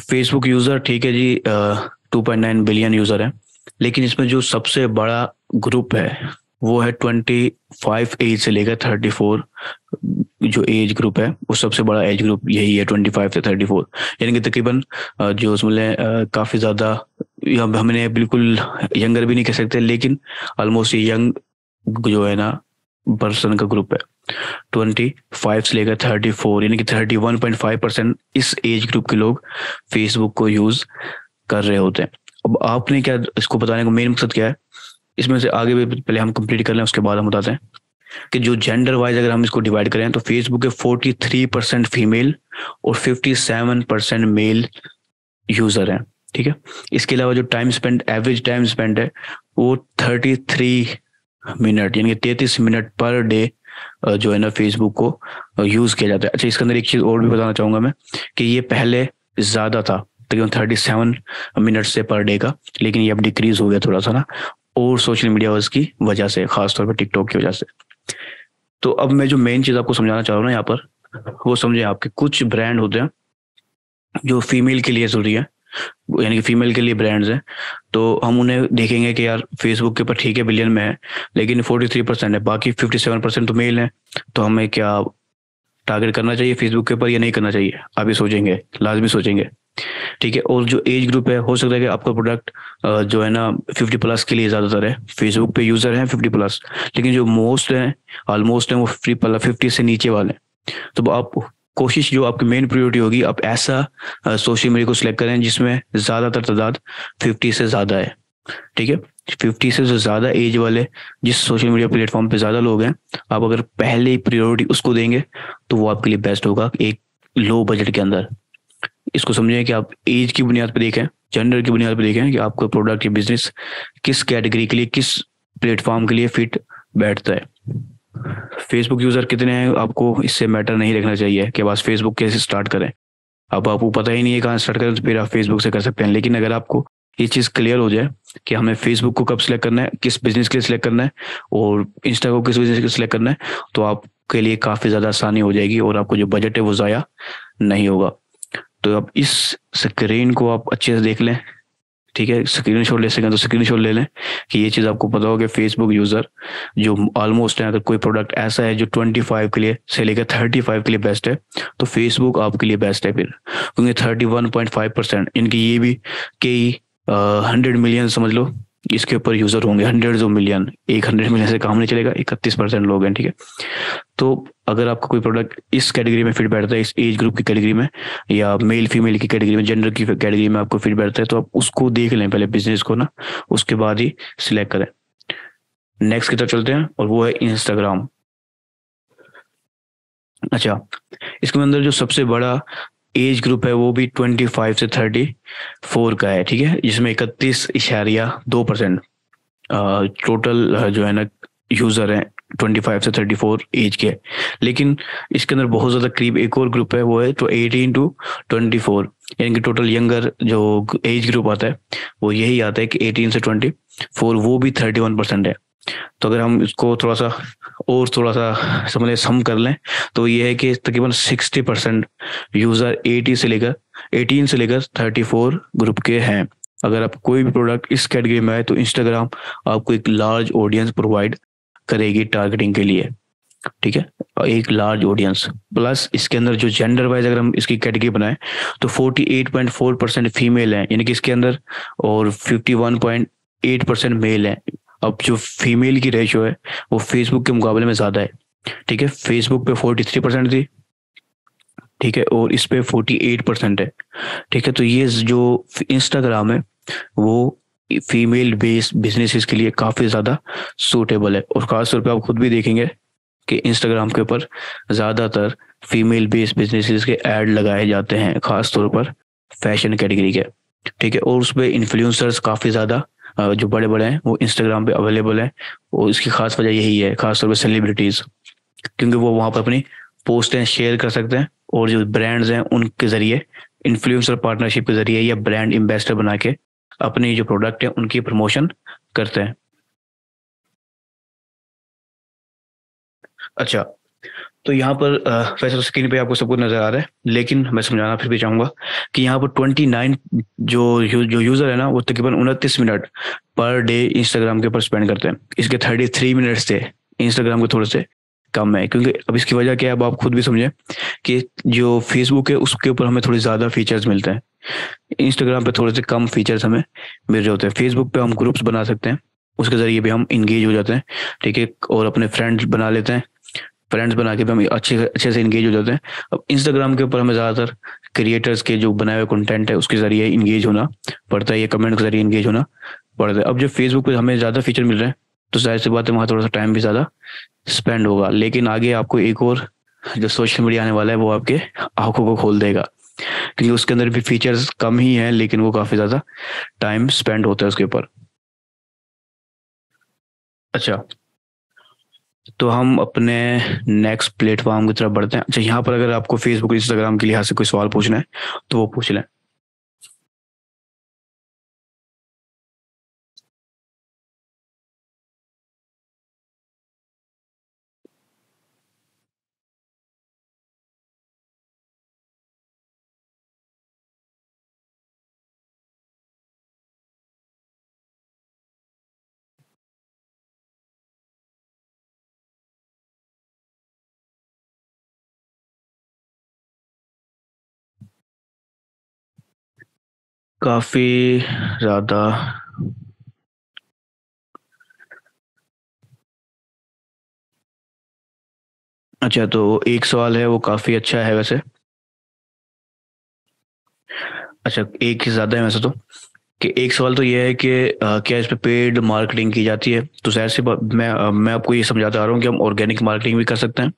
फेसबुक यूज़र ठीक है जी, 2.9 बिलियन यूज़र है, लेकिन इसमें जो सबसे बड़ा ग्रुप है वो है 25 एज से लेकर 34। जो एज ग्रुप है वो सबसे बड़ा एज ग्रुप यही है, 25 से 34। यानी कि तकरीबन जो उसमें काफ़ी ज़्यादा, हमने बिल्कुल यंगर भी नहीं कह सकते, लेकिन ऑलमोस्ट यंग जो है ना पर्सन का ग्रुप है 25 से लेकर 34, यानी कि 31.5% इस एज ग्रुप के लोग फेसबुक को यूज़ कर रहे होते हैं। अब आपने क्या इसको बताने का मेन मकसद क्या है, इसमें से आगे भी पहले हम कंप्लीट कर लें, उसके बाद हम बताते हैं कि जो जेंडर वाइज अगर हम इसको डिवाइड करें तो फेसबुक के 43% फीमेल और 57% मेल यूजर हैं। ठीक है, इसके अलावा जो time spend, average time spend है वो 33 मिनट, यानी कि 33 मिनट पर डे जो है ना फेसबुक को यूज किया जाता है। अच्छा, इसके अंदर एक चीज और भी बताना चाहूंगा मैं, कि ये पहले ज्यादा था तकरीबन 37 मिनट से पर डे का, लेकिन ये अब डिक्रीज हो गया थोड़ा सा ना, और सोशल मीडिया की वजह से, खासतौर पर टिकटॉक की वजह से। तो अब मैं जो मेन चीज आपको समझाना चाह रहा हूँ ना यहाँ पर, वो समझे। आपके कुछ ब्रांड होते हैं जो फीमेल के लिए जरूरी है, यानी कि फीमेल के लिए ब्रांड्स हैं, तो हम उन्हें देखेंगे कि यार फेसबुक के ऊपर ठीक है बिलियन में है, लेकिन 43% है, बाकी 57% तो मेल है। तो हमें क्या टारगेट करना चाहिए फेसबुक के ऊपर या नहीं करना चाहिए, आप ये सोचेंगे, लाजमी सोचेंगे। ठीक है, और जो एज ग्रुप है, हो सकता है कि आपका प्रोडक्ट जो है ना 50+ के लिए ज़्यादातर है, फेसबुक पे यूज़र हैं 50+, लेकिन जो मोस्ट हैं, ऑलमोस्ट हैं, वो 50 से नीचे वाले हैं। तो आप कोशिश, जो आपकी मेन प्रायोरिटी होगी, आप ऐसा सोशल मीडिया को सिलेक्ट करें जिसमें ज़्यादातर तादाद 50 से ज़्यादा है। ठीक है, 50 से जो ज़्यादा एज वाले जिस सोशल मीडिया प्लेटफॉर्म पे ज़्यादा लोग हैं, आप अगर पहले ही प्रायोरिटी उसको देंगे तो वो आपके लिए बेस्ट होगा एक लो बजट के अंदर। इसको समझें कि आप एज की बुनियाद पर देखें, जेंडर की बुनियाद पर देखें कि आपका प्रोडक्ट या बिजनेस किस कैटेगरी के लिए, किस प्लेटफॉर्म के लिए फिट बैठता है। फेसबुक यूज़र कितने हैं आपको इससे मैटर नहीं रखना चाहिए कि बस फेसबुक कैसे स्टार्ट करें। अब आपको पता ही नहीं है कहाँ स्टार्ट करें, तो फिर आप फेसबुक से कर सकते हैं। लेकिन अगर आपको ये चीज़ क्लियर हो जाए कि हमें फेसबुक को कब सिलेक्ट करना है, किस बिजनेस के लिए सिलेक्ट करना है, और इंस्टा को किस बिजनेस के लिए सिलेक्ट करना है, तो आपके लिए काफ़ी ज़्यादा आसानी हो जाएगी, और आपको जो बजट है वो ज़ाया नहीं होगा। तो आप इस स्क्रीन को आप अच्छे से देख लें। ठीक है, स्क्रीनशॉट ले सकें तो स्क्रीनशॉट ले लें कि ये चीज़ आपको पता हो कि फेसबुक यूज़र जो ऑलमोस्ट है, अगर कोई प्रोडक्ट ऐसा है जो 25 के लिए से लेकर 35 के लिए बेस्ट है, तो फेसबुक आपके लिए बेस्ट है फिर, क्योंकि 31.5% इनकी ये भी कई 100 मिलियन समझ लो, इसके ऊपर यूजर होंगे, 100 मिलियन, एक 100 मिलियन से काम नहीं चलेगा, 31% लोग हैं, ठीक है। तो अगर आपका कोई प्रोडक्ट इस कैटेगरी में फिट बैठता है, इस एज ग्रुप की कैटेगरी में, या मेल फीमेल की कैटेगरी में, जेंडर की कैटेगरी में आपको फिट बैठता है, तो आप उसको देख लें पहले बिजनेस को ना, उसके बाद ही सिलेक्ट करें। नेक्स्ट की तरफ चलते हैं, और वो है इंस्टाग्राम। अच्छा, इसके अंदर जो सबसे बड़ा एज ग्रुप है वो भी 25 से 34 का है, ठीक है, जिसमें 31.2% टोटल जो है ना यूजर हैं 25 से 34 एज के। लेकिन इसके अंदर बहुत ज्यादा करीब एक और ग्रुप है, वो है तो 18 to 24, यानी कि टोटल यंगर जो एज ग्रुप आता है वो यही आता है कि 18 से 24, वो भी 31% है। तो अगर हम इसको थोड़ा सा समझ सम कर लें, तो ये है कि तकरीबन 60% यूजर 18 से लेकर 34 ग्रुप के हैं। अगर आप कोई भी प्रोडक्ट इस कैटेगरी में है तो इंस्टाग्राम आपको एक लार्ज ऑडियंस प्रोवाइड करेगी टारगेटिंग के लिए, ठीक है, एक लार्ज ऑडियंस। प्लस इसके अंदर जो जेंडर वाइज अगर हम इसकी कैटेगरी बनाए तो 48.4% फीमेल है, यानी कि इसके अंदर, और 51.8% मेल है। अब जो फीमेल की रेशियो है वो फेसबुक के मुकाबले में ज्यादा है, ठीक है, फेसबुक पे 43% थी, ठीक है, और इस पे 48% है, ठीक है। तो ये जो इंस्टाग्राम है वो फीमेल बेस्ड बिजनेसेस के लिए काफी ज्यादा सूटेबल है, और खासतौर पे आप खुद भी देखेंगे कि इंस्टाग्राम के ऊपर ज्यादातर फीमेल बेस्ड बिजनेसेस के ऐड लगाए जाते हैं, खासतौर पर फैशन कैटेगरी के, ठीक है। और उसपे इन्फ्लुएंसर्स काफी ज्यादा जो बड़े बड़े हैं वो इंस्टाग्राम पे अवेलेबल है, और इसकी खास वजह यही है, खासतौर पर सेलिब्रिटीज, क्योंकि वो वहां पर अपनी पोस्टें शेयर कर सकते हैं, और जो ब्रांड्स हैं उनके जरिए, इन्फ्लुएंसर पार्टनरशिप के जरिए या ब्रांड एम्बेसडर बना के अपने जो प्रोडक्ट है उनकी प्रमोशन करते हैं। अच्छा, तो यहाँ पर वैसे तो स्क्रीन पे आपको सब कुछ नजर आ रहा है, लेकिन मैं समझाना फिर भी चाहूंगा कि यहाँ पर 29 जो यूजर है ना वो तकरीबन 29 मिनट पर डे इंस्टाग्राम के ऊपर स्पेंड करते हैं। इसके 33 मिनट से इंस्टाग्राम के थोड़े से कम है, क्योंकि अब इसकी वजह क्या है, अब आप खुद भी समझे कि जो फेसबुक है उसके ऊपर हमें थोड़ी ज्यादा फीचर्स मिलते हैं, इंस्टाग्राम पे थोड़े से कम फीचर्स हमें मिल रहे होते हैं। फेसबुक पे हम ग्रुप्स बना सकते हैं, उसके जरिए भी हम इंगेज हो जाते हैं, ठीक है, और अपने फ्रेंड्स बना लेते हैं, फ्रेंड्स बना के भी हम अच्छे अच्छे से इंगेज हो जाते हैं। अब इंस्टाग्राम के ऊपर हमें ज़्यादातर क्रिएटर्स के जो बनाए हुए कंटेंट है उसके जरिए इंगेज होना पड़ता है, या कमेंट के जरिए इंगेज होना पड़ता है। अब जो फेसबुक पे हमें ज़्यादा फीचर मिल रहे हैं तो जाहिर सी बात है वहाँ थोड़ा सा टाइम भी ज़्यादा स्पेंड होगा, लेकिन आगे आपको एक और जो सोशल मीडिया आने वाला है वो आपके आंखों को खोल देगा, क्योंकि उसके अंदर भी फीचर्स कम ही हैं लेकिन वो काफ़ी ज़्यादा टाइम स्पेंड होता है उसके ऊपर। अच्छा, तो हम अपने नेक्स्ट प्लेटफॉर्म की तरफ बढ़ते हैं। अच्छा, यहाँ पर अगर आपको फेसबुक इंस्टाग्राम के लिहाज से कोई सवाल पूछना है तो वो पूछ लें। काफी ज्यादा। अच्छा, तो एक सवाल है वो काफी अच्छा है वैसे। अच्छा, एक ही ज्यादा है वैसे तो, कि एक सवाल तो ये है कि क्या इस पे पेड मार्केटिंग की जाती है, तो जाहिर सी बात मैं आपको ये समझाता आ रहा हूँ कि हम ऑर्गेनिक मार्केटिंग भी कर सकते हैं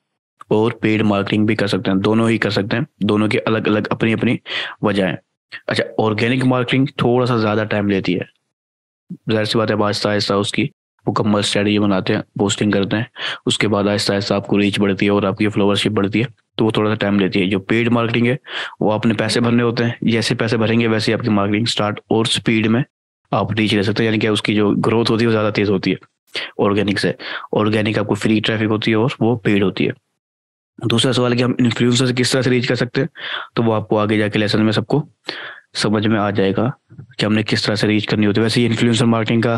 और पेड मार्केटिंग भी कर सकते हैं, दोनों ही कर सकते हैं, दोनों की अलग अलग अपनी अपनी वजह है। अच्छा, ऑर्गेनिक मार्केटिंग थोड़ा सा ज्यादा टाइम लेती है, जाहिर सी बात है, आहिस्ता आहिस्ता उसकी मुकम्मल स्ट्रेटजी बनाते हैं, पोस्टिंग करते हैं, उसके बाद आहिस्ता आहिस्ता आपको रीच बढ़ती है और आपकी फॉलोवरशिप बढ़ती है, तो वो थोड़ा सा टाइम लेती है। जो पेड मार्केटिंग है वो आपने पैसे भरने होते हैं, जैसे पैसे भरेंगे वैसे ही आपकी मार्केटिंग स्टार्ट और स्पीड में आप रीच ले सकते हैं, यानी कि उसकी जो ग्रोथ होती है वो ज़्यादा तेज़ होती है ऑर्गेनिक से। ऑर्गेनिक आपको फ्री ट्रैफिक होती है और वो पेड होती है। दूसरा सवाल है कि हम इन्फ्लुएंसर से किस तरह से रीच कर सकते हैं, तो वो आपको आगे जाके लेसन में सबको समझ में आ जाएगा कि हमने किस तरह से रीच करनी होती है। वैसे ये इन्फ्लुएंसर मार्केटिंग का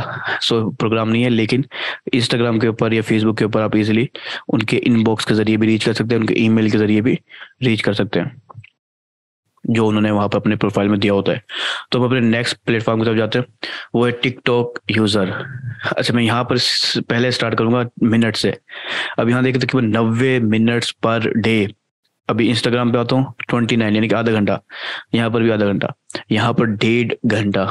प्रोग्राम नहीं है, लेकिन इंस्टाग्राम के ऊपर या फेसबुक के ऊपर आप इजीली उनके इनबॉक्स के जरिए भी रीच कर सकते हैं, उनके ईमेल के जरिए भी रीच कर सकते हैं। जो उन्होंने वहाँ पर अपने प्रोफाइल में दिया होता है। तो हम अपने नेक्स्ट प्लेटफॉर्म की तरफ जाते हैं, वो है टिकटॉक यूज़र। अच्छा, मैं यहाँ पर पहले स्टार्ट करूँगा मिनट से। अब यहाँ देखिए तकरीबन 90 मिनट्स पर डे। अभी इंस्टाग्राम पे आता हूँ 29, यानी कि आधा घंटा। यहाँ पर भी आधा घंटा, यहाँ पर 1.5 घंटा।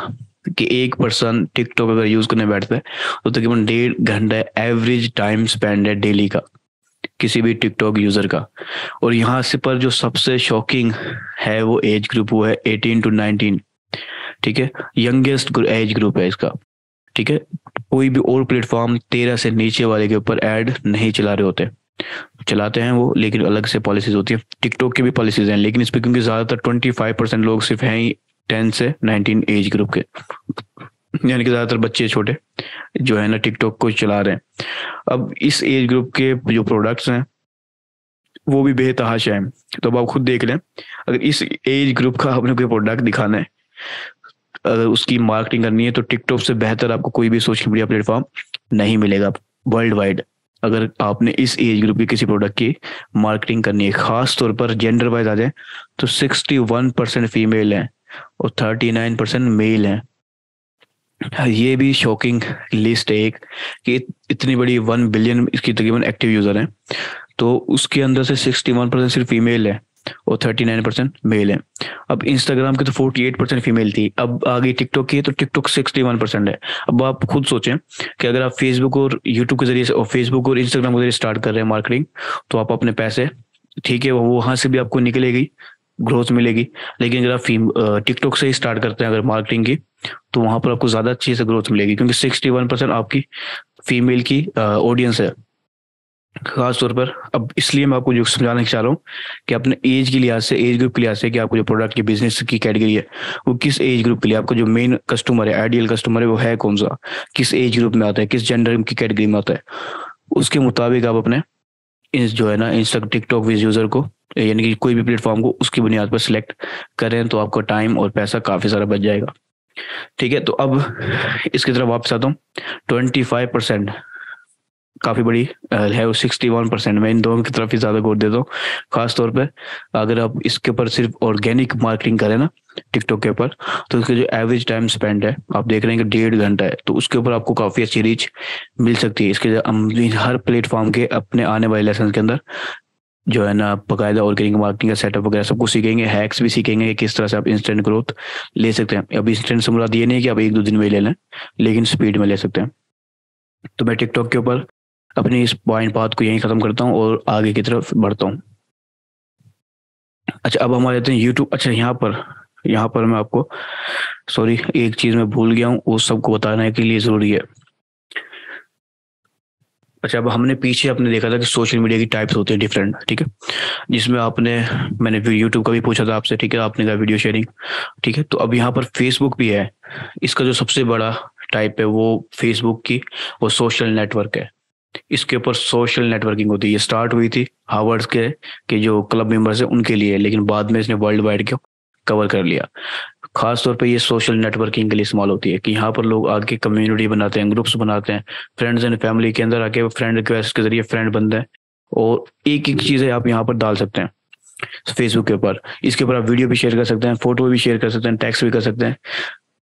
कि एक पर्सन टिकटॉक अगर यूज करने बैठता है तो तकरीबन 1.5 घंटा एवरेज टाइम स्पेंड है डेली का, किसी भी टिकटॉक यूजर का। और यहाँ से पर जो सबसे शॉकिंग है वो एज ग्रुप, वो है 18 to 19। ठीक है, यंगेस्ट एज ग्रुप है इसका। ठीक है, कोई भी और प्लेटफॉर्म 13 से नीचे वाले के ऊपर ऐड नहीं चला रहे होते। चलाते हैं वो, लेकिन अलग से पॉलिसीज होती है। टिकटॉक की भी पॉलिसीज हैं, लेकिन इस पर क्योंकि ज्यादातर 25% लोग सिर्फ हैं ही 10 से 19 एज ग्रुप के, यानी कि ज्यादातर बच्चे छोटे जो है ना टिकटॉक को चला रहे हैं। अब इस एज ग्रुप के जो प्रोडक्ट्स हैं वो भी बेतहाशा है। तो अब आप खुद देख लें, अगर इस एज ग्रुप का आपने कोई प्रोडक्ट दिखाना है, अगर उसकी मार्केटिंग करनी है, तो टिकटॉक से बेहतर आपको कोई भी सोशल मीडिया प्लेटफॉर्म नहीं मिलेगा वर्ल्ड वाइड। अगर आपने इस एज ग्रुप के किसी प्रोडक्ट की मार्केटिंग करनी है, खास तौर पर जेंडर वाइज आ जाए तो 61% फीमेल हैं और 39% मेल हैं। ये भी शॉकिंग लिस्ट है एक, कि इतनी बड़ी 1 बिलियन इसकी तकरीबन एक्टिव यूजर हैं, तो उसके अंदर से 61% सिर्फ फीमेल है और 39% मेल है। अब इंस्टाग्राम की तो 48% फीमेल थी, अब आ गई टिकटॉक की, तो टिकटॉक 61% है। अब आप खुद सोचें कि अगर आप फेसबुक और यूट्यूब के जरिए और फेसबुक और इंस्टाग्राम के जरिए स्टार्ट कर रहे हैं मार्केटिंग, तो आप अपने पैसे, ठीक है, वो वहां से भी आपको निकलेगी, ग्रोथ मिलेगी। लेकिन अगर आप टिकटॉक से ही स्टार्ट करते हैं अगर मार्केटिंग की, तो वहां पर आपको ज्यादा अच्छी से ग्रोथ मिलेगी, क्योंकि 61% आपकी फीमेल की ऑडियंस है खास तौर पर। अब इसलिए मैं आपको जो समझाना चाह रहा हूँ कि अपने एज के लिहाज से, एज ग्रुप के लिहाज से, कि आपको जो प्रोडक्ट की बिजनेस की कैटेगरी है वो किस एज ग्रुप के लिए, आपका जो मेन कस्टमर है, आइडियल कस्टमर है, वो है कौन सा, किस एज ग्रुप में आता है, किस जेंडर की कैटेगरी में आता है, उसके मुताबिक आप अपने इस जो है ना इंस्टा टिकटॉक विज यूजर को, यानी कि कोई भी प्लेटफॉर्म को उसकी बुनियाद पर सिलेक्ट करें, तो आपका टाइम और पैसा काफी सारा बच जाएगा। ठीक है, तो अब इसकी तरफ वापस आता हूँ। 25% काफी बड़ी है, वो 61%। मैं इन दोनों की तरफ ही ज्यादा गौर देता हूँ। खास तौर पे अगर आप इसके ऊपर सिर्फ ऑर्गेनिक मार्केटिंग करें ना टिकटॉक के ऊपर, तो उसके जो एवरेज टाइम स्पेंड है आप देख रहे हैं कि 1.5 घंटा है, तो उसके ऊपर आपको काफी अच्छी रीच मिल सकती है। इसके हर प्लेटफॉर्म के अपने आने वाले लेसन के अंदर जो है ना बाकायदा ऑर्गेनिक मार्केटिंग का सेटअप वगैरह सब कुछ सीखेंगे, हैक्स भी सीखेंगे कि किस तरह से आप इंस्टेंट ग्रोथ ले सकते हैं। अब इंस्टेंट से मुराद ये नहीं कि आप 1-2 दिन में ले लें, लेकिन स्पीड में ले सकते हैं। तो मैं टिकटॉक के ऊपर अपनी इस पॉइंट बात को यहीं खत्म करता हूँ और आगे की तरफ बढ़ता हूँ। अच्छा, अब हम आ जाते हैं यूट्यूब। अच्छा, यहाँ पर मैं आपको, सॉरी, एक चीज मैं भूल गया हूँ, वो सबको बताने के लिए जरूरी है। अच्छा, अब हमने पीछे अपने देखा था कि सोशल मीडिया की टाइप्स होते हैं डिफरेंट, ठीक है, जिसमें मैंने यूट्यूब का भी पूछा था आपसे, ठीक है, आपने कहा वीडियो शेयरिंग, ठीक है। तो अब यहाँ पर फेसबुक भी है। इसका जो सबसे बड़ा टाइप है वो फेसबुक की वो सोशल नेटवर्क है। इसके ऊपर सोशल नेटवर्किंग होती है। ये स्टार्ट हुई थी हार्वर्ड के जो क्लब मेंबर्स हैं उनके लिए, लेकिन बाद में इसने वर्ल्ड वाइड को कवर कर लिया। खास तौर पे ये सोशल नेटवर्किंग के लिए इस्तेमाल होती है, कि यहाँ पर लोग आके कम्युनिटी बनाते हैं, ग्रुप्स बनाते हैं, फ्रेंड्स एंड फैमिली के अंदर आके फ्रेंड रिक्वेस्ट के जरिए फ्रेंड बनते हैं, और एक एक चीजें आप यहाँ पर डाल सकते हैं फेसबुक के ऊपर। इसके ऊपर आप वीडियो भी शेयर कर सकते हैं, फोटो भी शेयर कर सकते हैं, टेक्स्ट भी कर सकते हैं।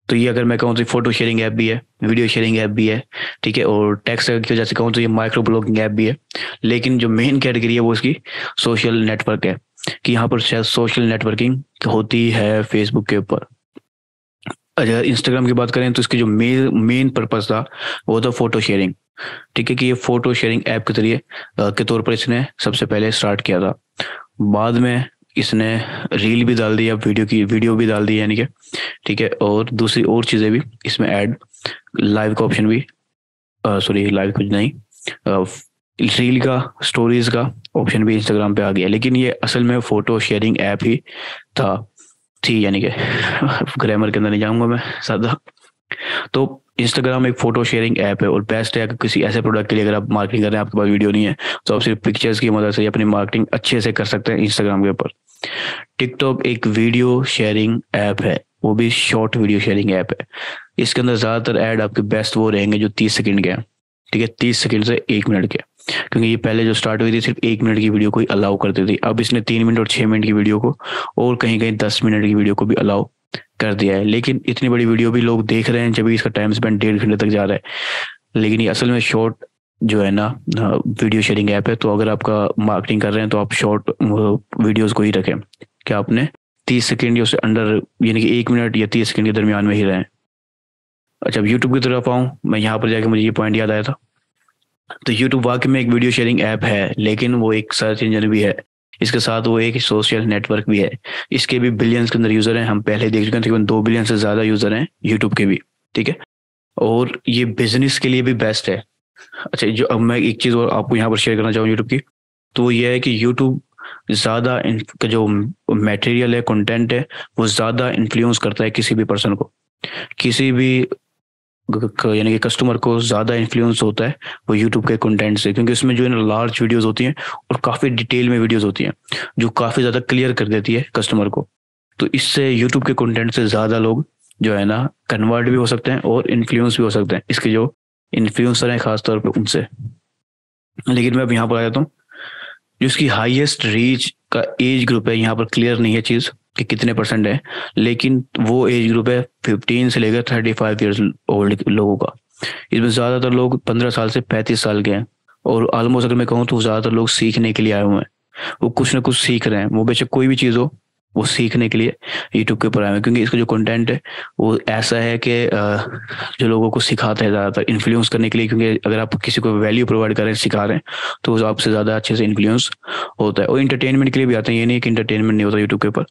तो ये अगर मैं कहूँ तो फोटो शेयरिंग ऐप भी है, वीडियो शेयरिंग ऐप भी है, ठीक है, और टेक्स्ट की वजह से कहूँ तो ये माइक्रो ब्लॉगिंग ऐप भी है। लेकिन जो मेन कैटेगरी है वो इसकी सोशल नेटवर्क है, कि यहाँ पर शायद सोशल नेटवर्किंग होती है फेसबुक के ऊपर। अगर इंस्टाग्राम की बात करें तो इसकी जो मेन पर्पस था वो था फोटो शेयरिंग, ठीक है, कि ये फोटो शेयरिंग ऐप के जरिए के तौर पर इसने सबसे पहले स्टार्ट किया था। बाद में इसने रील भी डाल दी, अब वीडियो भी डाल दी, यानी कि, ठीक है, और दूसरी और चीजें भी इसमें ऐड, लाइव का ऑप्शन भी, सॉरी लाइव कुछ नहीं, रील का, स्टोरीज का ऑप्शन भी इंस्टाग्राम पे आ गया। लेकिन ये असल में फोटो शेयरिंग ऐप ही थी, यानी कि ग्रामर के अंदर नहीं जाऊंगा मैं, सादा। तो इंस्टाग्राम एक फोटो शेयरिंग ऐप है और बेस्ट है। अगर किसी ऐसे प्रोडक्ट के लिए अगर आप मार्केटिंग कर रहे हैं, आपके पास वीडियो नहीं है, तो आप सिर्फ पिक्चर्स की मदद से अपनी मार्केटिंग अच्छे से कर सकते हैं इंस्टाग्राम के ऊपर। टिकटॉक एक वीडियो शेयरिंग ऐप है, वो भी शॉर्ट वीडियो शेयरिंग ऐप है। इसके अंदर ज्यादातर ऐड आपके बेस्ट वो रहेंगे जो 30 सेकंड के हैं, ठीक है, 30 सेकंड से 1 मिनट के, क्योंकि ये पहले जो स्टार्ट हुई थी सिर्फ 1 मिनट की वीडियो को ही अलाउ करती थी। अब इसने 3 मिनट और 6 मिनट की वीडियो को और कहीं कहीं 10 मिनट की वीडियो को भी अलाउ कर दिया है। लेकिन इतनी बड़ी वीडियो भी लोग देख रहे हैं जब भी इसका टाइम स्पेंड 1.5 घंटे तक जा रहा है। लेकिन ये असल में शॉर्ट जो है ना वीडियो शेयरिंग ऐप है, तो अगर आपका मार्केटिंग कर रहे हैं तो आप शॉर्ट वीडियोस को ही रखें कि आपने 30 सेकंड या उससे अंडर, यानी कि 1 मिनट या 30 सेकंड के दरमियान में ही रहें। अच्छा, अब यूट्यूब की तरफ आऊँ, मैं यहाँ पर जाके मुझे ये पॉइंट याद आया था। तो यूट्यूब वाकई में एक वीडियो शेयरिंग ऐप है, लेकिन वो एक सर्च इंजन भी है, इसके साथ वो एक सोशल नेटवर्क भी है। इसके भी बिलियंस के अंदर यूजर हैं, हम पहले देख चुके हैं, तकरीबन 2 बिलियन से ज्यादा यूजर हैं यूट्यूब के भी, ठीक है। और ये बिजनेस के लिए भी बेस्ट है। अच्छा, जो अब मैं एक चीज और आपको यहाँ पर शेयर करना चाहूँ यूट्यूब की, तो वो ये है कि यूट्यूब ज्यादा जो मटेरियल है, कंटेंट है, वो ज्यादा इन्फ्लुएंस करता है किसी भी पर्सन को, किसी भी यानी कि कस्टमर को ज़्यादा इन्फ्लुएंस होता है वो यूट्यूब के कंटेंट से, क्योंकि उसमें जो है ना लार्ज वीडियोस होती हैं और काफ़ी डिटेल में वीडियोस होती हैं जो काफ़ी ज़्यादा क्लियर कर देती है कस्टमर को। तो इससे यूट्यूब के कंटेंट से ज़्यादा लोग जो है ना कन्वर्ट भी हो सकते हैं और इन्फ्लुएंस भी हो सकते हैं इसके जो इन्फ्लुएंसर हैं खासतौर पर उनसे। लेकिन मैं अब यहाँ पर आ जाता हूँ, जो इसकी हाईएस्ट रीच का एज ग्रुप है, यहाँ पर क्लियर नहीं है चीज़ कि कितने परसेंट है, लेकिन वो एज ग्रुप है 15 से लेकर 35 ईयर्स ओल्ड लोगों का। इसमें ज़्यादातर लोग 15 साल से 35 साल के हैं, और ऑलमोस्ट अगर मैं कहूँ तो ज़्यादातर लोग सीखने के लिए आए हुए हैं, वो कुछ ना कुछ सीख रहे हैं, वो बेशक कोई भी चीज़ हो, वो सीखने के लिए यूट्यूब के ऊपर आए हुए हैं, क्योंकि इसका जो कंटेंट है वो ऐसा है कि जो लोगों को सिखाता है ज़्यादातर इन्फ्लुएंस करने के लिए, क्योंकि अगर आप किसी को वैल्यू प्रोवाइड कर रहे हैं, सिखा रहे हैं, तो वो आपसे ज़्यादा अच्छे से इन्फ्लुएंस होता है। और इंटरटेनमेंट के लिए भी आते हैं, ये नहीं कि इंटरटेनमेंट नहीं होता यूट्यूब के ऊपर।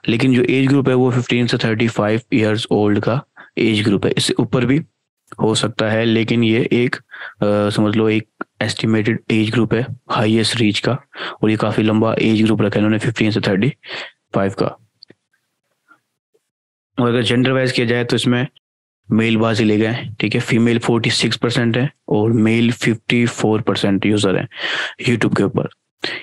लेकिन जो एज ग्रुप है वो 15 से 35 ईयर्स ओल्ड का एज ग्रुप है, इससे ऊपर भी हो सकता है, लेकिन ये एक समझ लो एक एस्टिमेटेड एज ग्रुप है हाईएस्ट रीच का, और ये काफ़ी लंबा एज ग्रुप रखा है इन्होंने 15 से 35 का। और अगर जेंडर वाइज किया जाए तो इसमें मेल बाजी ले गए, ठीक है, फीमेल 46% है और मेल 54% यूज़र है यूट्यूब के ऊपर।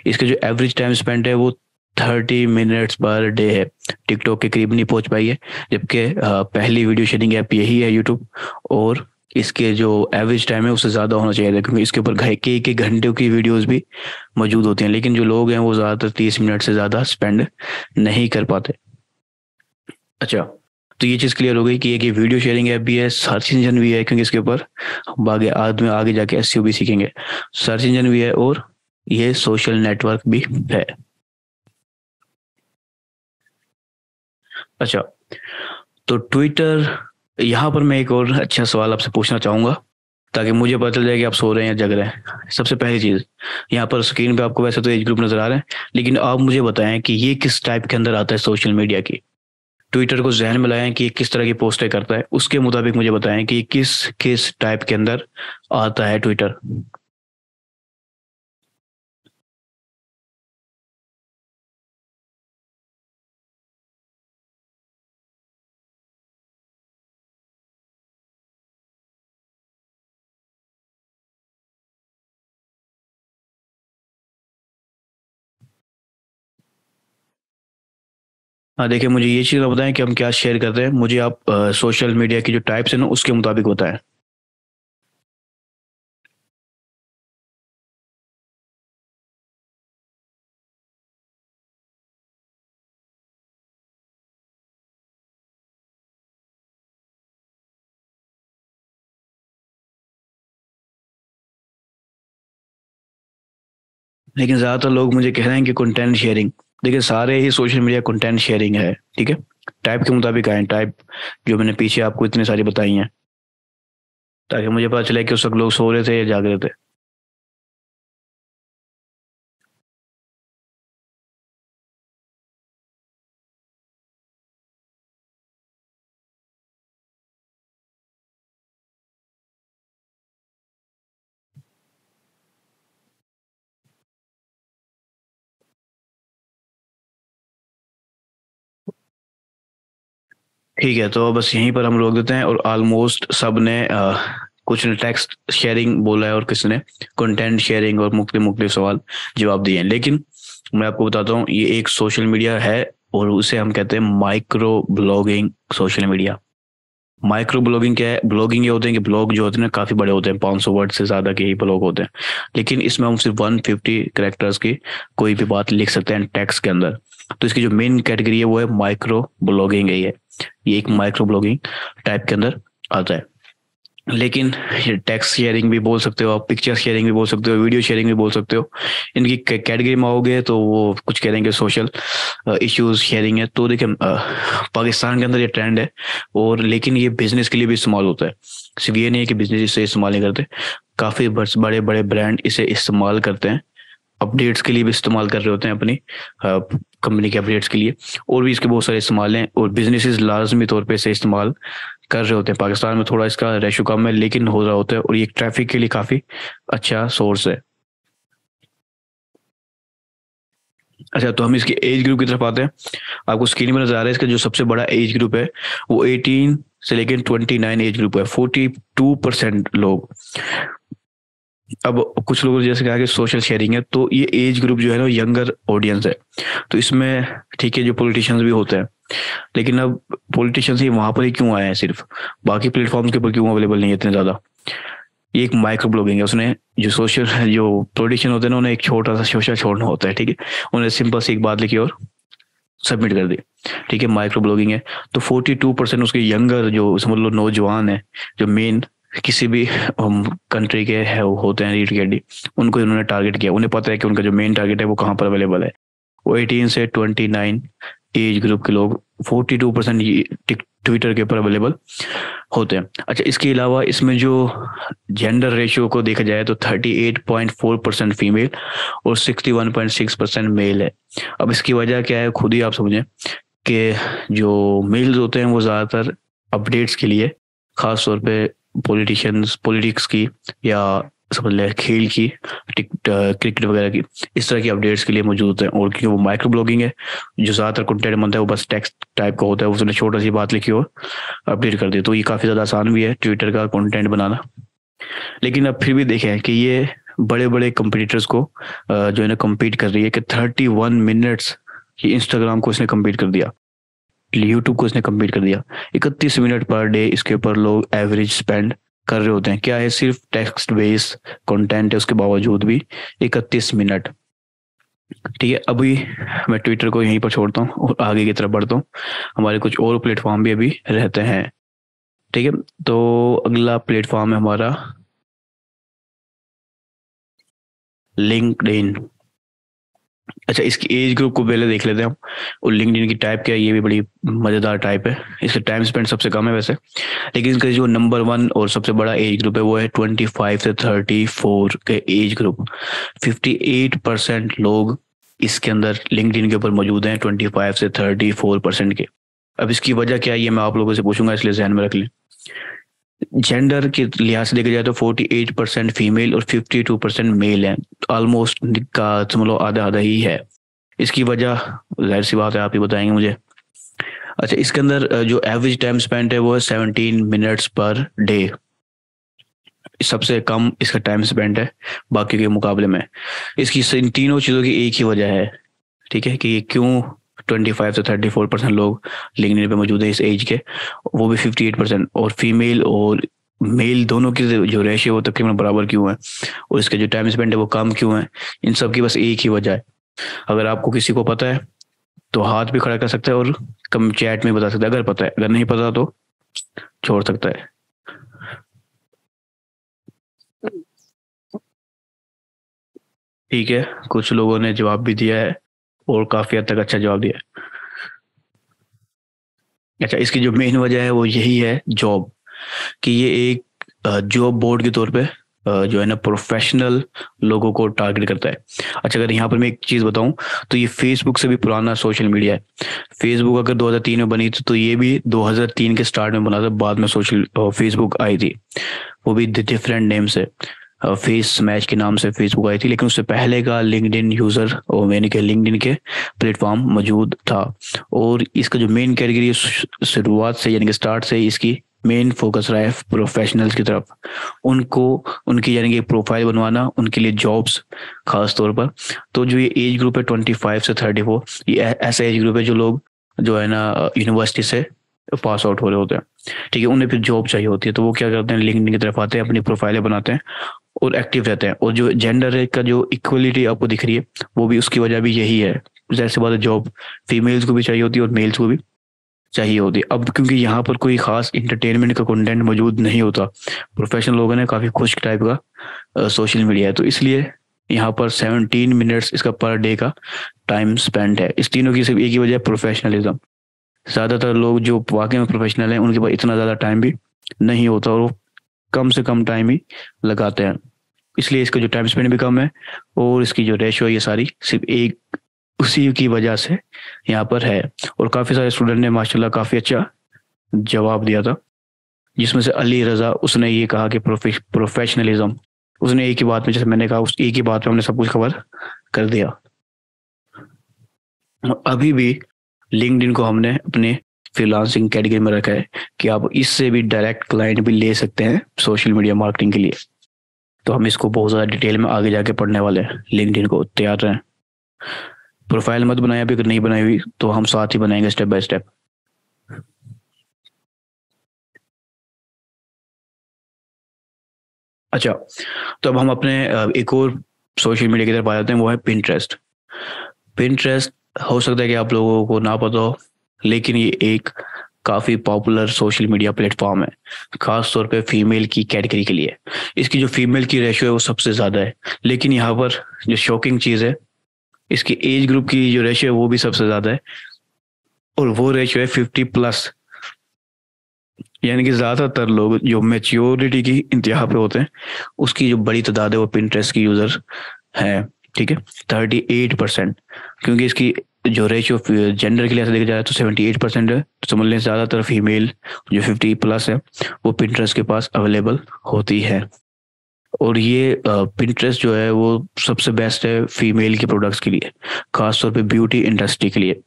इसका जो एवरेज टाइम स्पेंड है वो 30 मिनट्स पर डे है, टिकटॉक के करीब नहीं पहुंच पाई है, जबकि पहली वीडियो शेयरिंग ऐप यही है यूट्यूब, और इसके जो एवरेज टाइम है उससे ज़्यादा होना चाहिए था, क्योंकि इसके ऊपर के घंटों की वीडियोस भी मौजूद होती हैं, लेकिन जो लोग हैं वो ज़्यादातर 30 मिनट से ज़्यादा स्पेंड नहीं कर पाते। अच्छा, तो ये चीज़ क्लियर हो गई कि एक ये वीडियो शेयरिंग ऐप भी है, सर्च इंजन भी है, क्योंकि इसके ऊपर हम आगे जाके एसईओ भी सीखेंगे। सर्च इंजन भी है और ये सोशल नेटवर्क भी है। अच्छा, तो ट्विटर, यहाँ पर मैं एक और अच्छा सवाल आपसे पूछना चाहूँगा ताकि मुझे पता चल जाए कि आप सो रहे हैं या जग रहे हैं। सबसे पहली चीज़, यहाँ पर स्क्रीन पे आपको वैसे तो एज ग्रुप नज़र आ रहे हैं, लेकिन आप मुझे बताएं कि ये किस टाइप के अंदर आता है सोशल मीडिया की। ट्विटर को जहन में लाएं कि ये किस तरह की पोस्टें करता है, उसके मुताबिक मुझे बताएं कि किस किस टाइप के अंदर आता है ट्विटर। हाँ, देखिए, मुझे ये चीज़ आप बताएं कि हम क्या शेयर करते हैं, मुझे आप सोशल मीडिया की जो टाइप्स है ना उसके मुताबिक बताएं। लेकिन ज़्यादातर लोग मुझे कह रहे हैं कि कंटेंट शेयरिंग, देखिए सारे ही सोशल मीडिया कंटेंट शेयरिंग है, ठीक है, टाइप के मुताबिक आए, टाइप जो मैंने पीछे आपको इतनी सारी बताई हैं, ताकि मुझे पता चले कि उस वक्त लोग सो रहे थे या जाग रहे थे। ठीक है, तो बस यहीं पर हम रोक देते हैं, और ऑलमोस्ट सब ने कुछ ने टेक्स्ट शेयरिंग बोला है और किसी ने कंटेंट शेयरिंग, और मुख्तलिफ मुख्तलिफ सवाल जवाब दिए हैं। लेकिन मैं आपको बताता हूँ ये एक सोशल मीडिया है, और उसे हम कहते हैं micro blogging social media. Micro blogging क्या है? ब्लॉगिंग ये होते हैं कि ब्लॉग जो होते हैं ना काफ़ी बड़े होते हैं, 500 वर्ड से ज़्यादा के ही ब्लॉग होते हैं, लेकिन इसमें हम सिर्फ 150 कैरेक्टर्स की कोई भी बात लिख सकते हैं टेक्स्ट के अंदर। तो इसकी जो मेन कैटेगरी है वो है माइक्रो ब्लॉगिंग है। ये एक माइक्रो ब्लॉगिंग टाइप के अंदर आता है। लेकिन ये टेक्स्ट शेयरिंग भी बोल सकते हो आप, पिक्चर शेयरिंग भी बोल सकते हो, वीडियो शेयरिंग भी बोल सकते हो। इनकी कैटेगरी में आओगे तो वो कुछ कह देंगे सोशल इश्यूज शेयरिंग है। तो देखिए पाकिस्तान के अंदर ये ट्रेंड है, और लेकिन ये बिजनेस के लिए भी इस्तेमाल होता है। सिर्फ ये नहीं है कि बिजनेस इसे इस्तेमाल नहीं करते, काफ़ी बड़े बड़े ब्रांड इसे इस्तेमाल करते हैं, अपडेट्स के लिए भी इस्तेमाल कर रहे होते हैं अपनी कंपनी के अपडेट्स के लिए। और भी इसके बहुत सारे इस्तेमाल हैं, और बिजनेसेस लाजमी तौर पे इसे इस्तेमाल कर रहे होते हैं। पाकिस्तान में थोड़ा इसका रेशो कम है, लेकिन हो रहा होता है, और ये ट्रैफिक के लिए काफ़ी अच्छा सोर्स है। अच्छा, तो हम इसकी एज ग्रुप की तरफ आते हैं। आपको स्क्रीन में नजर आ रहा है इसका जो सबसे बड़ा एज ग्रुप है वो 18 से लेकर 29 एज ग्रुप है, 42% लोग। अब कुछ लोगों ने जैसे कहा कि सोशल शेयरिंग है, तो ये एज ग्रुप जो है ना यंगर ऑडियंस है। तो इसमें ठीक है जो पॉलिटिशियंस भी होते हैं, लेकिन अब पॉलिटिशियंस ही वहां पर ही क्यों आए हैं, सिर्फ बाकी प्लेटफॉर्म्स के ऊपर क्यों अवेलेबल नहीं है इतने ज्यादा? ये एक माइक्रो ब्लॉगिंग है। उसने जो सोशल जो पॉलिटिशियन होते हैं ना, उन्हें एक छोटा सा सोशल छोड़ना होता है, ठीक है, उन्हें सिंपल सी एक बात लिखी और सबमिट कर दी, ठीक है, माइक्रो ब्लॉगिंग है। तो 42% उसके यंगर जो समझ लो नौजवान है, जो मेन किसी भी कंट्री के है वो होते हैं रीड के, उनको इन्होंने टारगेट किया। उन्हें पता है कि उनका जो मेन टारगेट है वो कहाँ पर अवेलेबल है, वो 18 से 29 एज ग्रुप के लोग 42% ट्विटर के ऊपर अवेलेबल होते हैं। अच्छा, इसके अलावा इसमें जो जेंडर रेशियो को देखा जाए तो 38.4% फीमेल और 61.6% मेल है। अब इसकी वजह क्या है खुद ही आप समझें कि जो मेल्स होते हैं वो ज़्यादातर अपडेट्स के लिए, ख़ास तौर पे पॉलिटिक्स की या समझ लें खेल की, क्रिकेट वगैरह की, इस तरह की अपडेट्स के लिए मौजूद होते हैं। और क्योंकि वो माइक्रो ब्लॉगिंग है, जो ज़्यादातर कंटेंट बनता है वो बस टेक्स्ट टाइप का होता है, उसने छोटा सी बात लिखी और अपडेट कर दी। तो ये काफ़ी ज़्यादा आसान भी है ट्विटर का कंटेंट बनाना। लेकिन अब फिर भी देखें कि ये बड़े बड़े कंपटीटर्स को जो है ना कम्पीट कर रही है कि 31 मिनट्स, ये इंस्टाग्राम को इसने कम्पीट कर दिया, यूट्यूब को इसने कम्पीट कर दिया। 31 मिनट पर डे इसके ऊपर लोग एवरेज स्पेंड कर रहे होते हैं। क्या है, सिर्फ टेक्स्ट बेस्ड कंटेंट है, उसके बावजूद भी 31 मिनट। ठीक है, अभी मैं ट्विटर को यहीं पर छोड़ता हूँ और आगे की तरफ बढ़ता हूँ। हमारे कुछ और प्लेटफॉर्म भी अभी रहते हैं, ठीक है। तो अगला प्लेटफॉर्म है हमारा लिंक्डइन। अच्छा, इसकी एज ग्रुप को पहले देख लेते हैं हम, और लिंक्डइन की टाइप क्या है, ये भी बड़ी मज़ेदार टाइप है। इसका टाइम स्पेंड सबसे कम है वैसे, लेकिन इसका जो नंबर 1 और सबसे बड़ा एज ग्रुप है वो है 25 से 34 के एज ग्रुप। 58% लोग इसके अंदर लिंक्डइन के ऊपर मौजूद हैं, 25 से 34% के। अब इसकी वजह क्या है ये मैं आप लोगों से पूछूंगा, इसलिए ध्यान में रख लें। जेंडर के लिहाज से देखा जाए तो 48% फीमेल और 52% मेल है, ऑलमोस्ट का समझ लो आधा आधा ही है। इसकी वजह जाहिर सी बात है, आप ही बताएंगे मुझे। अच्छा, इसके अंदर जो एवरेज टाइम स्पेंड है वो है 17 मिनट्स पर डे, सबसे कम इसका टाइम स्पेंड है बाकी के मुकाबले में। इसकी इन तीनों चीज़ों की एक ही वजह है, ठीक है, कि ये क्यों 25 से 34% लोग लिंक्डइन पे मौजूद है इस एज के, वो भी 58%, और फीमेल और मेल दोनों की जो रेशियो वो तकरीबन बराबर क्यों है, और इसका जो टाइम स्पेंड है वो कम क्यों है, इन सब की बस एक ही वजह है। अगर आपको किसी को पता है तो हाथ भी खड़ा कर सकता है और कम चैट में बता सकता है, अगर पता है, अगर नहीं पता तो छोड़ सकता है। ठीक है, कुछ लोगों ने जवाब भी दिया है और काफ़ी हद तक अच्छा जवाब दिया है। अच्छा, इसकी जो मेन वजह है वो यही है जॉब, कि ये एक जॉब बोर्ड के तौर पे जो है ना प्रोफेशनल लोगों को टारगेट करता है। अच्छा, अगर यहाँ पर मैं एक चीज़ बताऊं तो ये फेसबुक से भी पुराना सोशल मीडिया है। फेसबुक अगर 2003 में बनी थी तो ये भी 2003 के स्टार्ट में बना था, बाद में सोशल फेसबुक आई थी, वो भी डिफरेंट नेम से, फेस स्मैश के नाम से फेसबुक आई थी। लेकिन उससे पहले का लिंक्डइन यूज़र और यानी कि लिंक्डइन के प्लेटफॉर्म मौजूद था। और इसका जो मेन कैटेगरी शुरुआत से यानी कि स्टार्ट से इसकी मेन फोकस रहा है प्रोफेशनल्स की तरफ, उनको उनकी यानी कि प्रोफाइल बनवाना, उनके लिए जॉब्स खास तौर पर। तो जो ये एज ग्रुप है 25 से 34, ये ऐसा एज ग्रुप है जो लोग जो है ना यूनिवर्सिटी से पास आउट हो रहे होते हैं, ठीक है, उन्हें फिर जॉब चाहिए होती है, तो वो क्या करते हैं, लिंक्डइन की तरफ आते हैं, अपनी प्रोफाइलें बनाते हैं और एक्टिव रहते हैं। और जो जेंडर का जो इक्वलिटी आपको दिख रही है, वो भी उसकी वजह भी यही है। जैसे बात है, जॉब फीमेल्स को भी चाहिए होती है और मेल्स को भी चाहिए होती है। अब क्योंकि यहाँ पर कोई खास इंटरटेनमेंट का कंटेंट मौजूद नहीं होता, प्रोफेशनल लोगों ने काफ़ी खुश्क टाइप का सोशल मीडिया है, तो इसलिए यहाँ पर 17 मिनट्स इसका पर डे का टाइम स्पेंड है। इस तीनों की सिर्फ एक ही वजह है, प्रोफेशनलिज्म। ज़्यादातर लोग जो वाकई में प्रोफेशनल हैं, उनके पास इतना ज़्यादा टाइम भी नहीं होता और वो कम से कम टाइम ही लगाते हैं, इसलिए इसका जो टाइम स्पेंड भी कम है। और इसकी जो रेशो है, ये सारी सिर्फ एक उसी की वजह से यहाँ पर है। और काफ़ी सारे स्टूडेंट ने माशाल्लाह काफ़ी अच्छा जवाब दिया था, जिसमें से अली रज़ा, उसने ये कहा कि प्रोफेशनलिज्म, उसने एक ही बात में, जैसे मैंने कहा, उस एक ही बात में हमने सब कुछ कवर कर दिया। अभी भी लिंक्डइन को हमने अपने फ्रीलांसिंग कैटेगरी में रखा है कि आप इससे भी डायरेक्ट क्लाइंट भी ले सकते हैं सोशल मीडिया मार्केटिंग के लिए। तो हम इसको बहुत ज़्यादा डिटेल में आगे जाके पढ़ने वाले हैं। लिंक्डइन को तैयार रहें। प्रोफाइल मत बनाए अभी, अगर नहीं बनाई हुई तो हम साथ ही बनाएंगे स्टेप बाय स्टेप। अच्छा, तो अब हम अपने एक और सोशल मीडिया की तरफ आ जाते हैं, वो है पिंटरेस्ट। पिंटरेस्ट हो सकता है कि आप लोगों को ना पता हो, लेकिन ये एक काफ़ी पॉपुलर सोशल मीडिया प्लेटफॉर्म है, खास तौर पे फीमेल की कैटेगरी के लिए। इसकी जो फीमेल की रेशियो है वो सबसे ज़्यादा है, लेकिन यहाँ पर जो शॉकिंग चीज़ है, इसकी एज ग्रुप की जो रेशियो है वो भी सबसे ज़्यादा है, और वो रेशियो है 50+। यानी कि ज़्यादातर लोग जो मेच्योरिटी की इंतहा पे होते हैं, उसकी जो बड़ी तादाद है वो पिंटरेस्ट की यूज़र है, ठीक है, 38%। क्योंकि इसकी जो रेशियो जेंडर के लिए ऐसा देखा जाए तो 78% है, तो समझ लें ज़्यादातर फीमेल जो 50+ है वो पिंटरेस्ट के पास अवेलेबल होती है। और ये पिंटरेस्ट जो है वो सबसे बेस्ट है फीमेल के प्रोडक्ट्स के लिए, खास तौर पे ब्यूटी इंडस्ट्री के लिए।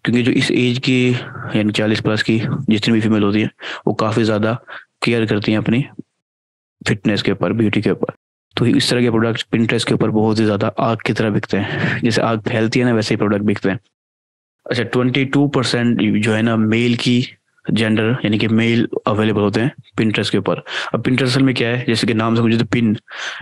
क्योंकि जो इस एज की, यानी 40+ की जितनी भी फीमेल होती है, वो काफ़ी ज़्यादा केयर करती हैं अपनी फिटनेस के ऊपर, ब्यूटी के ऊपर। तो इस तरह के प्रोडक्ट्स पिंटरेस्ट के ऊपर बहुत ही ज़्यादा आग की तरह बिकते हैं। जैसे आग फैलती है ना, वैसे ही प्रोडक्ट बिकते हैं। अच्छा, 22% जो है ना मेल की जेंडर, यानी कि मेल अवेलेबल होते हैं पिंटरेस्ट के ऊपर। अब पिंटरेस्ट असल में क्या है, जैसे कि नाम से मुझे, तो पिन,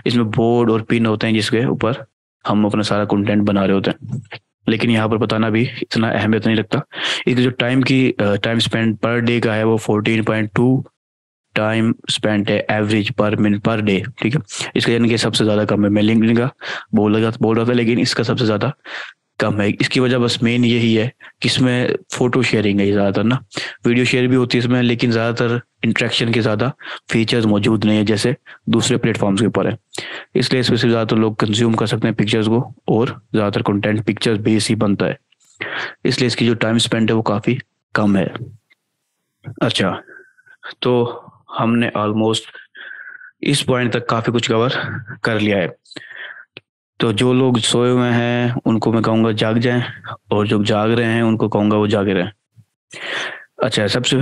इसमें बोर्ड और पिन होते हैं जिसके ऊपर हम अपना सारा कंटेंट बना रहे होते हैं। लेकिन यहाँ पर बताना भी इतना अहमियत नहीं रखता। इसकी जो टाइम स्पेंड पर डे का है वो 14.2 टाइम स्पेंड है एवरेज पर मिनट पर डे, ठीक है। इसका यानी कि सबसे ज़्यादा कम है। मैं लिंक्डइन का बोल रहा था, लेकिन इसका सबसे ज़्यादा कम है। इसकी वजह बस मेन यही है कि इसमें फोटो शेयरिंग है ज़्यादातर ना, वीडियो शेयर भी होती है इसमें, लेकिन ज़्यादातर इंटरेक्शन के ज़्यादा फीचर्स मौजूद नहीं है जैसे दूसरे प्लेटफॉर्म्स के ऊपर है। इसलिए इसमें से ज़्यादातर लोग कंज्यूम कर सकते हैं पिक्चर्स को, और ज़्यादातर कंटेंट पिक्चर्स बेस ही बनता है, इसलिए इसकी जो टाइम स्पेंड है वो काफ़ी कम है। अच्छा, तो हमने ऑलमोस्ट इस पॉइंट तक काफ़ी कुछ कवर कर लिया है। तो जो लोग सोए हुए हैं उनको मैं कहूँगा जाग जाएं, और जो जाग रहे हैं उनको कहूँगा वो जागे रहें। अच्छा, सबसे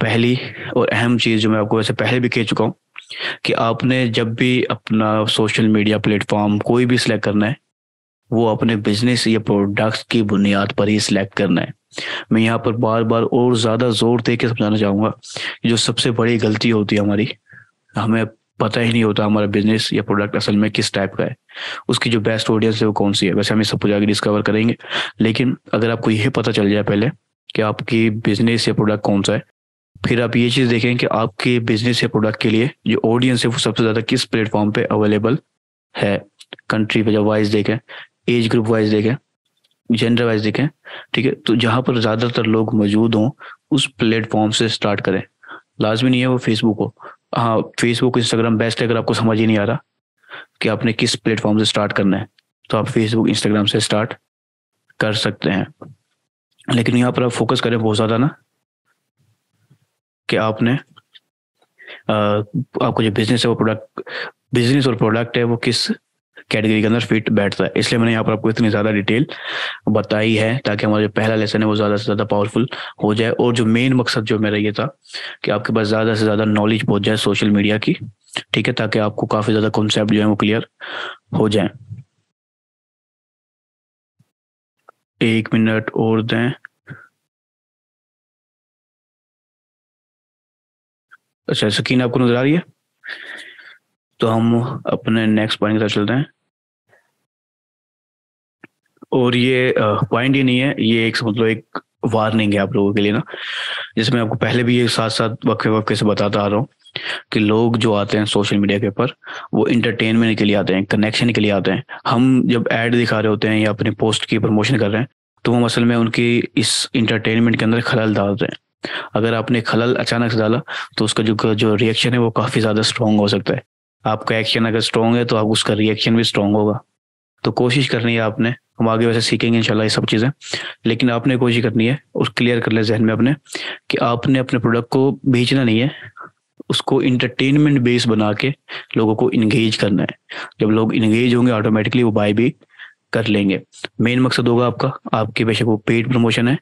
पहली और अहम चीज़ जो मैं आपको वैसे पहले भी कह चुका हूँ, कि आपने जब भी अपना सोशल मीडिया प्लेटफॉर्म कोई भी सिलेक्ट करना है, वो अपने बिजनेस या प्रोडक्ट्स की बुनियाद पर ही सिलेक्ट करना है। मैं यहाँ पर बार बार और ज़्यादा जोर दे के समझाना चाहूँगा, जो सबसे बड़ी गलती होती है हमारी, हमें पता ही नहीं होता हमारा बिजनेस या प्रोडक्ट असल में किस टाइप का है, उसकी जो बेस्ट ऑडियंस है वो कौन सी है। वैसे हम ये सब कुछ आगे डिस्कवर करेंगे, लेकिन अगर आपको यह पता चल जाए पहले कि आपकी बिजनेस या प्रोडक्ट कौन सा है, फिर आप ये चीज़ देखें कि आपके बिजनेस या प्रोडक्ट के लिए जो ऑडियंस है वो सबसे ज़्यादा किस प्लेटफॉर्म पे अवेलेबल है। कंट्री पे वाइज देखें, एज ग्रुप वाइज देखें, जेंडर वाइज देखें, ठीक है। तो जहाँ पर ज़्यादातर लोग मौजूद हों उस प्लेटफॉर्म से स्टार्ट करें। लाजमी नहीं है वो फेसबुक हो, हाँ फेसबुक इंस्टाग्राम बेस्ट है। अगर आपको समझ ही नहीं आ रहा कि आपने किस प्लेटफॉर्म से स्टार्ट करना है, तो आप फेसबुक इंस्टाग्राम से स्टार्ट कर सकते हैं। लेकिन यहाँ पर आप फोकस करें बहुत ज़्यादा ना, कि आपने आपको जो बिजनेस है वो प्रोडक्ट, बिजनेस और प्रोडक्ट है वो किस कैटेगरी के अंदर फिट बैठता है। इसलिए मैंने यहाँ पर आपको इतनी ज़्यादा डिटेल बताई है, ताकि हमारा जो पहला लेसन है वो ज़्यादा से ज़्यादा पावरफुल हो जाए। और जो मेन मकसद जो मेरा ये था कि आपके पास ज़्यादा से ज़्यादा नॉलेज पहुंच जाए सोशल मीडिया की, ठीक है, ताकि आपको काफ़ी ज़्यादा कॉन्सेप्ट जो है वो क्लियर हो जाए। 1 मिनट और दें। अच्छा, स्क्रीन आपको नजर आ रही है? तो हम अपने नेक्स्ट पॉइंट की तरफ चलते हैं। और ये पॉइंट ही नहीं है, ये एक मतलब एक वार्निंग है आप लोगों के लिए ना, जिसमें आपको पहले भी ये साथ साथ वक्फे वक्फे से बताता आ रहा हूँ कि लोग जो आते हैं सोशल मीडिया के ऊपर, वो इंटरटेनमेंट के लिए आते हैं, कनेक्शन के लिए आते हैं। हम जब ऐड दिखा रहे होते हैं या अपनी पोस्ट की प्रमोशन कर रहे हैं, तो हम असल में उनकी इस इंटरटेनमेंट के अंदर खलल डालते हैं। अगर आपने खलल अचानक से डाला, तो उसका जो जो रिएक्शन है वो काफ़ी ज़्यादा स्ट्रॉन्ग हो सकता है। आपका एक्शन अगर स्ट्रॉन्ग है तो आप उसका रिएक्शन भी स्ट्रॉन्ग होगा। तो कोशिश करनी है आपने, हम आगे वैसे सीखेंगे इंशाल्लाह ये सब चीज़ें, लेकिन आपने कोशिश करनी है और क्लियर कर ले जहन में अपने कि आपने अपने प्रोडक्ट को बेचना नहीं है, उसको इंटरटेनमेंट बेस बना के लोगों को इंगेज करना है। जब लोग इंगेज होंगे ऑटोमेटिकली वो बाय भी कर लेंगे। मेन मकसद होगा आपका, आपके बेशक वो पेड प्रमोशन है,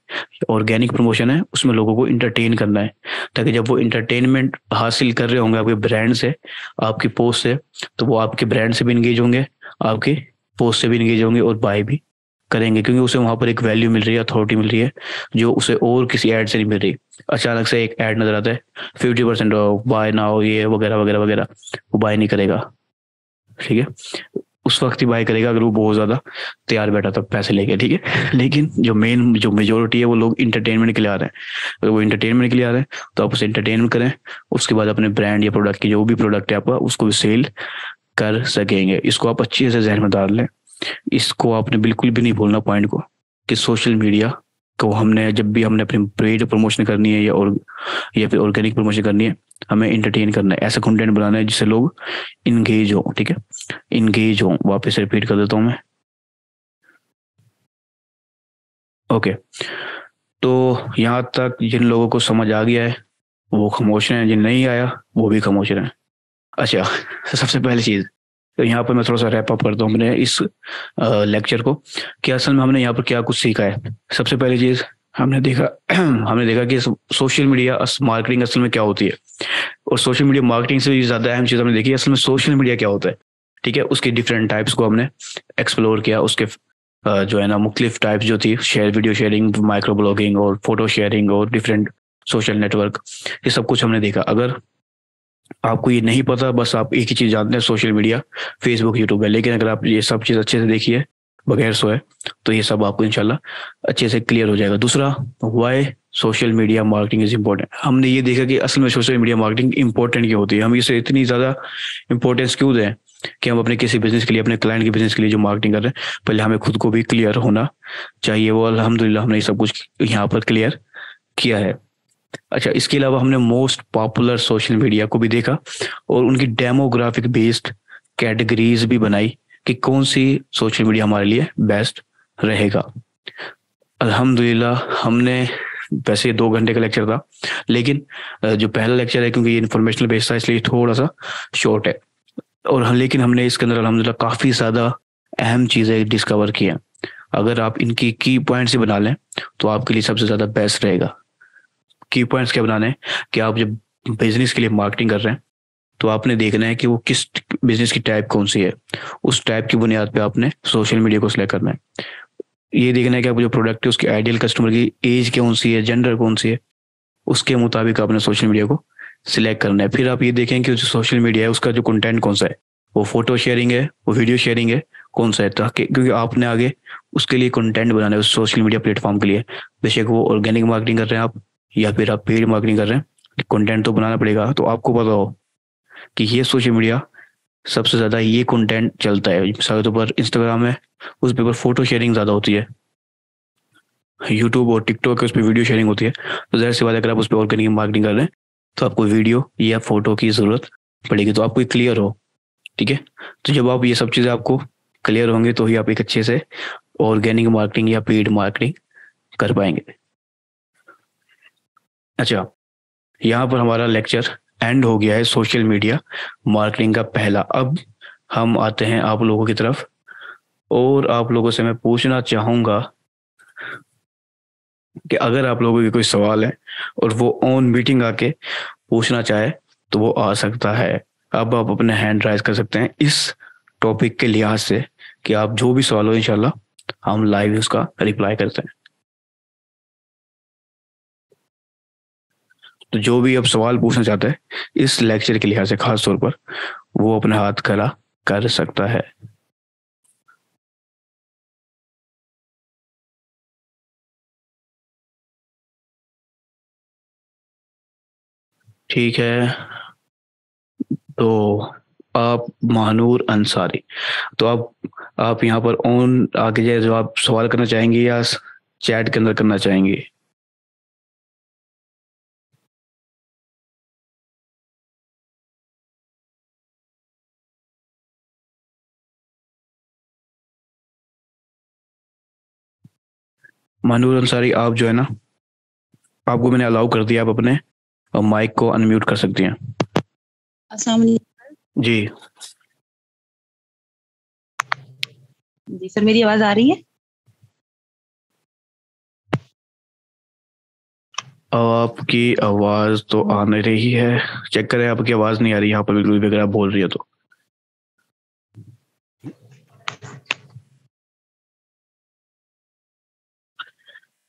ऑर्गेनिक प्रमोशन है, उसमें लोगों को इंटरटेन करना है, ताकि जब वो इंटरटेनमेंट हासिल कर रहे होंगे आपके ब्रांड से, आपकी पोस्ट से, तो वो आपके ब्रांड से भी इंगेज होंगे, आपके पोस्ट से भी इंगेज होंगे और बाय भी करेंगे, क्योंकि उसे वहां पर एक वैल्यू मिल रही है, अथॉरिटी मिल रही है, जो उसे और किसी ऐड से नहीं मिल रही। अचानक से एक ऐड नजर आता है 50% ऑफ, बाय नाउ, ये वगैरह वगैरह वगैरह, वो बाय नहीं करेगा। ठीक है, उस वक्त ही बाय करेगा अगर वो बहुत ज्यादा तैयार बैठा तब पैसे लेके। ठीक है लेकिन जो मेजोरिटी है वो लोग इंटरटेनमेंट के लिए आ रहे हैं। अगर वो इंटरटेनमेंट के लिए आ रहे हैं तो आप उसे इंटरटेन करें, उसके बाद अपने ब्रांड या प्रोडक्ट की जो भी प्रोडक्ट है आपका उसको भी सेल कर सकेंगे। इसको आप अच्छे से जहन में डाल लें। इसको आपने बिल्कुल भी नहीं भूलना पॉइंट को, कि सोशल मीडिया को हमने जब भी हमने अपनी पेड प्रमोशन करनी है या फिर ऑर्गेनिक प्रमोशन करनी है, हमें इंटरटेन करना है, ऐसा कंटेंट बनाना है जिससे लोग इंगेज हो। ठीक है, इंगेज हो, वापस रिपीट कर देता हूँ मैं। ओके, तो यहाँ तक जिन लोगों को समझ आ गया है वो खामोश हैं, जिन नहीं आया वो भी खामोश हैं। अच्छा, सबसे पहली चीज़, तो यहाँ पर मैं थोड़ा सा रैप अप करता हूँ अपने इस लेक्चर को, कि असल में हमने यहाँ पर क्या कुछ सीखा है। सबसे पहली चीज़ हमने देखा हमने देखा कि सोशल मीडिया मार्केटिंग असल में क्या होती है, और सोशल मीडिया मार्केटिंग से भी ज़्यादा अहम चीज़ हमने देखी है असल में सोशल मीडिया क्या होता है। ठीक है, उसके डिफरेंट टाइप्स को हमने एक्सप्लोर किया, उसके जो है ना मुख्तलिफ टाइप्स जो थी, share, video sharing, micro blogging और फोटो शेयरिंग और डिफरेंट सोशल नेटवर्क, ये सब कुछ हमने देखा। अगर आपको ये नहीं पता, बस आप एक ही चीज़ जानते हैं सोशल मीडिया, फेसबुक, यूट्यूब है, लेकिन अगर आप ये सब चीज़ अच्छे से देखिए बगैर सोए, तो ये सब आपको इंशाल्लाह अच्छे से क्लियर हो जाएगा। दूसरा, why social media marketing is important. हमने ये देखा कि असल में सोशल मीडिया मार्केटिंग इंपॉर्टेंट क्यों होती है, हम इसे इतनी ज़्यादा इंपॉर्टेंस क्यों दें, कि हम अपने किसी बिजनेस के लिए, अपने क्लाइंट के बिजनेस के लिए जो मार्केटिंग कर रहे हैं, पहले हमें खुद को भी क्लियर होना चाहिए। वो अल्हम्दुलिल्लाह हमने ये सब कुछ यहाँ पर क्लियर किया है। अच्छा, इसके अलावा हमने मोस्ट पॉपुलर सोशल मीडिया को भी देखा और उनकी डेमोग्राफिक बेस्ड कैटेगरीज भी बनाई कि कौन सी सोशल मीडिया हमारे लिए बेस्ट रहेगा। अल्हम्दुलिल्लाह हमने, वैसे 2 घंटे का लेक्चर था, लेकिन जो पहला लेक्चर है, क्योंकि ये इन्फॉर्मेशनल बेस्ड था इसलिए थोड़ा सा शॉर्ट है, और लेकिन हमने इसके अंदर अल्हम्दुलिल्लाह काफ़ी ज़्यादा अहम चीज़ें डिस्कवर की हैं। अगर आप इनकी की पॉइंट्स ही बना लें तो आपके लिए सबसे ज़्यादा बेस्ट रहेगा। की पॉइंट्स क्या बनाने हैं, कि आप जब बिजनेस के लिए मार्केटिंग कर रहे हैं तो आपने देखना है कि वो किस बिजनेस की टाइप कौन सी है, उस टाइप की बुनियाद पे आपने सोशल मीडिया को सिलेक्ट करना है। ये देखना है कि आप जो प्रोडक्ट है उसकी आइडियल कस्टमर की एज कौन सी है, जेंडर कौन सी है, उसके मुताबिक आपने सोशल मीडिया को सिलेक्ट करना है। फिर आप ये देखें कि जो सोशल मीडिया है उसका जो कंटेंट कौन सा है, वो फोटो शेयरिंग है, वो वीडियो शेयरिंग है, कौन सा है, ताकि क्योंकि आपने आगे उसके लिए कंटेंट बनाना है उस सोशल मीडिया प्लेटफॉर्म के लिए। बेशक वो ऑर्गेनिक मार्केटिंग कर रहे हैं आप या फिर आप पेड मार्केटिंग कर रहे हैं, कंटेंट तो बनाना पड़ेगा। तो आपको पता हो कि ये सोशल मीडिया सबसे ज़्यादा ये कंटेंट चलता है, मिसाल के तौर पर इंस्टाग्राम है, उस पे पर फोटो शेयरिंग ज़्यादा होती है, यूट्यूब और टिकटॉक है उस पर वीडियो शेयरिंग होती है। तो जाहिर सी बात है अगर आप उस पर ऑर्गेनिक मार्केटिंग कर रहे हैं तो आपको वीडियो या फोटो की ज़रूरत पड़ेगी, तो आपको क्लियर हो। ठीक है, तो जब आप ये सब चीज़ें आपको क्लियर होंगे तो ही आप एक अच्छे से ऑर्गेनिक मार्केटिंग या पेड मार्केटिंग कर पाएंगे। अच्छा, यहाँ पर हमारा लेक्चर एंड हो गया है सोशल मीडिया मार्केटिंग का पहला। अब हम आते हैं आप लोगों की तरफ, और आप लोगों से मैं पूछना चाहूँगा कि अगर आप लोगों के कोई सवाल है और वो ऑन मीटिंग आके पूछना चाहे तो वो आ सकता है। अब आप अपने हैंड राइज कर सकते हैं इस टॉपिक के लिहाज से, कि आप जो भी सवाल हो इंशाल्लाह हम लाइव उसका रिप्लाई करते हैं। तो जो भी अब सवाल पूछना चाहता है इस लेक्चर के लिहाज से खास तौर पर, वो अपने हाथ खड़ा कर सकता है। ठीक है, तो आप महानूर अंसारी, तो आप यहाँ पर ऑन आगे जाए, जो आप सवाल करना चाहेंगे या चैट के अंदर करना चाहेंगे? महानूर अंसारी, आप जो है ना, आपको मैंने अलाउ कर दिया, आप अपने माइक को अनम्यूट कर सकती हैं। अस्सलाम वालेकुम। जी जी सर, मेरी आवाज आ रही है? आपकी आवाज तो आ नहीं रही है, चेक करें, आपकी आवाज नहीं आ रही यहाँ पर बिल्कुल भी, अगर आप बोल रही हो तो।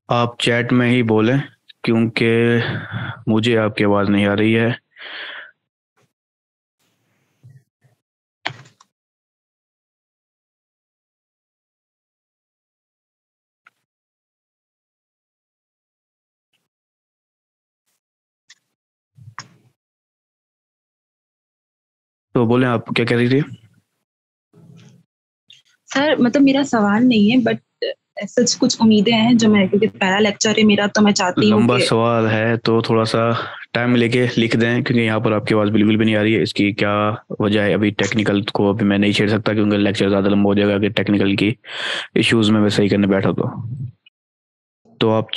आप चैट में ही बोलें, क्योंकि मुझे आपकी आवाज नहीं आ रही है। तो बोले, आप क्या कह रही थी? सर मतलब मेरा सवाल नहीं है, बट सच कुछ उम्मीदें हैं जो मैं, क्योंकि पहला लेक्चर है मेरा, तो मैं चाहती हूँ लंबा कि सवाल है तो थोड़ा सा टाइम लेके लिख दें, क्योंकि यहाँ पर आपकी आवाज़ बिल्कुल भी नहीं आ रही है। इसकी क्या वजह है, अभी टेक्निकल को अभी मैं नहीं छेड़ सकता, क्योंकि लेक्चर ज़्यादा लंबा हो जाएगा अगर टेक्निकल की इश्यूज में मैं सही करने बैठा तो आप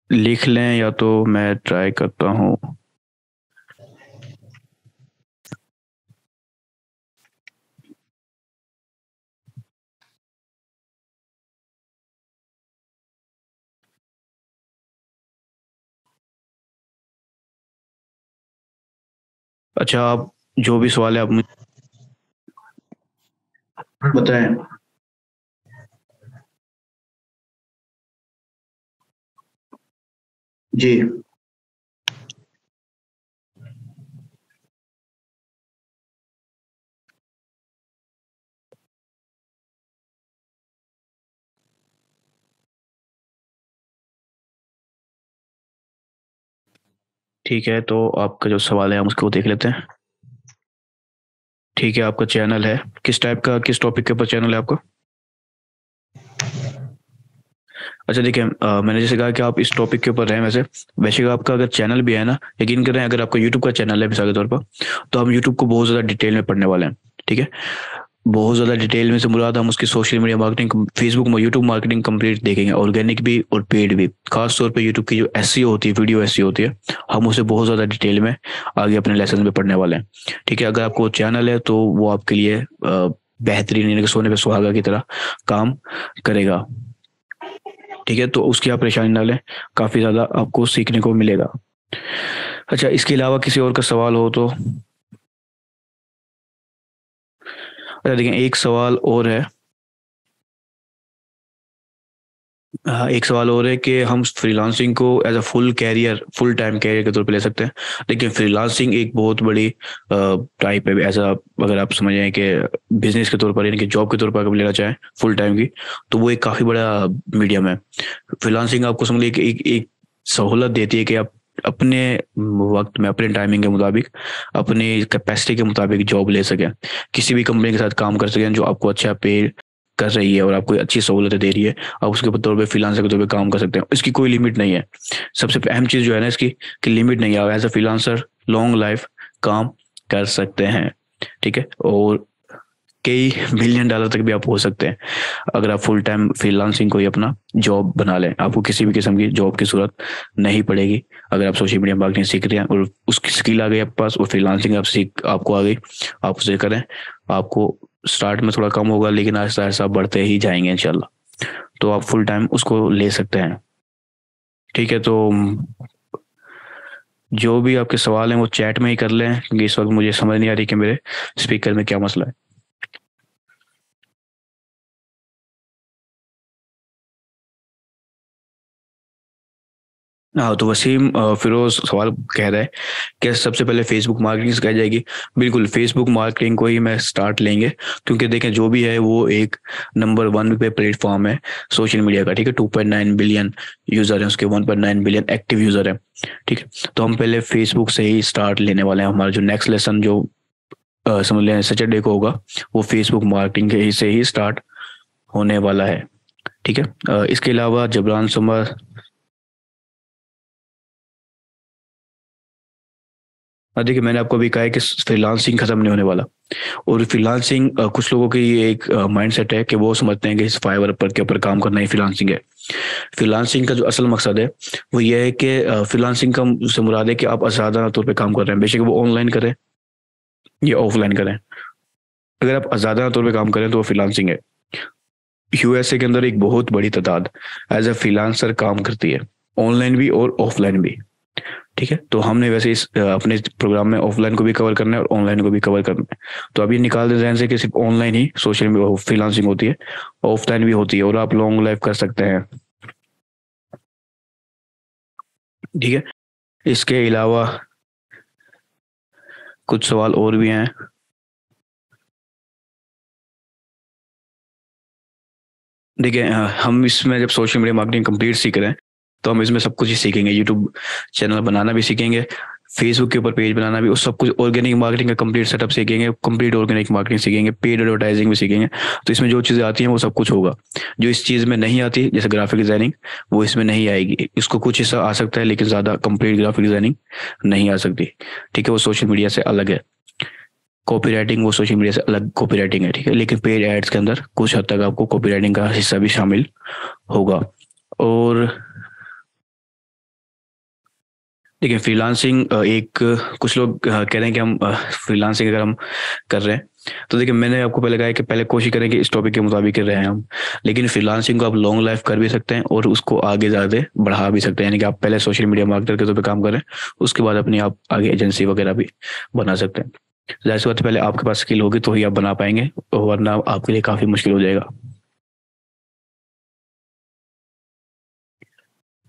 लिख लें, या तो मैं ट्राई करता हूँ। अच्छा, आप जो भी सवाल है आप मुझे बताएं। जी ठीक है, तो आपका जो सवाल है हम उसको देख लेते हैं। ठीक है, आपका चैनल है किस टाइप का, किस टॉपिक के ऊपर चैनल है आपका? अच्छा देखिए, मैंने जैसे कहा कि आप इस टॉपिक के ऊपर रहें, वैसे वैसे आपका अगर चैनल भी है ना, यकीन करें अगर आपका यूट्यूब का चैनल है मिसाल के तौर पर, तो हम यूट्यूब को बहुत ज़्यादा डिटेल में पढ़ने वाले हैं। ठीक है, बहुत ज़्यादा डिटेल में से मुराद हम उसकी सोशल मीडिया मार्केटिंग, फेसबुक में यूट्यूब मार्केटिंग कंप्लीट देखेंगे, ऑर्गेनिक भी और पेड भी। खास तौर पे यूट्यूब की जो एसईओ होती है, वीडियो एसईओ होती है, हम उसे बहुत ज़्यादा डिटेल में आगे अपने लेसन में पढ़ने वाले हैं। ठीक है, अगर आपको चैनल है तो वो आपके लिए बेहतरीन, यानी कि सोने पे सुहागा की तरह काम करेगा। ठीक है, तो उसकी आप परेशानी ना लें, काफ़ी ज़्यादा आपको सीखने को मिलेगा। अच्छा, इसके अलावा किसी और का सवाल हो तो? अच्छा देखिए, एक सवाल और है। हाँ, एक सवाल और है कि हम फ्रीलांसिंग को as a full career, full time career के तौर पे ले सकते हैं। लेकिन फ्रीलांसिंग एक बहुत बड़ी टाइप है, ऐसा अगर आप समझें कि बिजनेस के तौर पर, यानी कि जॉब के तौर पर अगर लेना चाहें फुल टाइम की, तो वो एक काफ़ी बड़ा मीडियम है। फ्रीलांसिंग आपको समझ लीजिए कि एक सहूलत देती है कि आप अपने वक्त में, अपने टाइमिंग के मुताबिक, अपनी कैपेसिटी के मुताबिक जॉब ले सकें, किसी भी कंपनी के साथ काम कर सकें जो आपको अच्छा पे कर रही है और आपको अच्छी सहूलतें दे रही है। आप उसके तौर पे फ्रीलांसर के तौर पे काम कर सकते हैं, इसकी कोई लिमिट नहीं है। सबसे अहम चीज़ जो है ना इसकी, कि लिमिट नहीं है, आप as a freelancer long life काम कर सकते हैं। ठीक है, और कई मिलियन डॉलर तक भी आप हो सकते हैं अगर आप फुल टाइम फ्रीलांसिंग को ही अपना जॉब बना लें। आपको किसी भी किस्म की जॉब की जरूरत नहीं पड़ेगी अगर आप सोशल मीडिया मार्केटिंग सीख रहे हैं और उसकी स्किल आ गई आपके पास, और फ्रीलांसिंग आपको आ गई, आप उसे करें। आपको स्टार्ट में थोड़ा कम होगा, लेकिन आहिस्ता आहिस्ता आप बढ़ते ही जाएंगे इंशाल्लाह। तो आप फुल टाइम उसको ले सकते हैं। ठीक है, तो जो भी आपके सवाल हैं वो चैट में ही कर लें, क्योंकि इस वक्त मुझे समझ नहीं आ रही कि मेरे स्पीकर में क्या मसला है। हाँ, तो वसीम फिरोज सवाल कह रहा है कि सबसे पहले फेसबुक मार्केटिंग सिखाई जाएगी। बिल्कुल, फेसबुक मार्केटिंग को ही मैं स्टार्ट लेंगे, क्योंकि देखें जो भी है वो एक नंबर वन पे प्लेटफॉर्म है सोशल मीडिया का। ठीक है, 2.9 बिलियन यूजर है उसके, 1.9 बिलियन एक्टिव यूजर है। ठीक है, तो हम पहले फेसबुक से ही स्टार्ट लेने वाले हैं। हमारा जो नेक्स्ट लेसन जो समझ लें सैटरडे को होगा, वो फेसबुक मार्केटिंग के से ही स्टार्ट होने वाला है। ठीक है, इसके अलावा जबरान सुमर, देखिए मैंने आपको अभी कहा है कि फ्रीलांसिंग खत्म नहीं होने वाला। और फ्रीलांसिंग कुछ लोगों की ये एक माइंडसेट है कि वो समझते हैं कि इस फाइवर पर के ऊपर काम करना ही फ्रीलांसिंग है। फ्रीलांसिंग का जो असल मकसद है वो ये है कि फ्रीलांसिंग का से मुराद है कि आप आज़ादाना तौर पे काम कर रहे हैं, बेशक वो ऑनलाइन करें या ऑफलाइन करें। अगर आप आज़ादाना तौर पे काम करें तो वो फ्रीलांसिंग है। यूएसए के अंदर एक बहुत बड़ी तादाद एज अ फ्रीलांसर काम करती है, ऑनलाइन भी और ऑफलाइन भी। ठीक है, तो हमने वैसे इस अपने प्रोग्राम में ऑफलाइन को भी कवर करना है और ऑनलाइन को भी कवर करना है। तो अभी निकाल दे जहन से कि सिर्फ ऑनलाइन ही सोशल फ्रीलांसिंग होती है, ऑफलाइन भी होती है, और आप लॉन्ग लाइफ कर सकते हैं। ठीक है, इसके अलावा कुछ सवाल और भी हैं। देखिए हम इसमें जब सोशल मीडिया मार्केटिंग कंप्लीट सीख रहे हैं, तो हम इसमें सब कुछ ही सीखेंगे। यूट्यूब चैनल बनाना भी सीखेंगे, फेसबुक के ऊपर पेज बनाना भी, और सब कुछ ऑर्गेनिक मार्केटिंग का कंप्लीट सेटअप सीखेंगे, कंप्लीट ऑर्गेनिक मार्केटिंग सीखेंगे, पेड एडवर्टाइजिंग भी सीखेंगे। तो इसमें जो चीज़ें आती हैं वो सब कुछ होगा। जो इस चीज़ में नहीं आती जैसे ग्राफिक डिजाइनिंग, वो इसमें नहीं आएगी। इसको कुछ हिस्सा आ सकता है लेकिन ज़्यादा कंप्लीट ग्राफिक डिजाइनिंग नहीं आ सकती। ठीक है, वो सोशल मीडिया से अलग है। कॉपी राइटिंग वो सोशल मीडिया से अलग कॉपी राइटिंग है। ठीक है, लेकिन पेड एड्स के अंदर कुछ हद तक आपको कॉपी राइटिंग का हिस्सा भी शामिल होगा। और देखिए फ्रीलांसिंग एक कुछ लोग कह रहे हैं कि हम फ्रीलांसिंग अगर हम कर रहे हैं, तो देखिए मैंने आपको पहले कहा है कि पहले कोशिश करें कि इस टॉपिक के मुताबिक कर रहे हैं हम। लेकिन फ्रीलांसिंग को आप लॉन्ग लाइफ कर भी सकते हैं और उसको आगे ज़्यादा बढ़ा भी सकते हैं। यानी कि आप पहले सोशल मीडिया मार्केटर के तौर पे काम करें, उसके बाद अपनी आप आगे एजेंसी वगैरह भी बना सकते हैं। जाहिर सी बात है, पहले आपके पास स्किल होगी तो ही आप बना पाएंगे, वरना आपके लिए काफ़ी मुश्किल हो जाएगा।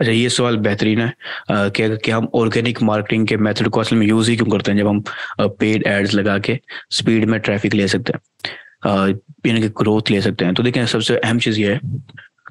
अच्छा, ये सवाल बेहतरीन है। कि हम ऑर्गेनिक मार्केटिंग के मेथड को असल में यूज़ ही क्यों करते हैं, जब हम पेड एड्स लगा के स्पीड में ट्रैफिक ले सकते हैं, यानी कि ग्रोथ ले सकते हैं। तो देखें सबसे अहम चीज़ ये है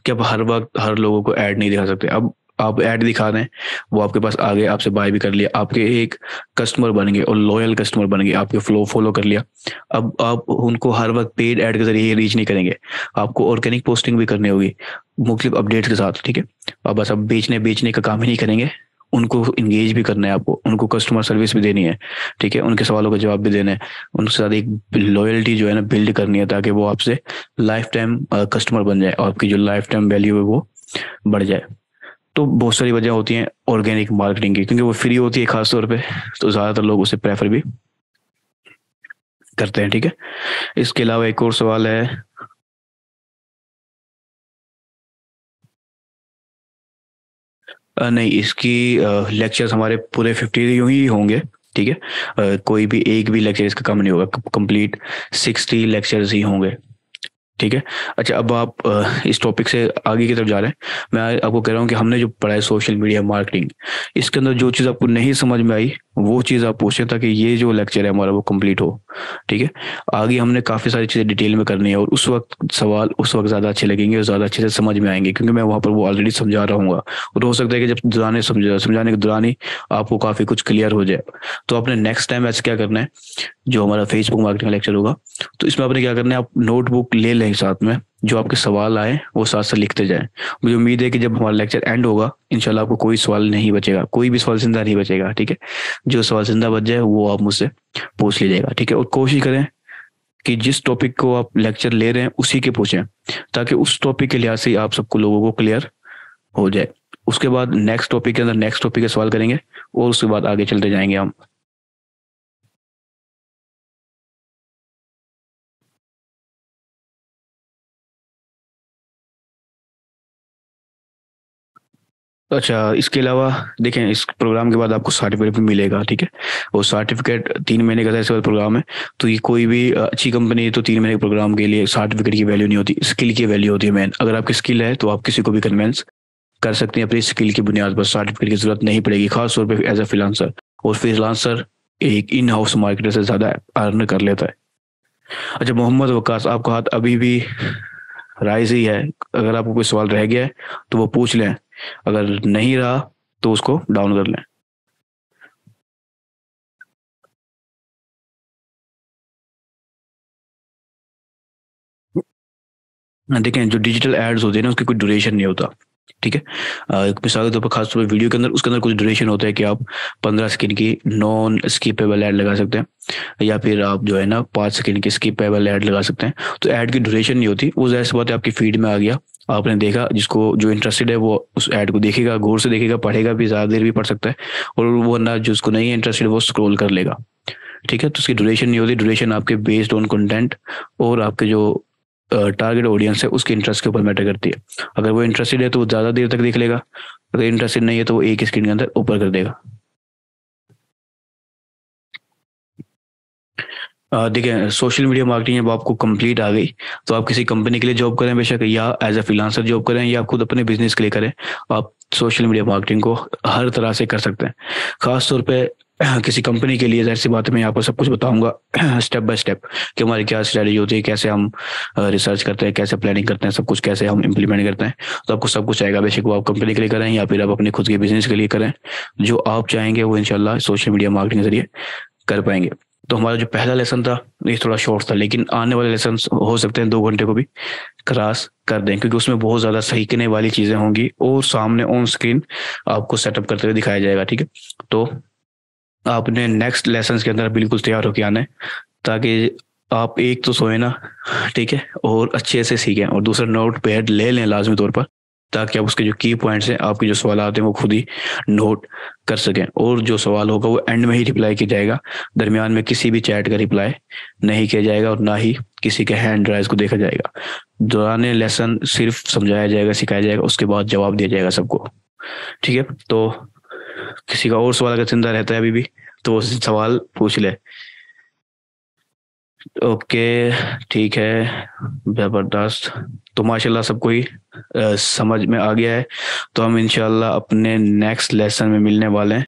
कि अब हर वक्त हर लोगों को ऐड नहीं दिखा सकते। अब आप ऐड दिखा दें, वो आपके पास आ गए, आपसे बाय भी कर लिया, आपके एक कस्टमर बन गए और लॉयल कस्टमर बन गए, आपके फ्लो फॉलो कर लिया। अब आप उनको हर वक्त पेड ऐड के जरिए रीच नहीं करेंगे, आपको ऑर्गेनिक पोस्टिंग भी करनी होगी मुख्तलिफ अपडेट्स के साथ। ठीक है, अब बस अब बेचने बेचने का काम ही नहीं करेंगे, उनको इंगेज भी करना है आपको, उनको कस्टमर सर्विस भी देनी है। ठीक है, उनके सवालों का जवाब भी देना है, उनके साथ एक लॉयल्टी जो है ना बिल्ड करनी है, ताकि वो आपसे लाइफ टाइम कस्टमर बन जाए और आपकी जो लाइफ टाइम वैल्यू है वो बढ़ जाए। तो बहुत सारी वजह होती हैं ऑर्गेनिक मार्केटिंग की, क्योंकि वो फ्री होती है खास तौर पे, तो ज़्यादातर लोग उसे प्रेफर भी करते हैं। ठीक है, इसके अलावा एक और सवाल है। नहीं, इसकी लेक्चर्स हमारे पूरे 50 यूं ही होंगे। ठीक है, कोई भी एक भी लेक्चर इसका कम नहीं होगा, कंप्लीट 60 लेक्चर्स ही होंगे। ठीक है, अच्छा अब आप इस टॉपिक से आगे की तरफ जा रहे हैं। मैं आपको कह रहा हूँ कि हमने जो पढ़ा है सोशल मीडिया मार्केटिंग, इसके अंदर जो चीज़ आपको नहीं समझ में आई वो चीज़ आप पूछें, ताकि ये जो लेक्चर है हमारा वो कंप्लीट हो। ठीक है, आगे हमने काफ़ी सारी चीज़ें डिटेल में करनी है, और उस वक्त सवाल उस वक्त ज़्यादा अच्छे लगेंगे और ज़्यादा अच्छे से समझ में आएंगे, क्योंकि मैं वहाँ पर वो ऑलरेडी समझा रहा हूँ। और हो सकता है कि जब समझाने के दौरान ही आपको काफ़ी कुछ क्लियर हो जाए। तो आपने नेक्स्ट टाइम ऐसे क्या करना है, जो हमारा फेसबुक मार्केटिंग लेक्चर होगा, तो इसमें आपने क्या करना है, आप नोटबुक ले लें साथ में, जो आपके सवाल आए वो साथ साथ लिखते जाएं। मुझे उम्मीद है कि जब हमारा लेक्चर एंड होगा इंशाल्लाह आपको कोई सवाल नहीं बचेगा, कोई भी सवाल जिंदा नहीं बचेगा। ठीक है, जो सवाल जिंदा बच जाए वो आप मुझसे पूछ लीजिएगा। ठीक है, और कोशिश करें कि जिस टॉपिक को आप लेक्चर ले रहे हैं उसी के पूछें, ताकि उस टॉपिक के लिहाज से आप सबको लोगों को क्लियर हो जाए। उसके बाद नेक्स्ट टॉपिक के अंदर नेक्स्ट टॉपिक के सवाल करेंगे और उसके बाद आगे चलते जाएंगे हम। अच्छा, इसके अलावा देखें इस प्रोग्राम के बाद आपको सर्टिफिकेट भी मिलेगा। ठीक है, वो सर्टिफिकेट 3 महीने का ऐसा प्रोग्राम है, तो ये कोई भी अच्छी कंपनी तो 3 महीने के प्रोग्राम के लिए सर्टिफिकेट की वैल्यू नहीं होती, स्किल की वैल्यू होती है मेन। अगर आपकी स्किल है तो आप किसी को भी कन्वेंस कर सकते हैं अपनी स्किल की बुनियाद पर, सर्टिफिकेट की जरूरत नहीं पड़ेगी, खास तौर पे एज ए फ्रीलांसर। और फ्रीलांसर एक इन हाउस मार्केटर से ज़्यादा अर्न कर लेता है। अच्छा मोहम्मद वकास, आपका हाथ अभी भी राइज ही है, अगर आपको कोई सवाल रह गया है तो वो पूछ लें, अगर नहीं रहा तो उसको डाउन कर लें। देखें जो डिजिटल एड्स होते हैं ना उसकी कोई ड्यूरेशन नहीं होता, ठीक है। मिसाल के तौर पर खास तौर पर वीडियो के अंदर उसके अंदर कुछ ड्यूरेशन होता है कि आप 15 सेकंड की नॉन स्किपेबल ऐड लगा सकते हैं, या फिर आप जो है ना 5 सेकंड की स्किपेबल ऐड लगा सकते हैं। तो ऐड की ड्यूरेशन नहीं होती, वो जाहिर सी बात है आपकी फीड में आ गया, आपने देखा, जिसको जो इंटरेस्टेड है वो उस ऐड को देखेगा, गौर से देखेगा, पढ़ेगा भी, ज़्यादा देर भी पढ़ सकता है, और वो ना जिसको नहीं है इंटरेस्टेड वो स्क्रॉल कर लेगा, ठीक है। तो उसकी ड्यूरेशन नहीं होती, ड्यूरेशन आपके बेस्ड ऑन कंटेंट और आपके जो टारगेट ऑडियंस है उसके इंटरेस्ट के ऊपर मैटर करती है। अगर वो इंटरेस्टेड है तो वो ज़्यादा देर तक देख लेगा, अगर इंटरेस्टेड नहीं है तो वो एक स्क्रीन के अंदर ऊपर कर देगा। देखिए सोशल मीडिया मार्केटिंग जब आपको कंप्लीट आ गई तो आप किसी कंपनी के लिए जॉब करें बेशक, या एज ए फ्रीलांसर जॉब करें, या आप खुद अपने बिजनेस के लिए करें, आप सोशल मीडिया मार्केटिंग को हर तरह से कर सकते हैं। खास तौर पे किसी कंपनी के लिए जाहिर सी बात है मैं आपको सब कुछ बताऊंगा स्टेप बाय स्टेप कि हमारी क्या स्ट्रेटजी होती है, कैसे हम रिसर्च करते हैं, कैसे प्लानिंग करते हैं, सब कुछ कैसे हम इम्प्लीमेंट करते हैं। तो आपको सब कुछ आएगा, बेशक वो आप कंपनी के लिए करें या फिर आप अपने खुद के बिजनेस के लिए करें, जो आप चाहेंगे वो इंशाल्लाह सोशल मीडिया मार्केटिंग के जरिए कर पाएंगे। तो हमारा जो पहला लेसन था ये थोड़ा शॉर्ट था, लेकिन आने वाले लेसन हो सकते हैं 2 घंटे को भी क्रॉस कर दें, क्योंकि उसमें बहुत ज़्यादा सीखने वाली चीज़ें होंगी और सामने ऑन स्क्रीन आपको सेटअप करते हुए दिखाया जाएगा, ठीक है। तो आपने नेक्स्ट लेसन के अंदर बिल्कुल तैयार होकर आना है, ताकि आप एक तो सोए ना, ठीक है, और अच्छे से सीखें, और दूसरा नोट पैड ले लें लाजमी तौर पर, ताकि आप उसके जो की पॉइंट्स हैं, आपके जो सवाल आते हैं वो खुद ही नोट कर सकें। और जो सवाल होगा वो एंड में ही रिप्लाई किया जाएगा, दरमियान में किसी भी चैट का रिप्लाई नहीं किया जाएगा और ना ही किसी के हैंड राइज को देखा जाएगा। दौरान लेसन सिर्फ समझाया जाएगा, सिखाया जाएगा, उसके बाद जवाब दिया जाएगा सबको, ठीक है। तो किसी का और सवाल अगर जिंदा रहता है अभी भी तो वो सवाल पूछ ले। ओके, ठीक है, जबरदस्त। तो माशाल्लाह सबको ही समझ में आ गया है। तो हम इंशाल्लाह अपने नेक्स्ट लेसन में मिलने वाले हैं।